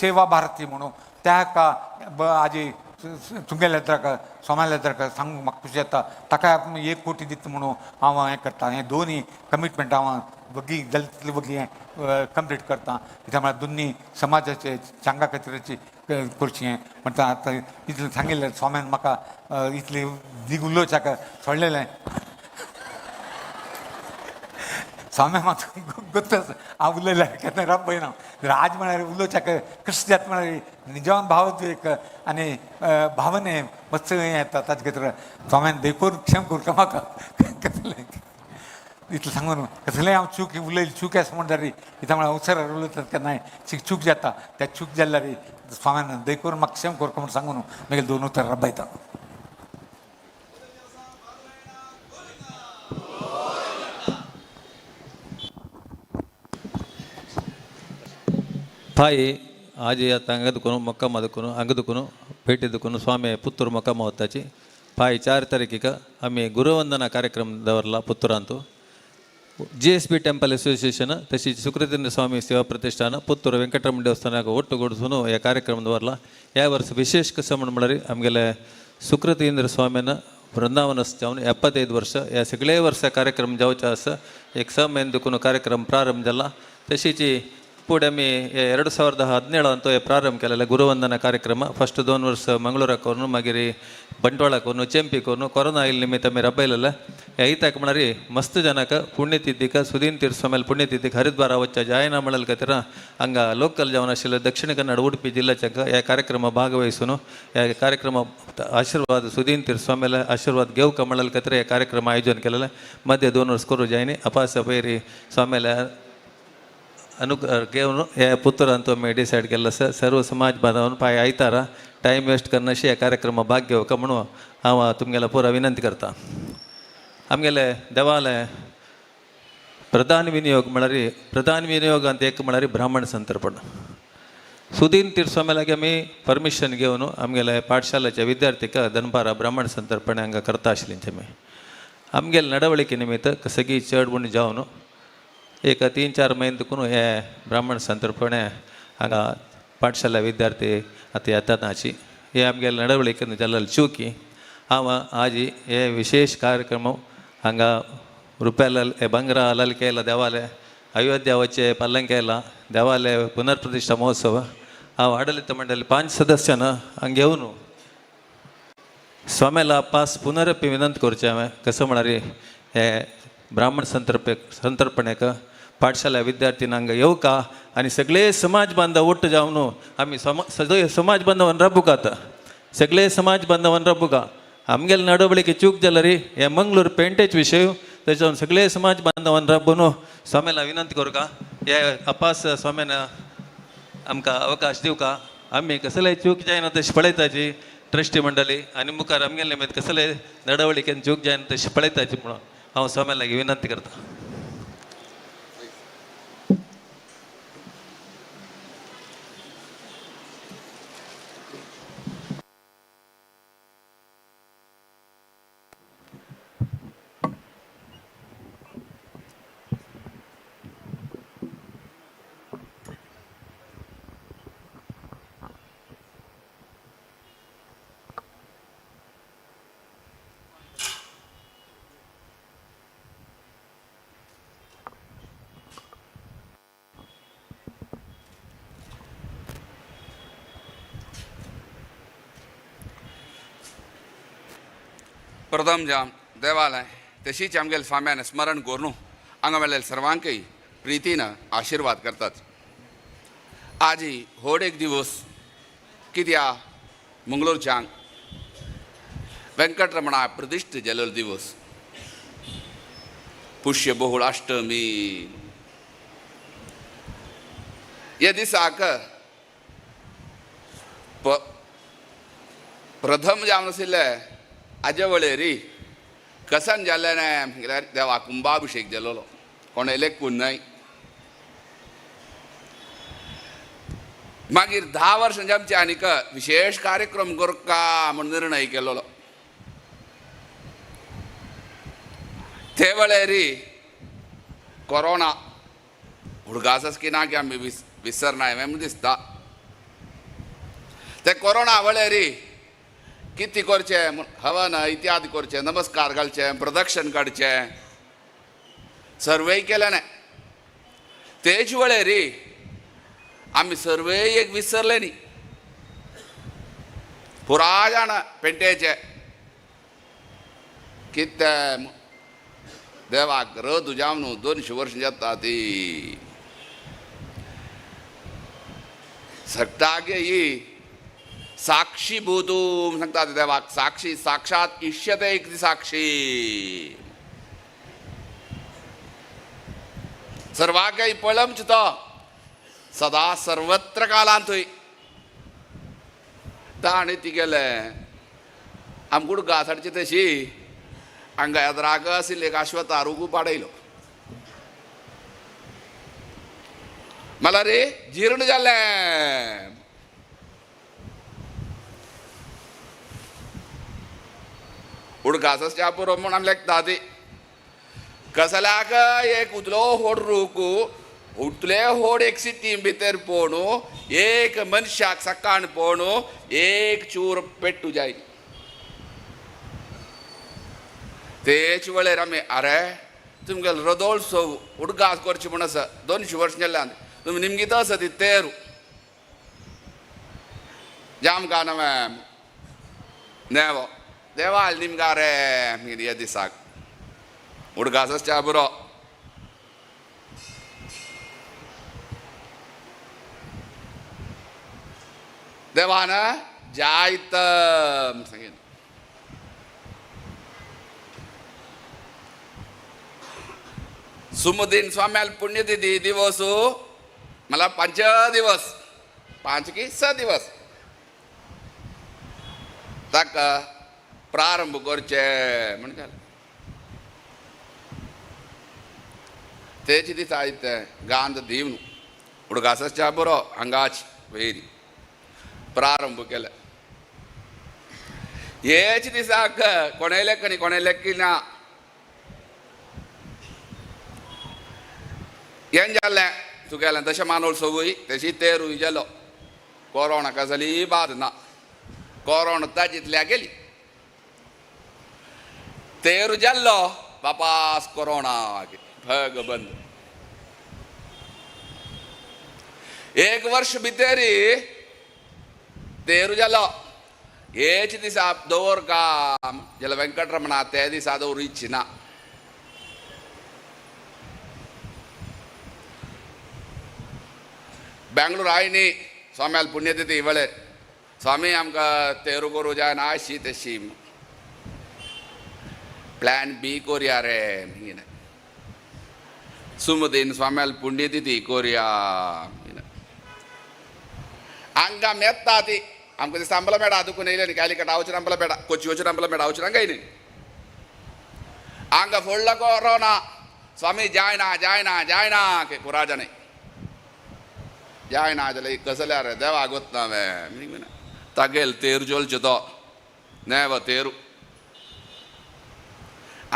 सेवा भारती म्हणून त्या हाका हाजी तुमगेल्या येद्राक सोमाल्या येद्राक सांगूंक म्हाका खुशी येता ताका 1 कोटी दिता म्हणून हांव हें करता हें दोनी कमिटमेंट हांव बग्गी जालें तितलें बग्गी हें कंप्लीट करता कित्याक म्हळ्यार दोनी समाजाचे चांगा खातीरची करची हें म्हणटा आतां इतलें सांगिल्लें स्वाम्यान म्हाका इतली दिग उलोवच्याक सोडलेलें स्वाम्या म्हाका गोत्तच हांव उलयलें केन्ना राबयना आज म्हळ्यार उलोवच्याक कशें जाता म्हळ्यार निजवान भाव एक आनी भावने मस्त हें येता ताजे खातीर स्वाम्यान देखून क्षेम करूं म्हाका कसलें इतलें सांगून कसलेंय हांव चूक उलयली चूक आसा म्हणल्यार कित्याक म्हळ्यार अवसरार उलयतात केन्नाय चूक जाता त्या चूक जाल्यार स्वाम्यान देखून म्हाका क्षेम करूं म्हूण सांगून मागीर 2 उतर राबयता ತಾಯಿ ಆಜಿ ಆತ ಅಂಗದಕ್ಕೂ ಮೊಕ್ಕಮ್ಮ ಅದಕ್ಕೂ ಅಂಗದಕ್ಕೂ ಭೇಟಿದಕ್ಕೂ ಸ್ವಾಮಿ ಪುತ್ತೂರು ಮೊಕ್ಕಮ್ಮ ಹೊತ್ತಾಚಿ ಪಾಯಿ 4 ತಾರೀಕಿಗೆ ಆಮಿ ಗುರುವಂದನ ಕಾರ್ಯಕ್ರಮದವರಲ್ಲ ಪುತ್ತೂರಂತೂ GSB ಟೆಂಪಲ್ ಅಸೋಸಿಯೇಷನ್ तशीच सुकृतेंद्र स्वामी सेवा प्रतिष्ठान पुत्तूर वेंकटरमण देवस्थानाक ಒಟ್ಟುಗೂಡಿಸೂನು या कार्यक्रमदवरला या वर्ष विशेष कसं म्हळ्यार आमगेले सुकृतेंद्र स्वामीन वृंदावन जावन 75 वर्ष या सगळे वर्ष कार्यक्रम जावचे आसा एक 6 म्हयने देखून कार्यक्रम प्रारंभ जाला तशीच ಇಪ್ಪುಡೆ ಆಮಿ 2017 ಅಂತೂ ಪ್ರಾರಂಭ केलेला गुरुवंदना कार्यक्रम फस्ट 2 वर्ष मंगळूराक मागीर बंटवाळाक चेंपीक कोरोना आयिल्ले निमित्त आमी राबयलेले ऐताक म्हळ्यार मस्त जनक पुण्यतिथीक सुदीन तीर्थस्वामी पुण्यतिथीक हरिद्वार वच्चा जायना म्हळ्यार खातीर हांगा लोकल जावन आशिल्ले दक्षिण कन्नड उडपी जिल्ह्याच्या ह्या कार्यक्रम भागवहिसून ह्या कार्यक्रम आशीर्वाद सुदीन तीर्थस्वामीला आशीर्वाद घेवक म्हळ्यार खातीर हे कार्यक्रम आयोजन केलेले मध्य 2 वर्ष करू जायनी अपास पयरी स्वामीला अनुग्रह घेवन हे पुत्र ಅಂತೂ आमी डिसायड केल्लो सर्व समाज बांधवान पाय आयतारा टायम वेस्ट करनाशी हे कार्यक्रम भाग घेवक म्हणून हांव तुमगेल्या पुरा विनंती करता. आमगेले देवालय प्रधान विनियोग ಅಂತ एक म्हळ्यार ब्राह्मण संतर्पण सुदीन तीर्थस्वामीलागे आमी परमिशन घेवन आमगेले पाठशालेच्या विद्यार्थीक दनपारा ब्राह्मण संतर्पण हांगा करता आशिल्लींचे आमी आमगेले नडवळिके निमित्त सगळी चड उणी जावन एक 3-4 महिने दुखून हे ब्राह्मण संतर्पणे हांगा पाठशाला विद्यार्थी आतां येतानाची हे आमगेले नडवळिकेन जाल्ले चुकी हांव आज हे विशेष कार्यक्रम हांगा रुपेलाल हे बंगरा ललकेला देवालय अयोध्या वच्चे पल्लंकेला देवालय पुनर्प्रतिष्ठा महोत्सव हांव आडಳಿತ मंडळी 5 सदस्यान हांगा घेवन स्वामीला पास पुनरपी विनंती करचें हांवें कसो म्हळ्यार हे ब्राह्मण संतर्पणेक पाठशाला विद्यार्थीन हांगा येवका आनी सगळे समाज बांधव ओट्ट जावन आमी सगळे समाज बांधवान राबुकात सगळे समाज बांधवान राबुका आमगेले नडवळिके चूक जाल्यार हे मंगळूर पेंटेच विशय त्याच्यावर सगळे समाज बांधवान राबून स्वामीला विनंती करूं का हे अपास स्वामीन आमकां अवकाश दिवका आमी कसले चूक जायना तशी पळयताची ट्रस्टी मंडळी आनी मुखार आमगेले निमित्त कसले नडवळिकेन चूक जायना तशी पळयताची म्हणून हांव स्वामी लागीं विनंती करता. प्रथम जाम देवालय तशीच आमगेले स्वाम्यान स्मरण करून हांगा मेळ्ळेल्या सर्वांकय प्रितीन आशिर्वाद करतात. आज होड एक दिवस कित्या मंगळूरच्यान वेंकटरमणा प्रतिश्ठ जाल्लो दिवस पुष्य बहुळ अष्टमी ह्या दिसाक प्रथम जावन आशिल्ले हाजे वळेरी कसन जाल्ले म्हळ्यार देवा कुंभाभिशेक जाल्लो कोणेले कुन्नय मागीर 10 वर्सांचे आमचे आनीक विशेष कार्यक्रम करका म्हूण निर्णय केल्लो ते वेळेरी कोरोना उडगास की ना की आमी विसरनाय म्हूण दिसता ते कोरोना वेळेरी कितें करचें हवन इत्यादी करचें नमस्कार घालचें प्रदक्षिण काडचें सर्वे केलें न्ही तेच वेळेरी आमी सर्वे एक विसरले न्ही पुरा जाण पेंटेचे कितें देवाक रथ जावन 200 वर्सां जाता ती सट्टागे ही साक्षी भूतू सांगता देवाक साक्षी साक्षात इष्यते एक साक्षी सर्वाकय पळमच तो सदा सर्वत्र कालांतूय ताणें ती गेले आमकुड गासाडची तशी हांगा येद्राक आशिल्ले एक आश्वतारूक पाडयलो मला रे जीर्ण जालें उडकासच्या पुरो म्हूण आमी लेखता ती कसल्याक एक उतलो होड रुकू उतले होड एक सिटीं भितर पोणू एक मनशाक सकाळ पोणू एक चूर पेट्टू जाय तेच वेळेर आमी अरे तुमगेलो रदोळसो उडगास करची म्हूण आसा 200 वर्सां जाल्यान तुम्ही निमगी तस ती तेरू जाम का नव नेवो देवाल निमगारे मी यदि साग उडगासच्या बरो देवान जायत सांगेन सुमदीन स्वाम्याल पुण्यतिथी दिवस मला 5 दिवस 5 की 6 दिवस तक प्रारंभ करचे म्हणजे तेची दिसा आयते गांध दिवन उडगासच्या बरो हांगाच वैरी प्रारंभ केले हेच दिसाक कोणे लेखनी कोणे लेखिना ಏನ್ ಜಾಲೆ ತುಗೆಲ್ಲ ದಶಮಾನೋತ್ಸವ ತशी तेरू गेलो कोरोना का जाली बाद ना कोरोना ताजितल्या गेली तेरू जाल्लो बापास कोरोना भग बंद 1 वर्ष भितरी तेरू जालो हेच दिसा दवर काम ज्याला वेंकटरमणा ते दिसा दवर इच्छिना बेंगळूर आयनी स्वाम्याल पुण्यतिथी इवळे स्वामी आमकां तेरू करूं जाय ना अशी तशी प्लॅन बी कोरया रे सुमदीन स्वाम्याल पुण्यतिथी कोरया हांगा मेत्ता ती आमकां दिसता अंबला मेळा आदुकून येयले न्ही कॅलिकट हांवचेर अंबला मेळा कोची वचून अंबला मेळा हांवचेर हांगा येयली हांगा फोडला कोरोना स्वामी जायना जायना जायना के कुराजाने जायना जाल्यार कसले रे देवा गोत्ता तागेल तेरू जोलचे तो नेव तेरू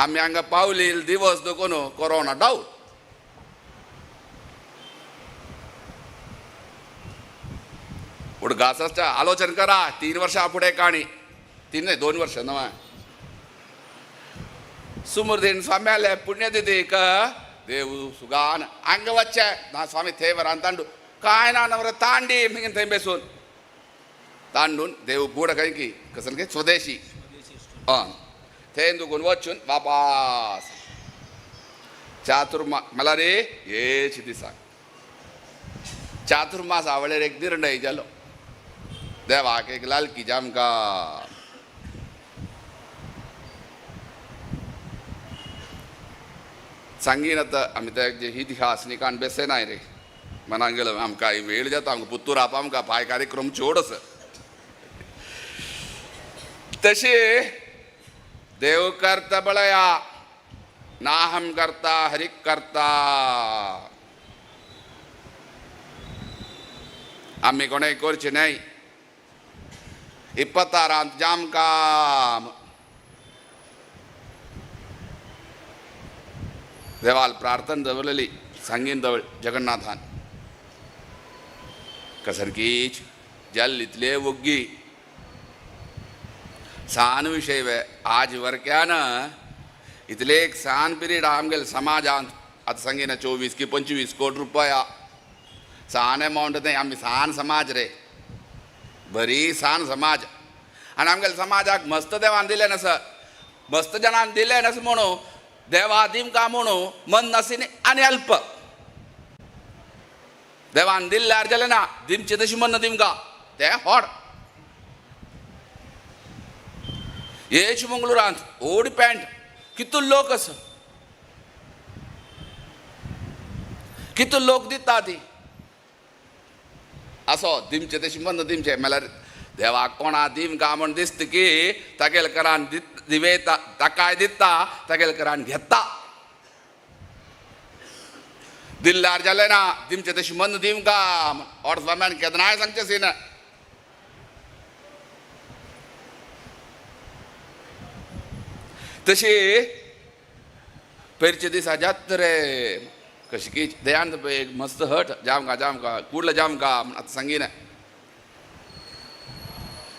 आमी हांगा पावली दिवस देखून कोरोना डाऊन उडगासाच्या आलोचन करा 3 वर्षा फुडें काणी 3 न्हय 2 वर्ष नवा सुमदीन स्वाम्याले पुण्यतिथीक देव सुगान हांगा वच्चे ना स्वामी थंय वरान तांडू काय ना नवरे तांडी मिगीन थंय बसून तांडून देव बूड काय की कसं की स्वदेशी थंय दुखून वचून वापास चातुर्मास मला रे हेच दिसा चातुर्मास आवळेर एक निर्णय जालो देवाक एक लालकी जामका सांगीन आतां आमी ते इतिहास निकाण बेसे नाय रे मनाक गेलो आमकां वेळ जाता आमकां पुत्तूर आप आमकां पाय कार्यक्रम चोड आसा तशी देव करता बळया नाहम करता हरिक करता आमी कोणें करचें न्हय 26 जामकाम देवाल प्रार्थना दवरलेली सांगीन दवळ जगन्नाथान कसरकीच जल इतले वग्गी सान विषय वे आज वरक्यान इतले एक सान पिरियड आमगेल समाजांत आतां सांगीन 24 की 25 कोटी रुपया सान अमावंट न्हय आमी सान समाज रे बरी सान समाज आनी आमगेल्या समाजाक मस्त देवान दिलें नस मस्त जनान दिलें नस म्हणू देवा दिमका म्हणू मन नसिनी आनी अल्प देवान दिल्ल्यार जालें ना दिमची तशी मन दिमका ते होड हेच मंगळुरांत ओड पॅन्ट कितू लोक आसा कितू लोक दिता ती असो दिमचे तशी मन दिमचे म्हळ्यार देवाक कोणा दिमका म्हण दिसता की तागेल करान दिवेता ताकाय दिता तागेल करान घेता दिल्ल्यार जालें ना दिमचे तशी मन दिमका ऑर्ड स्वाम्यान केदनाय सांगचें सीन तशी पेरचे दिसा जात्रे कशी की दयान एक मस्त हट जामका जामका कुडला जामका आतां सांगीन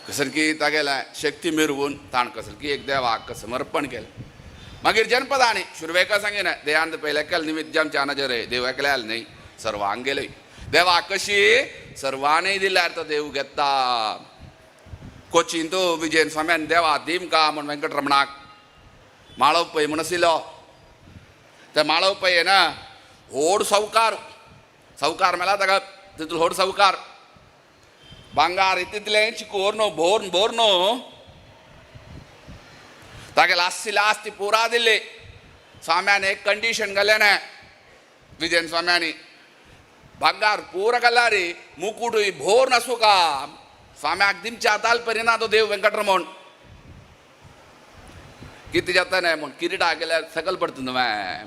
कसर की तागेल्या शक्ती मिरवून ताण कसर की एक देवाक समर्पण केलें मागीर जनपदांनी शुरवेका सांगीन दयान पयले केल निमित्त जामच्या नजरे देव एकल्याल न्हय सर्वांग गेले देवा कशी सर्वांनी दिल्यार तो देव घेता. कोचीन तू विजयन स्वाम्यान देवा दिम का म्हण वेंकटरमणाक माळव पै म्हण आशिल्लो. ते माळव पै ना व्हड सावकार मेला ताका तितून व्हड सावकार भांगार इतलें चिकोर न्हू भोर न्हू तागे लास्सी आस्ती पुरा दिल्ली. स्वाम्यान एक कंडिशन घालें विजयन स्वाम्यांनी भांगार पूरा घाला रे मुकुटूय भोर नासू का स्वाम्याक दिमच्या तालपर्यंत तो देव वेंकटरमण कितें जाता न्हय म्हूण किरीटा गेल्यार सकल पडटा न्हय.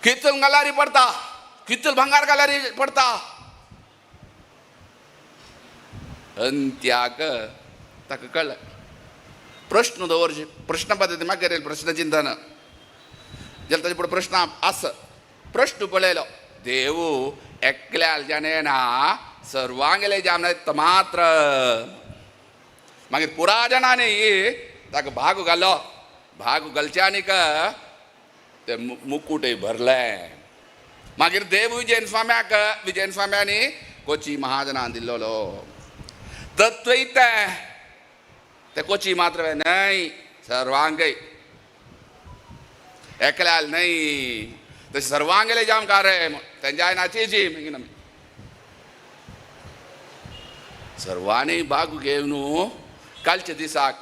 कितल घालारी पडटा कितल भांगार घालारी पडटा. अंत्याक ताका कळ्ळें प्रश्न दवरचे प्रश्न पद्दती म्हाका करेल प्रश्न चिंतन जाल्यार ताजे फुडें प्रश्न प्रश्न पळयलो देव एकल्याल जाणेना सर्वांगेले जामनात मात्र मागीर पुरा जाणांनी ताका भाग घालो. भाग घालचे आनीक ते मुकुटय भरलें. मागीर देव विजयन स्वाम्यांनी कोची महाजनान दिल्लो तत्वयत ते कोची मात्र न्हय सर्वांगय एकल्याल न्हय तशें सर्वांगेले जामकार रे तेंच्या नाचेची सर्वांनी भाग घेवन कालच्या दिसाक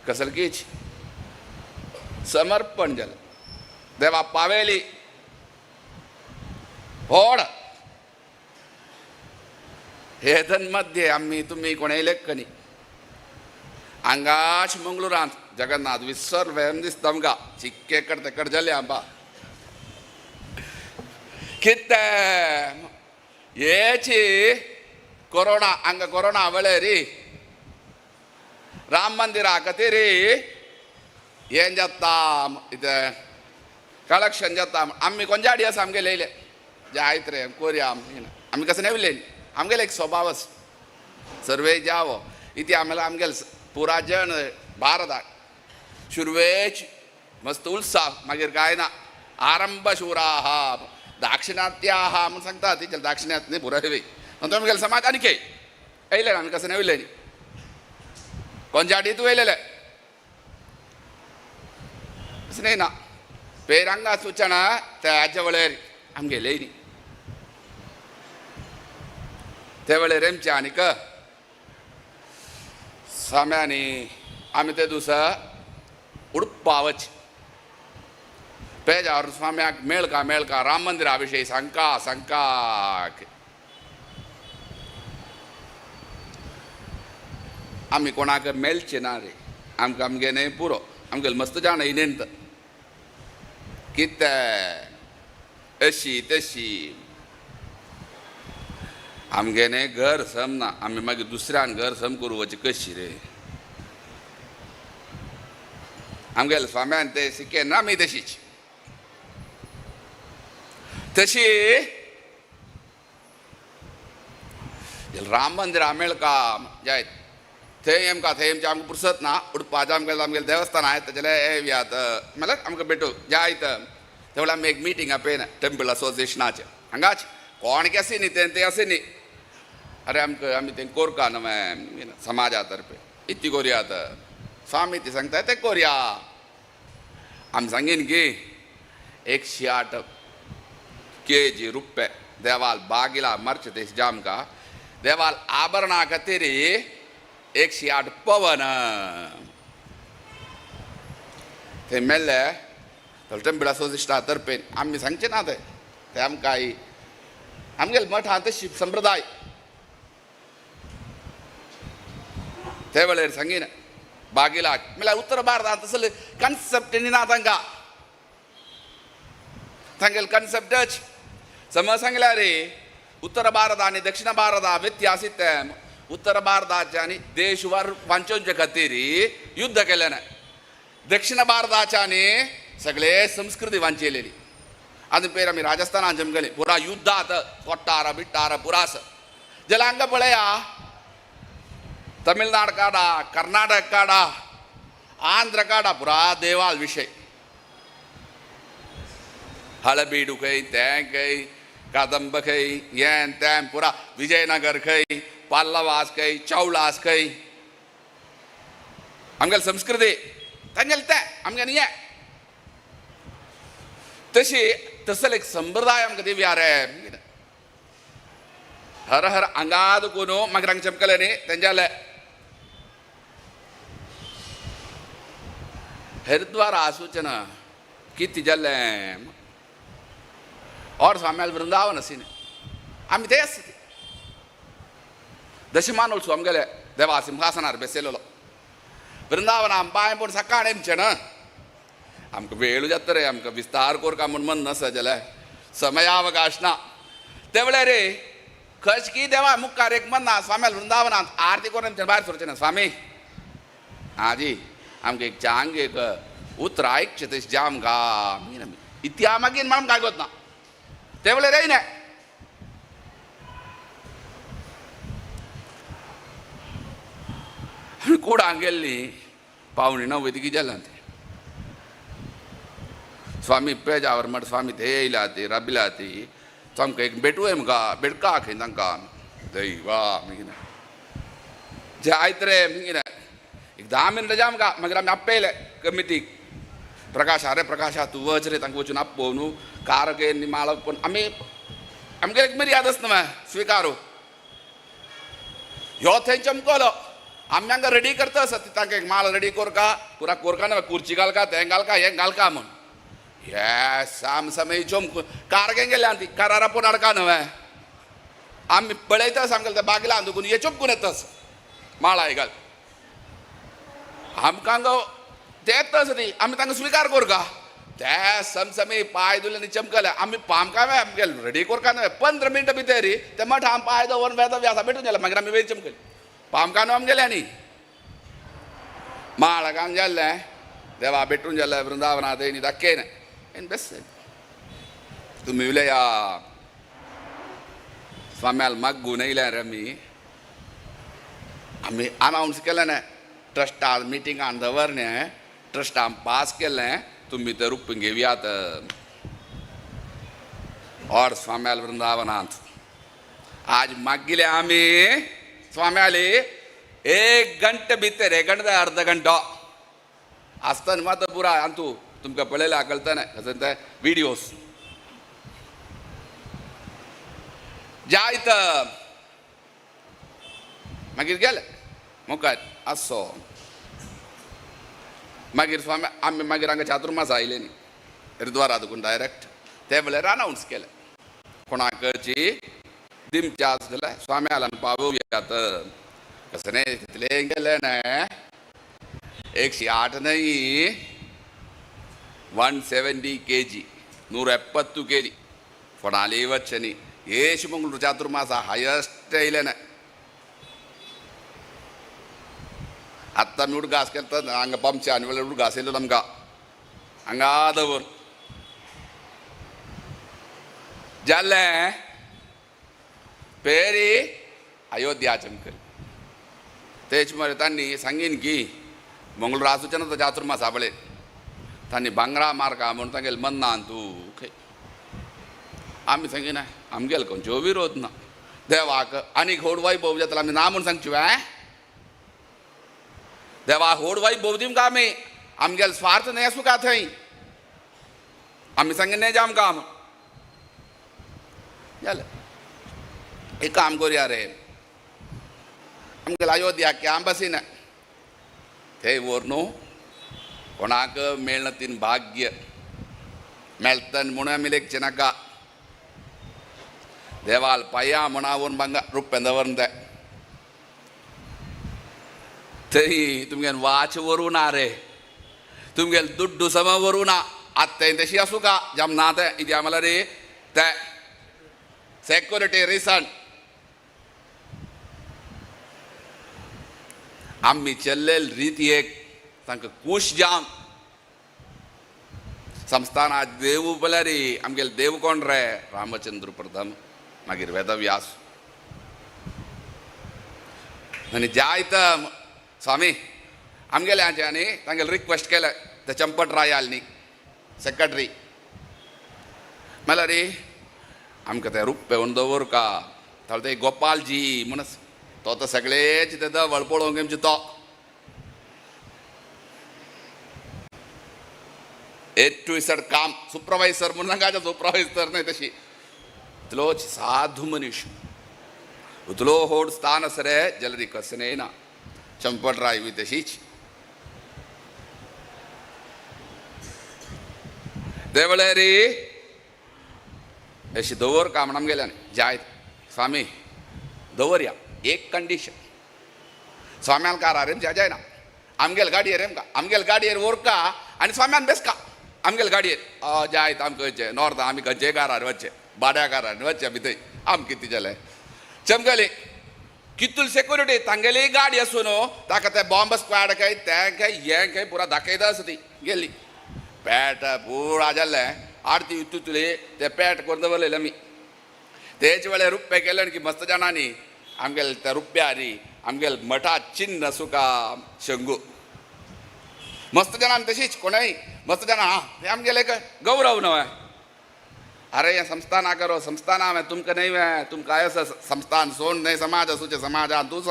कसलकीच समर्पण जालें. देवा पावेली व्हड हेदन मध्ये आम्ही तुम्ही कोण येयलेक न्ही हांगाच मंगळुरांत जगन्नाथ विसर वेम दिसता आमकां चिक्के कड ते जाले आंबा कितें हेची कोरोना हांगा कोरोना वेळेर राम मंदिरा खातीर हें जाता इथं कलेक्शन जाता आमी कोणच्या दिवस आमगे येयले जे आयत रे कोरया आमी कसं नेवले आमगेले एक स्वभाव सर्वे जावो इथे आम्हाला आमगेल पुरा जण भारताक शुरवेच मस्त उत्साह मागीर काय ना आरंभ शुरा आहा दाक्षिणात्या आहा म्हणून सांगता तिचे दाक्षिणात्य पुरा हेवी तो आमगेल समाज आनी येयले आमी कसं नेवले न्ही कोणच्या तू येयलेले असं नाही ना पेरांगा सूचना त्या हाच्या वेळेर आमगेले न्ही ते वेळेर आमचे आनीक स्वाम्यांनी आमी ते दिसा उडपा वच पेजावर स्वाम्याक मेळका राम मंदिरा विशयी सांगका आमी कोणाक मेळचे ना रे आमकां आमगे न्हय पुरो आमगेले मस्त जाण इनेंत कितें अशी तशी आमगे न्हय घर सम ना आमी मागीर दुसऱ्यान घर सम करूं वची कशी रे आमगेले स्वाम्यान ते शिकेन ना आमी तशीच तशी राम मंदिरा मेळका जायत थंय आमकां आमकां पुरसत ना उडपाचें आमगेलें देवस्थान आहाय तेजेले येयात म्हळ्यार आमकां भेटू जायत ते वेळार आमी एक मिटींग आपयन टेंपल असोसिएशनाचें हांगाच कोण केसी न्ही ते अशें न्ही अरे आमी तें कोरका न्हय समाजा तर्फे इतली कोरयात स्वामी ती सांगता ते कोरया आमी सांगीन की 108 kg रुपये देवाल बागिला मर्च तेश जामका देवाल आभरणा खातीर 108 पवन ते मेल्ले टेंपल असोसिएशना तर्फे आमी सांगचे ना ते आमकां आमगेले मठ आहा तशी संप्रदाय ते वेळेर सांगीन बागिलाक म्हळ्यार उत्तर भारतांत तसले कन्सेप्ट ना तांकां तांगेले कन्सेप्टच समज सांगल्यार उत्तर भारत आनी दक्षिण भारता व्यत्यास उत्तर भारताच्यानी देश वांचोवचे खातीर युद्ध केलें दक्षिण भारताच्यानी सगळे संस्कृती वांचयलेली आनी पयर आमी राजस्थानात जमगले पुरा युद्धात कोट्टार बिट्टार पुरास जाल्यार हांगा पळया तमिळनाड काडा कर्नाटक काडा आंध्र काडा पुरा देवाल विशय हळबीडू खंय तें खंय कादंब खै येन तेन पुरा विजयनगर खै पल्लवास खै चौलास खै आमगेल संस्कृती तांगेल ते आमगे ये तशी तसल एक संप्रदाय आमकां दिव्या रे हर हर अंगाद कोनू मागीर हांगा चमकले न्ही तेंच्याले हरिद्वार आसूचना किती जाल्ले और स्वाम्याल वृंदावन असी आमी ते आसता दशमानोत्सव आमगेले देवा सिंहासनार बेसलेलो वृंदावन आम पांय पूण सकाळ एमचे ना आमकां वेळ जाता रे आमकां विस्तार कोरका म्हूण मन नासा जाल्यार समयावकाश ना ते वेळार रे खचकी देवा मुखार एक मन ना स्वाम्याल वृंदावनांत आरती करून आमचे भायर सरचें ना स्वामी आजी आमकां एक चांग एक उतर आयकचें तशें जाम गा इतिहा मागीर म्हणून काय गोत ना ते वेळार येयना कुडांक गेल्ली पावणे 9 वयतकीर जालां तें स्वामी पेजावर म्हण स्वामी ते येयला ती राबिला ती आमकां एक बेटू मुगा बेडका खंय तांकां दैवा मिगिना जे आयत रे मिगिना एक 10 मिनटां जा आमकां मागीर आमी आपयले कमिटीक प्रकाश अरे प्रकाशा तूं वच रे तांकां वचून आपोव न्हू कारके निमाळप पूण आमी आमगे एक मर्याद आसता न्हू स्विकारू ह्यो थंय चमकलो आमी हांगा रेडी करता आसा तांकां एक माळ रेडी कोरका पुरा कोरका न्हू खुर्ची घालका तें घालका हें घालका म्हूण हे साम समय चमक कारगे गेले ती कारार पूण अडका न्हू आमी पळयता सांगले त्या बागला दुखून हे चमकून येता माळाय घाल आमकां ते येता ती आमी तांकां स्विकार कोरका ते समसमी पाय दुले न्ही चमकले आमी आमकां आमगे रेडी कोरका न्हू 15 मिनटां भितर ते मठ आम पाय दवरून वेदा व्यासा भेटून गेले मागीर आमी वेळ चमकली पामकां न्हू आमगेले न्ही माळाकांक जाल्ले देवा भेटून जाल्ले वृंदावनांत येयनी दाखयना येन बेस तुमी उलया स्वाम्याल मागून येयले रे आमी अनावन्स केलें न्ही ट्रस्टार मिटिंगान दवरलें ट्रस्टान पास केलें तुमी तर रूप घेवयात और स्वाम्याल वृंदावनांत आज मागिले आमी स्वाम्याली 1 घंटे भितर 1 घंटा अर्ध घंटो आसतना मात पुरा अंतू तुमकां पळयल्या कळटलें ते विडियोज जायत मागीर गेले मुखार आसो मागीर स्वामी आमी मागीर हांगा चातुर्मास आयले न्ही हरिद्वारा देखून डायरेक्ट ते वेळार अनावन्स केलें कोणाकची दिमच्या आसले स्वाम्याला पावोवयात कसं नाही तिथले गेले ना 108 नाही 170 kg 170 kg ಕೊಡಾಲಿ ಇವಚ್ಚನಿ ಏಷುಮಂಗ್ಳೂರು ಚಾತುರ್ಮಾಸ ಹೈಯೆಸ್ಟ್ ಇಲ್ಲೇನೆ ಅತ್ತ ಹುಡುಗ ಹಾಸ್ಕೆಲ್ತ ಹಂಗೆ ಪಂಚ ಅನ್ವೆಲ್ಲ ಹುಡುಗ ಹಾಸಿಲ್ಲ ನಮ್ಗೆ ಹಂಗಾದವರು ಜಾಲೆ पेरी अयोध्या चमकली तेच मरे तांणी सांगीन की मंगळूर आसूचें ना तो चातुर्मास साबळे तांणी भांगरा मारका म्हणून तांगेले मन्नान तूं खंय आमी सांगिना आमगेले खंयच्यो विरोध ना देवाक आनीक व्हड वैभव जातलो आमी ना म्हूण सांगची वे देवाक व्हड वैभव दिमकां आमी आमगेले स्वार्थ नेसू का थंय आमी सांगिना नेजा आमकां जालें एक काम करूया रे आमगेले अयोध्या कॅम्पसीन थंय व्हर न्हू कोणाक मेळना तीन भाग्य मेळटन म्हणून आमी लेखचे नाका देवाल पांया म्हणा व्हरून भांगर रुप्यान दवरन ते थंय तुमगेन वाच व्हरूं ना रे तुमगेले दुड्डू सम व्हरूं ना आतां थंय तशी आसूं का जमना तें कित्याक म्हळ्यार रे ते सेक्युरिटी रिसन आमी चल्लेल रिती एक तांकां खूश जावन संस्थानात देव पळय रे आमगेले देव कोण रे रामचंद्र प्रथम मागीर वेदव्यास आनी जायत स्वामी आमगेले हांचे आनी तांगेले रिक्वेस्ट केले ते चंपट रायाल न्ही सेक्रेटरी म्हळ्यार रे आमकां तें रुप्पें दवर का ताल ते गोपालजी म्हणस तो सगळेच ते दवळ पळोवंक आमचे तो ए टू इजड काम सुपरवायझर म्हणून नाका सुपरवायझर नाही तशी इतलोच साधू मनीस उतलो होड स्थान असरे जलरी कसने ना चंपटराय बी तशीच देवळे रे अशी दवर का म्हणून गेल्या जाय स्वामी दवरया एक कंडिशन स्वाम्यान कार रे जाय ना आमगेल गाडयेर एमका आमगेल गाडयेर व्हरका आनी स्वाम्यान बेसका आमगेल गाडयेर जायत आमकां खंयचे नॉर्थ आमी खंयचे कारार वच्चे बाड्या कारार वच्चे भितर आम कितें जालें चमकले कितूल सेक्युरिटी तांगेली गाडी आसून ताका ते बॉम्ब स्क्वॉड काय ते हें खंय पुरा दाखयता आसा ती गेली पेट पुरा जाल्लें आरती तुतुली ते पेट करून दवरलेले आमी तेच वेळेर रुप्पे केले की मस्त जाणांनी आमगेल त्या रुप्यारी आमगेल मठात चिन्ह सुका शंगू मस्त जाणां तशीच कोणय मस्त जाणां हे आमगेले गौरव न्हय अरे हे संस्थाना करो संस्थाना हांवें तुमकां न्हय तुमकां आय संस्थान सोड न्हय समाज आसूचे समाजान तूं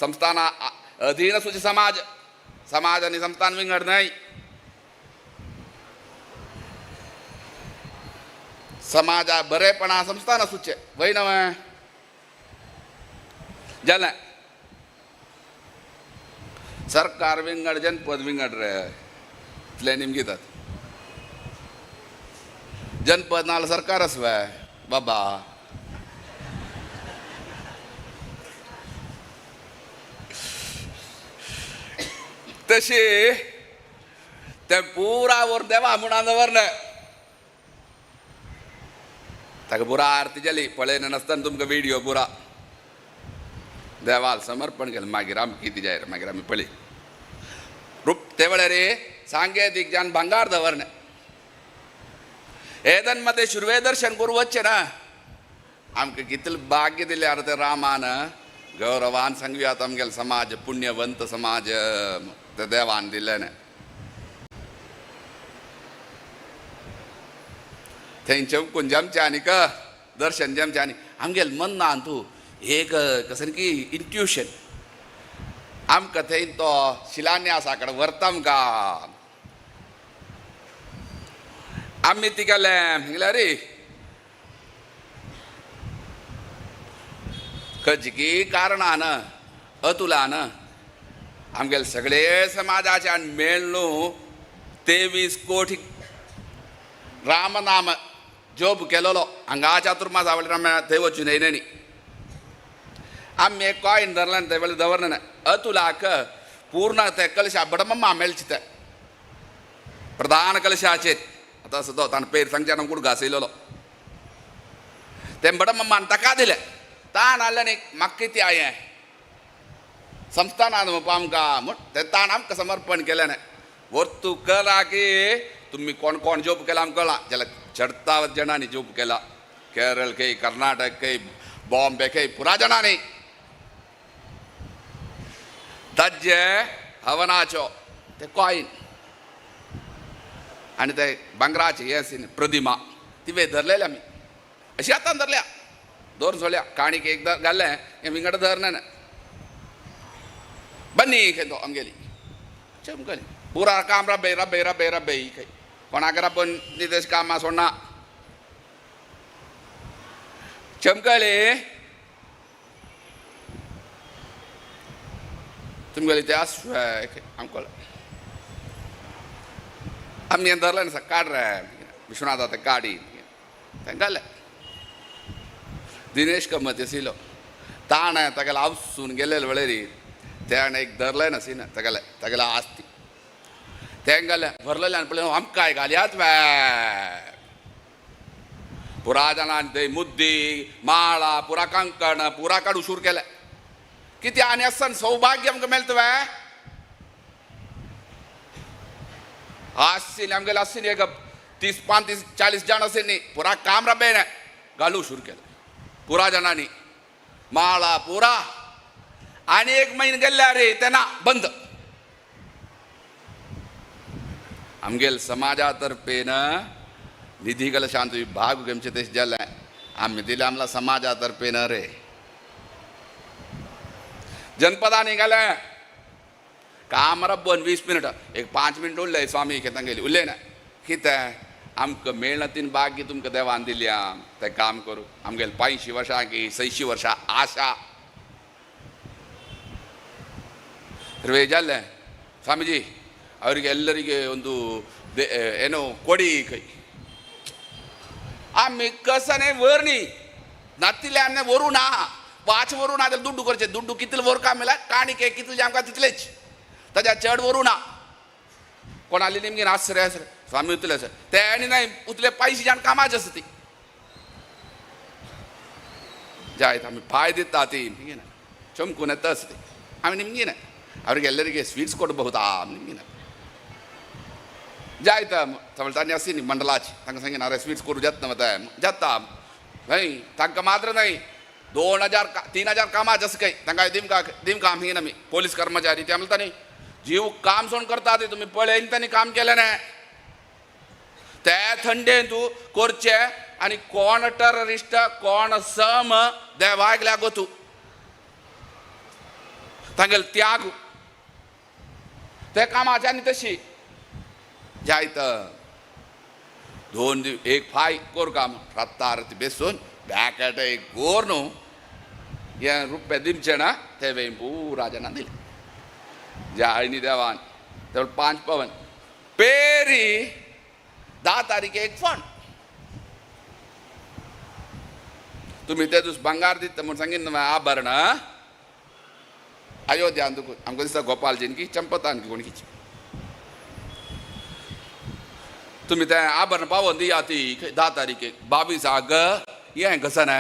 संस्थाना अधीन आसूचे समाज आनी संस्थान विंगड न्हय समाजा बरेपणा संस्थान आसूचे वय न्हय जालें सरकार विंगड जनपद विंगड रे इतले निमगे जाता जनपद नाल सरकार आसवे बाबा तशी ते पुरा वर देवा म्हणून दवरले ताका पुरा आरती जाली पळयना नासतना तुमकां व्हिडियो पुरा देवाल समर्पण केलें मागीर आमी कितें जाय मागीर आमी पळय रूप ते वेळार सांकेतीक जावन भांगार दवरणे एदन मध्ये शुर्वे दर्शन करूं वच्चे ना आमकां कितलें भाग्य दिलें आरे ते रामान गौरवान सांगुयात आमगेलो समाज पुण्यवंत समाज ते देवान दिलें थंय चौकून जमचें आनी दर्शन जमचें आनी आमगेलें मन ना तूं एक कसं की इंट्युशन आमकां थंय तो शिलान्यासा कडेन व्हरता आमकां आमी ती गेलें म्हणल्यार रे खंयची कारणान अतुलान आमगेले सगळे समाजाच्यान मेळून 23 कोटी रामनाम जोप केलोलो हांगा चातुर्मास आवडले आमी थंय वचून येयलें आमी एक कॉयन धरलें ते वेळेर दवरलें अतुलाक पूर्ण ते कलशा बडमम्मा मेळचे ते प्रधान कलशाचेर आतां सुद्दां ताणें पेर सांगचे ना कूड घासयलेलो ते बडमम्मान ताका दिलें ताण हाडलें न्ही म्हाका कितें हांवें संस्थानान म्हणपा आमकां म्हण तें ताण आमकां समर्पण केलें वर्तू कला की तुम्ही कोण कोण जॉब केला आमकां कळना जाल्यार 47 जाणांनी जॉब केला केरळ खंय कर्नाटक खंय बॉम्बे खंय पुरा जाणांनी ताजे हवनाच्यो ते कॉयन आनी ते भांगराचे हे आसी प्रतिमा ती धरलेले आमी अशी आतां धरल्या दोन सोळ्या काणीक एक घाल्लें हें विंगड धरना बन्नी खंय तो आमगेली चमकली पुरा काम रब्बे रब्बे रब्बे रब्बे खंय कोणाक राबोवन नितेश कामां सोडना चमकली तुमगेली ते आसवे आमकां आमी हें धरलें न्ही काड रे विश्वनाथ ते काडी तें घालें दिनेश कामत आशिल्लो ताणें तागेलो आवसून गेलेले वेळेर तेणें एक धरलें नाशिना तागेलें आस्ती तें घालें भरलेलें आनी पळय आमकां काय घालयात पुरा जाणांनी थंय मुद्दी माळा पुरा कंकण पुरा काडून उशूर केलें कितें आनी आसतना सौभाग्य आमकां मेळटा आसली आमगेले आसली एक 30, 35, 40 जाण आसली पुरा काम राबयलें घालून उशूर केलें पुरा जाणांनी माळा पुरा आनी एक म्हयनो गेल्यार तेन्ना बंद आमगेल समाजा तर्फेन निधी कलशांत विभाग आमचें तशें जालें आम्ही दिले आम्हाला समाजातर्फे न रे जनपदा निघाल्या काम रब्बन 20 मिनिट एक 5 मिनिट उरले स्वामी खेतां गेली उरले ना कित आमकां मेहनतीन बागी तुमकां देवान दिली ते काम करू आमगेले 85 वर्सां की 60 वर्सां आशा ಜಾಲೆ ಸ್ವಾಮೀಜಿ ಅವರಿಗೆ ಎಲ್ಲರಿಗೆ ಒಂದು ಏನೋ ಕೊಡಿ ಕೈ ಆ ಮಿಕ್ಕಸನೆ ವರ್ಣಿ ನತ್ತಿಲೆ ಅನ್ನೆ ವರುಣ वाच वरून आदल दुड्डू करचे दुड्डू कितल वर कामेला काणिके कितल जामका तितलेच ताज्या चड वरून कोणाली निमगे आश्रय आश्रय स्वामी उतले सर तेणी नाही उतले पैसे जाण कामाच असती जायत आम्ही पाय दिता ती निमगे ना चमकून येत असते आम्ही निमगे ना ಅವ್ರಿಗೆ ಎಲ್ಲರಿಗೆ ಸ್ವೀಟ್ಸ್ ಕೊಡಬಹುದಾ ನಿಮಗೆ जायत तमिळतानी असी नी मंडलाची तांकां सांगीन अरे स्वीट्स करू जाता मत जाता नाही तांकां मात्र नाही 2000-3000 कामाच असं काही तांकां दिमका आमी आमी पोलीस कर्मचारी ते म्हणटा न्ही जीव काम सोड करता ते तुमी पळयन तांणी काम केलें ना ते थंडेन तूं करचें आनी कोण टेररिस्ट कोण सम देवाक लागो तूं तांगेले त्याग ते कामाच्या आनी तशी जायत 2 एक फाय कोर काम रातार बेसून बॅकेट एक गोर न्हू हे रुपये दिमचे ना ते वेळी पुरा जाणां दिले जायनी देवान ते 5 पवन पेरी 10 तारीख एक फोन तुम्ही ते दिवस बंगार दिता म्हणून सांगीन आभरण अयोध्या आमकां दिसता गोपालजीन की चंपतान की कोण की तुम्ही ते आभरण पावन दिया ती 10 तारीख 22 ये कसं ना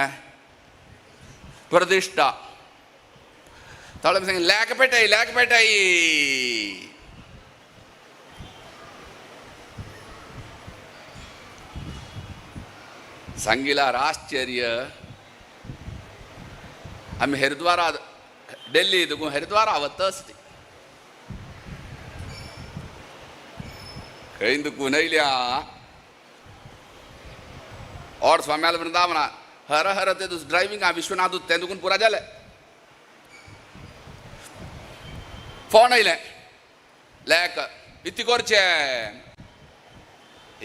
प्रतिष्ठा ताळे सांगीन लेक पेटाई सांगिला आश्चर्य आम्ही हरिद्वारा दिल्ली देखून हरिद्वार आवत असते कहीं दुखू नहीं लिया और स्वामी वृंदावना हर हर ते ड्राइविंग विश्वनाथ ते दुखून पुरा झाले फोन आयले लेक इतली करचे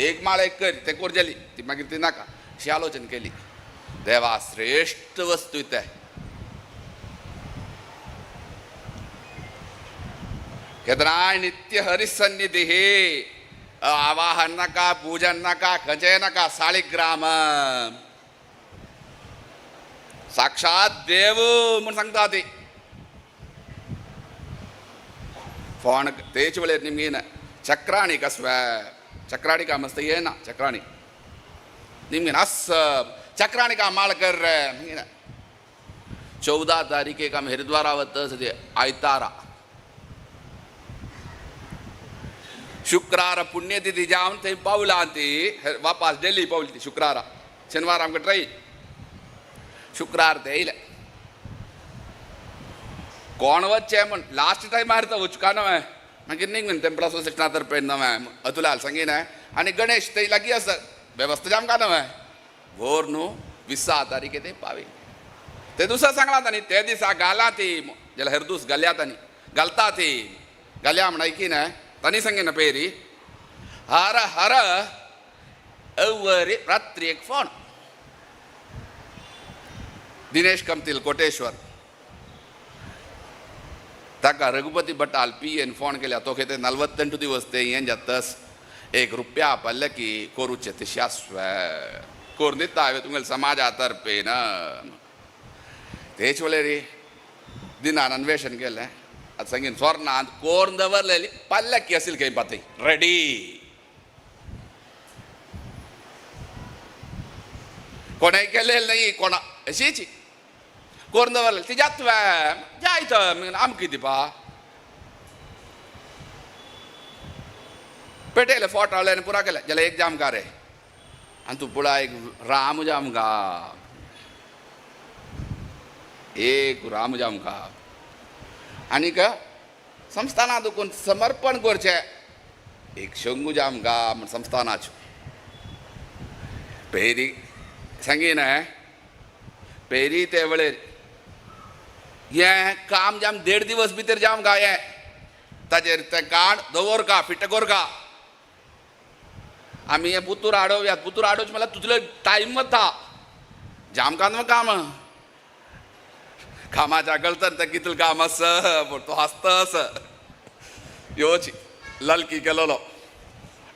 एक माळ एक कर ते करजेली ती मागीर ती नाका अशी आलोचना केली देवा श्रेष्ठ वस्तू इथे केदराय नित्य हरिसन्निधि आवाहन नका पूजन नका खंचे नका साळीग्राम साक्षात देव म्हणून सांगता ती फोन तेच वेळेर निमगे ना चक्राणी कसवा चक्राणी का मस्त ये ना चक्राणी निमगे अस चक्राणी का माळ कर रे 14 तारीख एक आम्ही हरिद्वार आवत आयतारा शुक्रार पुण्यतिथी जावन थंय पावला ती वापस दिल्ली पावली ती शुक्रारा शेनवार आमकां ट्रेन शुक्रार ते येयले कोण वच्चे म्हण लास्ट टायमार तो वचका न्हय मागीर निघून टेंपल असोसिएशना तर्फे न्हय अतुलाल सांगीन आनी गणेश थंय लागीं आसा वेवस्था जामकां न्हय भोर न्हू 20 तारीख ते पावी ते दुसरा सांगला तांणी ते दिसा घाला ती जाल्यार हरदूस घाल्या तांणी घालता ती घाल्या म्हण ऐकीन तांणी सांगीन पेरी हर हर अवरी रात्री एक फोन दिनेश कमतील कोटेश्वर ताका रघुपती भटाल PN फोन केल्या तो खेते 48 दिवस ते हें जातस ₹1 पडले की कोरूचे ते शास्व कोर दिता हांवें तुमगेले समाजा तर्फे न तेच वेळेर दिनान अन्वेषण केलें आतां सांगीन स्वर्णांत कोरून दवरलेली पल्लकी आसली खंय पातय रेडी कोणें केलेली नाही कोणा अशीची कोरून दवरलेली ती जात जायत आमकां दिवपा पेटयले फोटो हाडले आनी पुरा केले जाल्यार एक जामकार रे आनी तूं पळय एक राम जामकार एक राम जामकार आनीक संस्थाना दुखून समर्पण करचें एक शंगू जामकार म्हण संस्थानाच्यो पेरी सांगीन पेरी ते वेळेर हें काम जाम 1.5 दिवस भितर जावंक हें ताचेर तें काड दवर का फिट्ट कर का आमी हें बुतूर हाडोवयात बुतूर हाडोवचें म्हळ्यार तुजलो टायम वता जाम कांदो काम कामाच्या कळतर तें कितलें काम आसा पूण तो हसतस योच ललकी केलोलो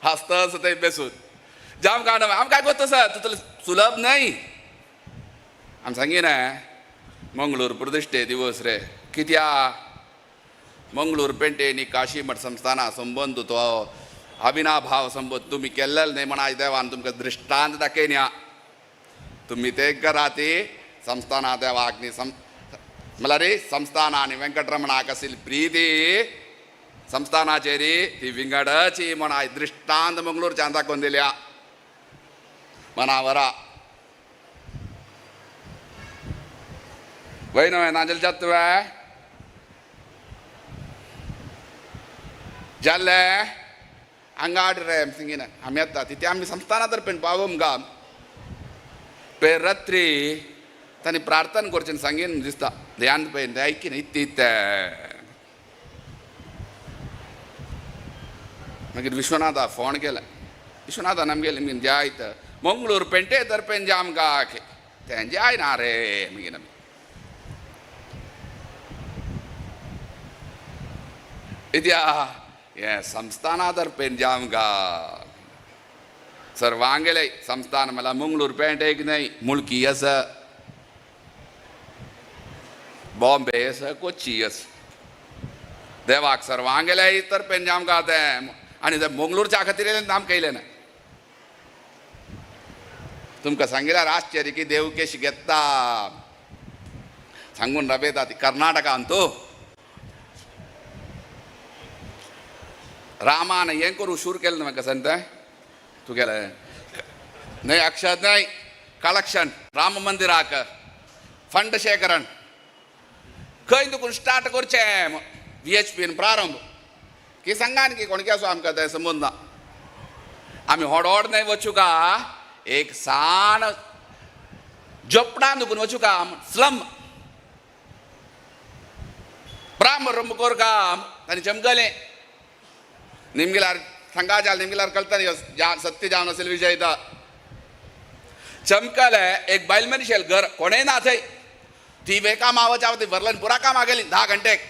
हसतस थंय बेसून जाम कांदो आम काय कोत्ता सर तुजलें सुलभ न्हय आमी सांगिना मंगळूर प्रतिश्ठे दिवस रे कित्या मंगळूर पेंटे आनी काशी मठ संस्थाना संबंद तो अविनाभाव संबंध तुम्ही केल्लेले न्हय म्हण आयज देवान तुमकां दृश्टांत दाखयल्या तुम्ही ते करा ती संस्थाना देवाक न्ही म्हळ्यार संस्थाना आनी वेंकटरमणाक आशिल्ली प्रिती संस्थानाचेर ती विंगडची म्हण आयज दृश्टांत मंगळूरच्यान दाखोवन दिल्या मनावरा वय न्हय नाजल तुवे जाल्ले हांगाड रे सिंगीन आमी येता तिथे आमी संस्थाना तर्फे पावोम गा पे रात्री तांणी प्रार्थना करचें सांगीन दिसता ध्यान पळय ऐकीन इत्ते मागीर विश्वनाथा फोन केला विश्वनाथान आमगेले आमी जायत मंगळूर पेंटे तर्फे जे आमकां तें जायना रे मागीर आमी इत्या हे संस्थाना तर्फे जे आमकां सर्वांगेले संस्थान म्हळ्यार मंगळूर पेंटेक न्हय मुळकी आसा बॉम्बे आसा कोची आसा देवाक सर्वांगेले तर्फे जे आमकां तें आनी ते मंगळूरच्या खातीर येयलें आमकां येयलें ना तुमकां सांगिल्यार आश्चर्य की देव केशी घेता सांगून राबयता ती कर्नाटकान तूं रामान हें करूं शूर केलें म्हाका सांगता तूं गेलें न्हय अक्षत न्हय कलेक्शन राम मंदिराक फंड शेखरण खंय तुका स्टार्ट करचें VHP प्रारंभ की सांगा की कोणके आसूं आमकां तें संबंद ना आमी होडोड न्हय वचूं का एक सान जोपडान दुखून वचूं का स्लम प्रारंभ कर काम तांणी चमकलें निमगिलार सांगा जाल निमगिलार कळटा सत्य जावन असेल विजय चमकले एक बायल मनीस घर कोणेय ना थंय ती वेकाम आवच्या ती वरल्यान पुरा कामा गेली 10 घंटेक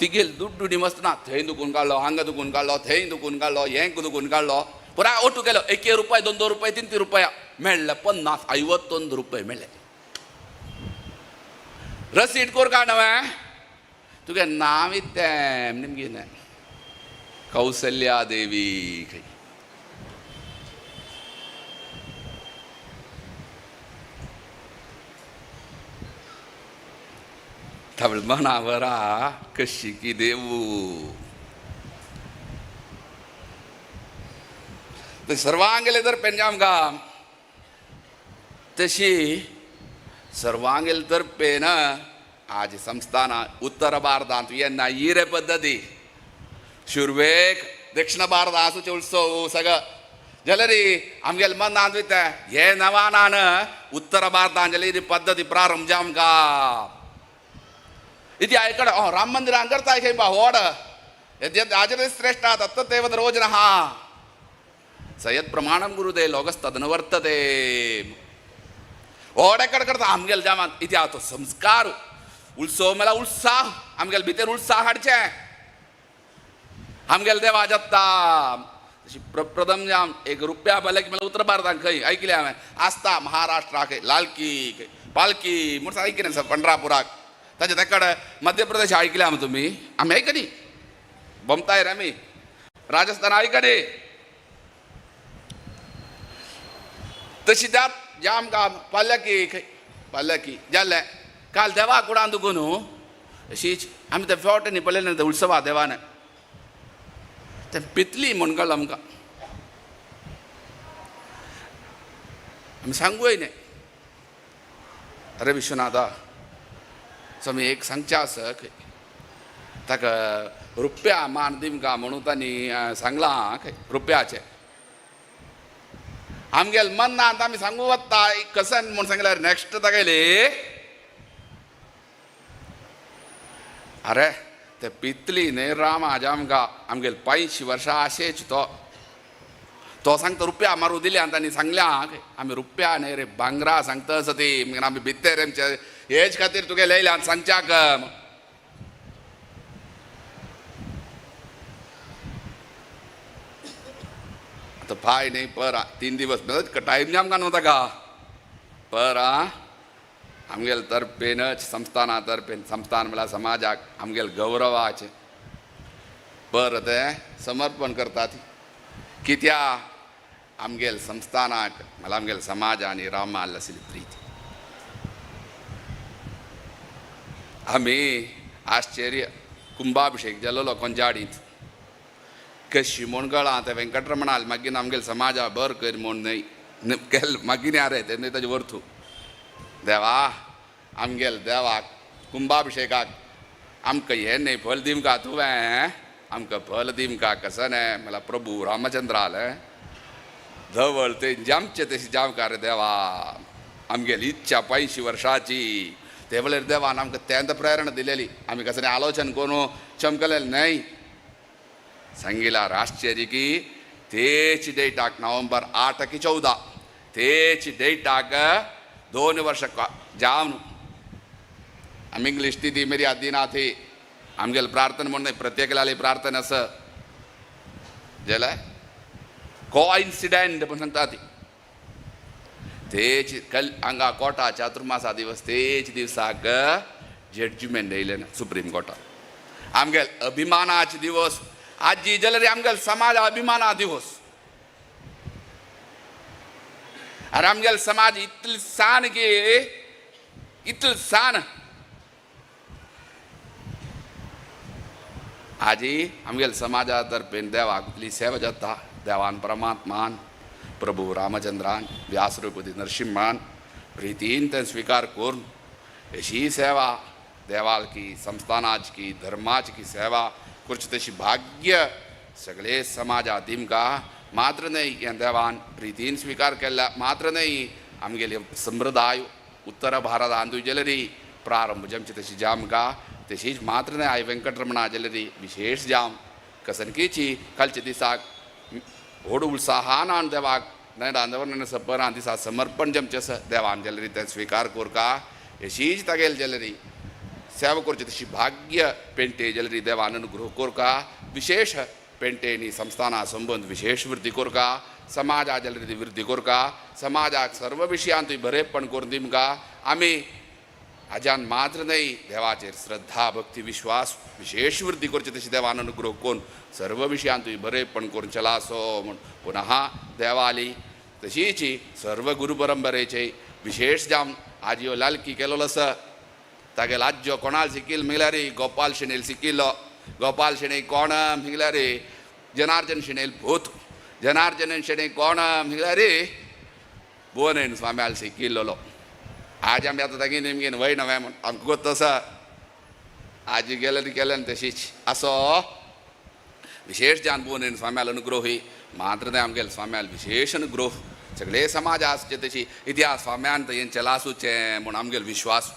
ती गेली दुड्डी मस्त ना थंय दुखून काडलो हांगा दुखून काडलो थंय दुखून काडलो हें दुखून काडलो पुरा ओटू केलो 1 रुपया 2 रुपया 3 रुपया मेळ्ळे 50 51 रुपये मेळ्ळे रसीद कोर का नवें तुगे नांव इत्तें निमगेन कौसल्या देवी खंय तवळ मनावरा कशी की देवू ते सर्वांगेले तर पेंजाम गाम तशी सर्वांगेले तर पेन आज संस्थाना उत्तर भारतांत येन्ना हिरे पद्धती शुर्वेक दक्षिण भारत आसूचे उत्सव सगळं जाल्यार आमगेले मनांत वयता हे नवानान उत्तर भारतांत जाल्यार ही पद्धती प्रारंभ जावंका इति आयकड राम मंदिरान करता खंय बा व्हड हाजेर श्रेष्ठ तत्तदेव रोजन हा सयत प्रमाणम गुरुदे लोकस्तदन वर्तते व्हड एकडे करता आमगेले जामात इति तो संस्कार उत्सव म्हळ्यार उत्साह आमगेले भितर उत्साह हाडचे आमगेले देवा जत्ता प्रथम जाम 1 रुपया भले म्हळ्यार उत्तर भारतांत खंय ऐकलें हांवें आसता महाराष्ट्राक लालकी पालकी म्हणून ऐकलें पंढरापुराक ताचे तेकडे मध्य प्रदेश ऐकले आमी तुमी आमी ऐकनी बोमताय आमी राजस्थान ऐकनी तशी त्या ज्या आमकां पालकी जाल्लें काल देवा कुडान दुखून अशीच आमी ते फावट पळयलें ते उत्सवा देवान ते पितली म्हूण कळ्ळें आमकां आमी सांगूय न्हय अरे विश्वनाथा स्वामी एक सांगचें आसा खंय ताका रुपया मान दिमका म्हणून तांणी सांगलां खंय रुपयाचें आमगेल मन ना आता आम्ही सांगू वत्ता कसन म्हणून सांगल्यार नेक्स्ट तागेली अरे ते पितली न्ही राम आज आमकां आमगेल 85 वर्सां आशेच तो सांगता रुपया मारू दिले आनी तांणी सांगल्या आमी रुपया न्ही रे भांगरा सांगता ती मागीर आमी भितर आमच्या हेज खातीर तुगे लयले आनी सांगच्याक आतां पाय न्ही पर 3 दिवस टायम न्ही आमकां न्हू ताका पर आमगेल तर्फेनच संस्थाना तर्फेन संस्थान म्हळ्यार समाजाक आमगेल गौरवाचें पर ते समर्पण करतात कित्या आमगेल संस्थानाक म्हळ्यार आमगेल समाजान रामाल आशिल्ली प्रीती आमी आश्चर्य कुंभाभिशेक जाल्लो कोंजाडींत कशी म्हूण कळ्ळां ते वेंकटरमणाल मागीर आमगेल समाजा बर कर म्हूण न्हय केल मागीर रे तेन्ना ताजे वर्थू देवा आमगेल देवाक कुंभाभिशेकाक आमकां हें न्ही फल दिमका तुवें आमकां फल दिमका कसं न्हय म्हळ्यार प्रभू रामचंद्राल धवळ ते जामचे तशी जावकार रे देवा आमगेली इच्छा 85 वर्साची ते वेळार देवान आमकां तेंत प्रेरणा दिलेली आमी कसं आलोचन करून चमकलेलें न्हय सांगिल्यार आश्चर्य की तेच डेटाक नवंबर 8 की 14 तेच डेटाक 2 वर्सां जावन आमी इंग्लीश ती मेरी आदिना थी आमगेल प्रार्थना म्हणून प्रत्येक लाली प्रार्थना आसा जाल्यार कोइन्सिडेंट म्हूण सांगता ती तेच हांगा कोर्टा चातुर्मासा दिवस तेच दिवसाक जडजमेंट येयलें सुप्रीम कोर्टान आमगेल अभिमानाचे दिवस आजी जाल्यार आमगेल समाज अभिमाना दिवस आनी आमगेल समाज इतलो सान की इतलो सान आजी आमगेल समाजा तर्फेन देवाक इतली सेवा जाता देवान परमात्मान प्रभू रामचंद्रान व्यासरूपती नरसिंहान प्रितीन तें स्वीकार करून अशी सेवा देवाल की संस्थानाच की धर्माच की सेवा करची तशी भाग्य सगळे समाजा तिमका मात्र न्हय हें देवान प्रितीन स्वीकार केल्ल्या मात्र न्हय आमगेले संप्रदाय उत्तर भारत आंदू जाल्यारी प्रारंभ जमची तशी जामका तशीच मात्र न्हय आय वेंकटरमणा जाल्यारी विशेष जाम कसनकेची कालच्या दिसाक व्हड उत्साहान देवाक नैरांदवर्ण सपरा दिसा समर्पण जमचें आसा देवान जाल्यारी तें स्वीकार कोरका अशीच तागेल जाल्यारी सेवा करची तशी भाग्य पेंटे जाल्यारी देवान अनुग्रह कोरका विशेष पेंटेनी संस्थाना संबंध विशेष वृद्धी कोरका समाजा जाल्यारी वृद्धी कोरका समाजाक सर्व विशयांतूय बरेपण करून दिमका आमी हाज्यान मात्र न्हय देवाचेर श्रद्धा भक्ती विश्वास विशेष वृद्धी करची तशी देवान अनुग्रह करून सर्व विशयांतूय बरेपण करून चला सो म्हूण पुनः देवाली तशीच सर्व गुरू परंपरेचे विशेष जाम आजयो लालकी केलेलो आसा तागेल आज्यो कोणाल शिकिल म्हळ्यार गोपाल शेणेल शिकिल्लो गोपाल शेणे कोण म्हळ्यार जनार्दन शेणेल भूत जनार्दन शेणे कोण म्हळ्यार भुवनेन स्वाम्याल शिकिल्लो आज आमी आतां तागे नेमकेन वय नवें म्हूण आमकां गोत आसा आज गेलें केलें तशीच आसो विशेष जान भुवनेन स्वाम्याल अनुग्रही मात्र न्हय आमगेल स्वाम्याल विशेष अनुग्रह सगळे समाज आसचे तशी इतिहास स्वाम्यान हें चलासूचें म्हूण आमगेल विश्वास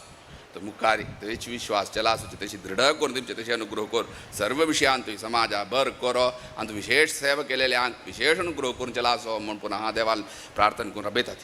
तो मुखारी तेच विश्वास चलासूचे तशी दृढ करून दिवचे तशी अनुग्रह कर सर्व विशयांत समाजा बर करो आनी विशेष सेवा केलेल्यांक विशेष अनुग्रह करून चलासो म्हूण पुनः देवाल प्रार्थना करून रबयतात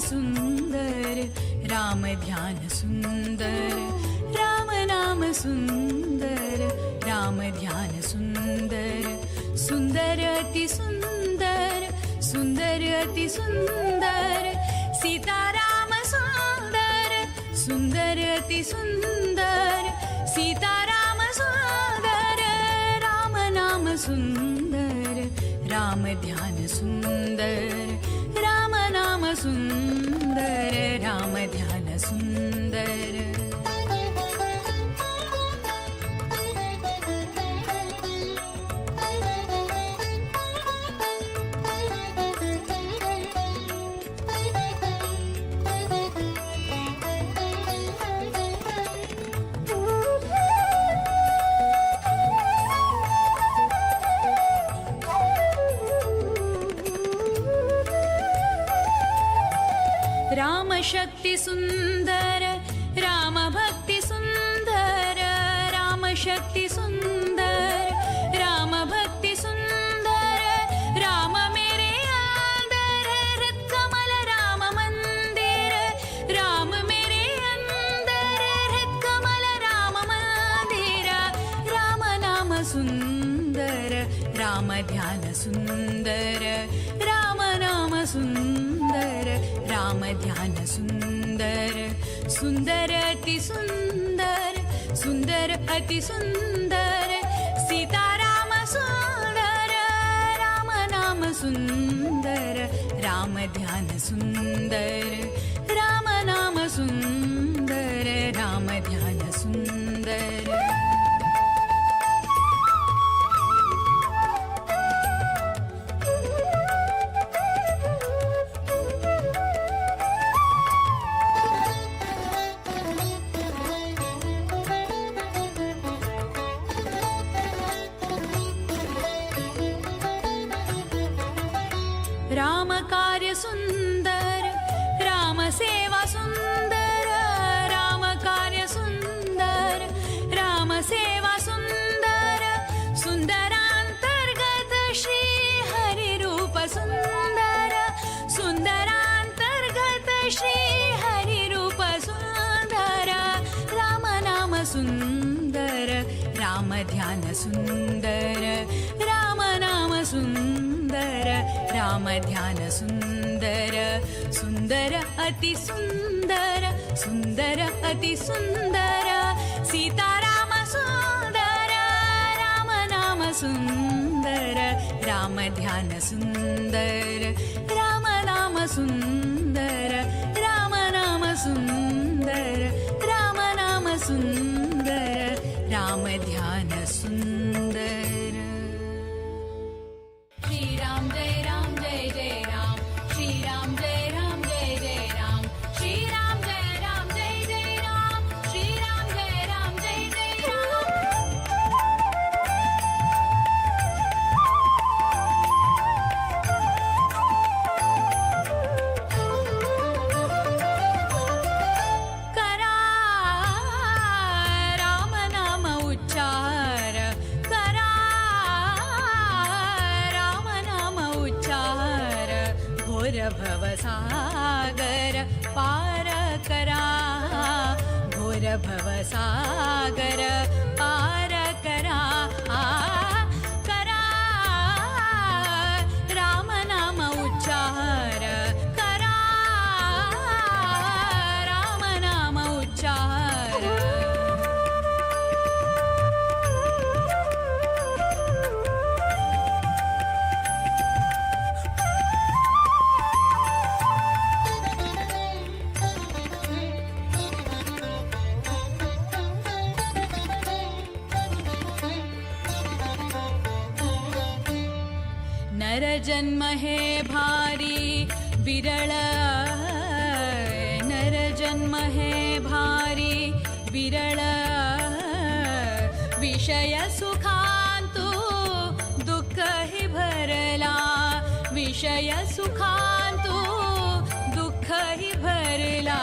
सुंदर राम ध्यान सुंदर राम नाम सुंदर राम ध्यान सुंदर सुंदर अति सुंदर सुंदर अति सुंदर सीताराम सुंदर सुंदर अति सुंदर सीताराम सुंदर राम नाम सुंदर राम ध्यान सुंदर राम नाम सुंदर राम ध्यान सुंदर राम शक्ति सुंदर राम भक्ति सुंदर राम शक्ति सुंदर राम भक्ति सुंदर राम मेरे अंदर हृत कमल राम मंदिर राम मेरे अंदर हृत कमल राम मंदिर राम नाम सुंदर राम ध्यान सुंदर राम नाम सुंदर राम ध्यान सुंदर सुंदर अति सुंदर सुंदर अति सुंदर सीताराम सुंदर राम नाम सुंदर राम ध्यान सुंदर राम नाम सुंदर राम ध्यान सुंदर राम कार्य सुंदर राम सेवा सुंदर राम कार्य सुंदर राम सेवा सुंदर सुंदरांतर्गत श्री हरि रूप सुंदर सुंदरांतर्गत श्री हरि रूप सुंदर राम नाम सुंदर राम ध्यान सुंदर राम नाम सुंदर राम ध्यान सुंदर सुंदर अति सुंदर सुंदर अति सुंदर सीताराम सुंदर राम नाम सुंदर राम ध्यान सुंदर राम नाम सुंदर राम नाम सुंदर राम नाम सुंदर राम ध्यान सुंदर श्री राम जय जय राम श्री राम जय जय राम श्री राम जय जय राम श्री राम जय जय राम करा राम नाम उच्चार करा राम नाम उच्चार घोर भवसागर पार करा घोर भवसागर पार करा करा राम नाम उच्चार करा राम नाम उच्चार नर जन्म है भारी विरल नर जन्म है भारी विरल विषय सुखांतु दुःख ही भरला विषय सुखांतु दुःख ही भरला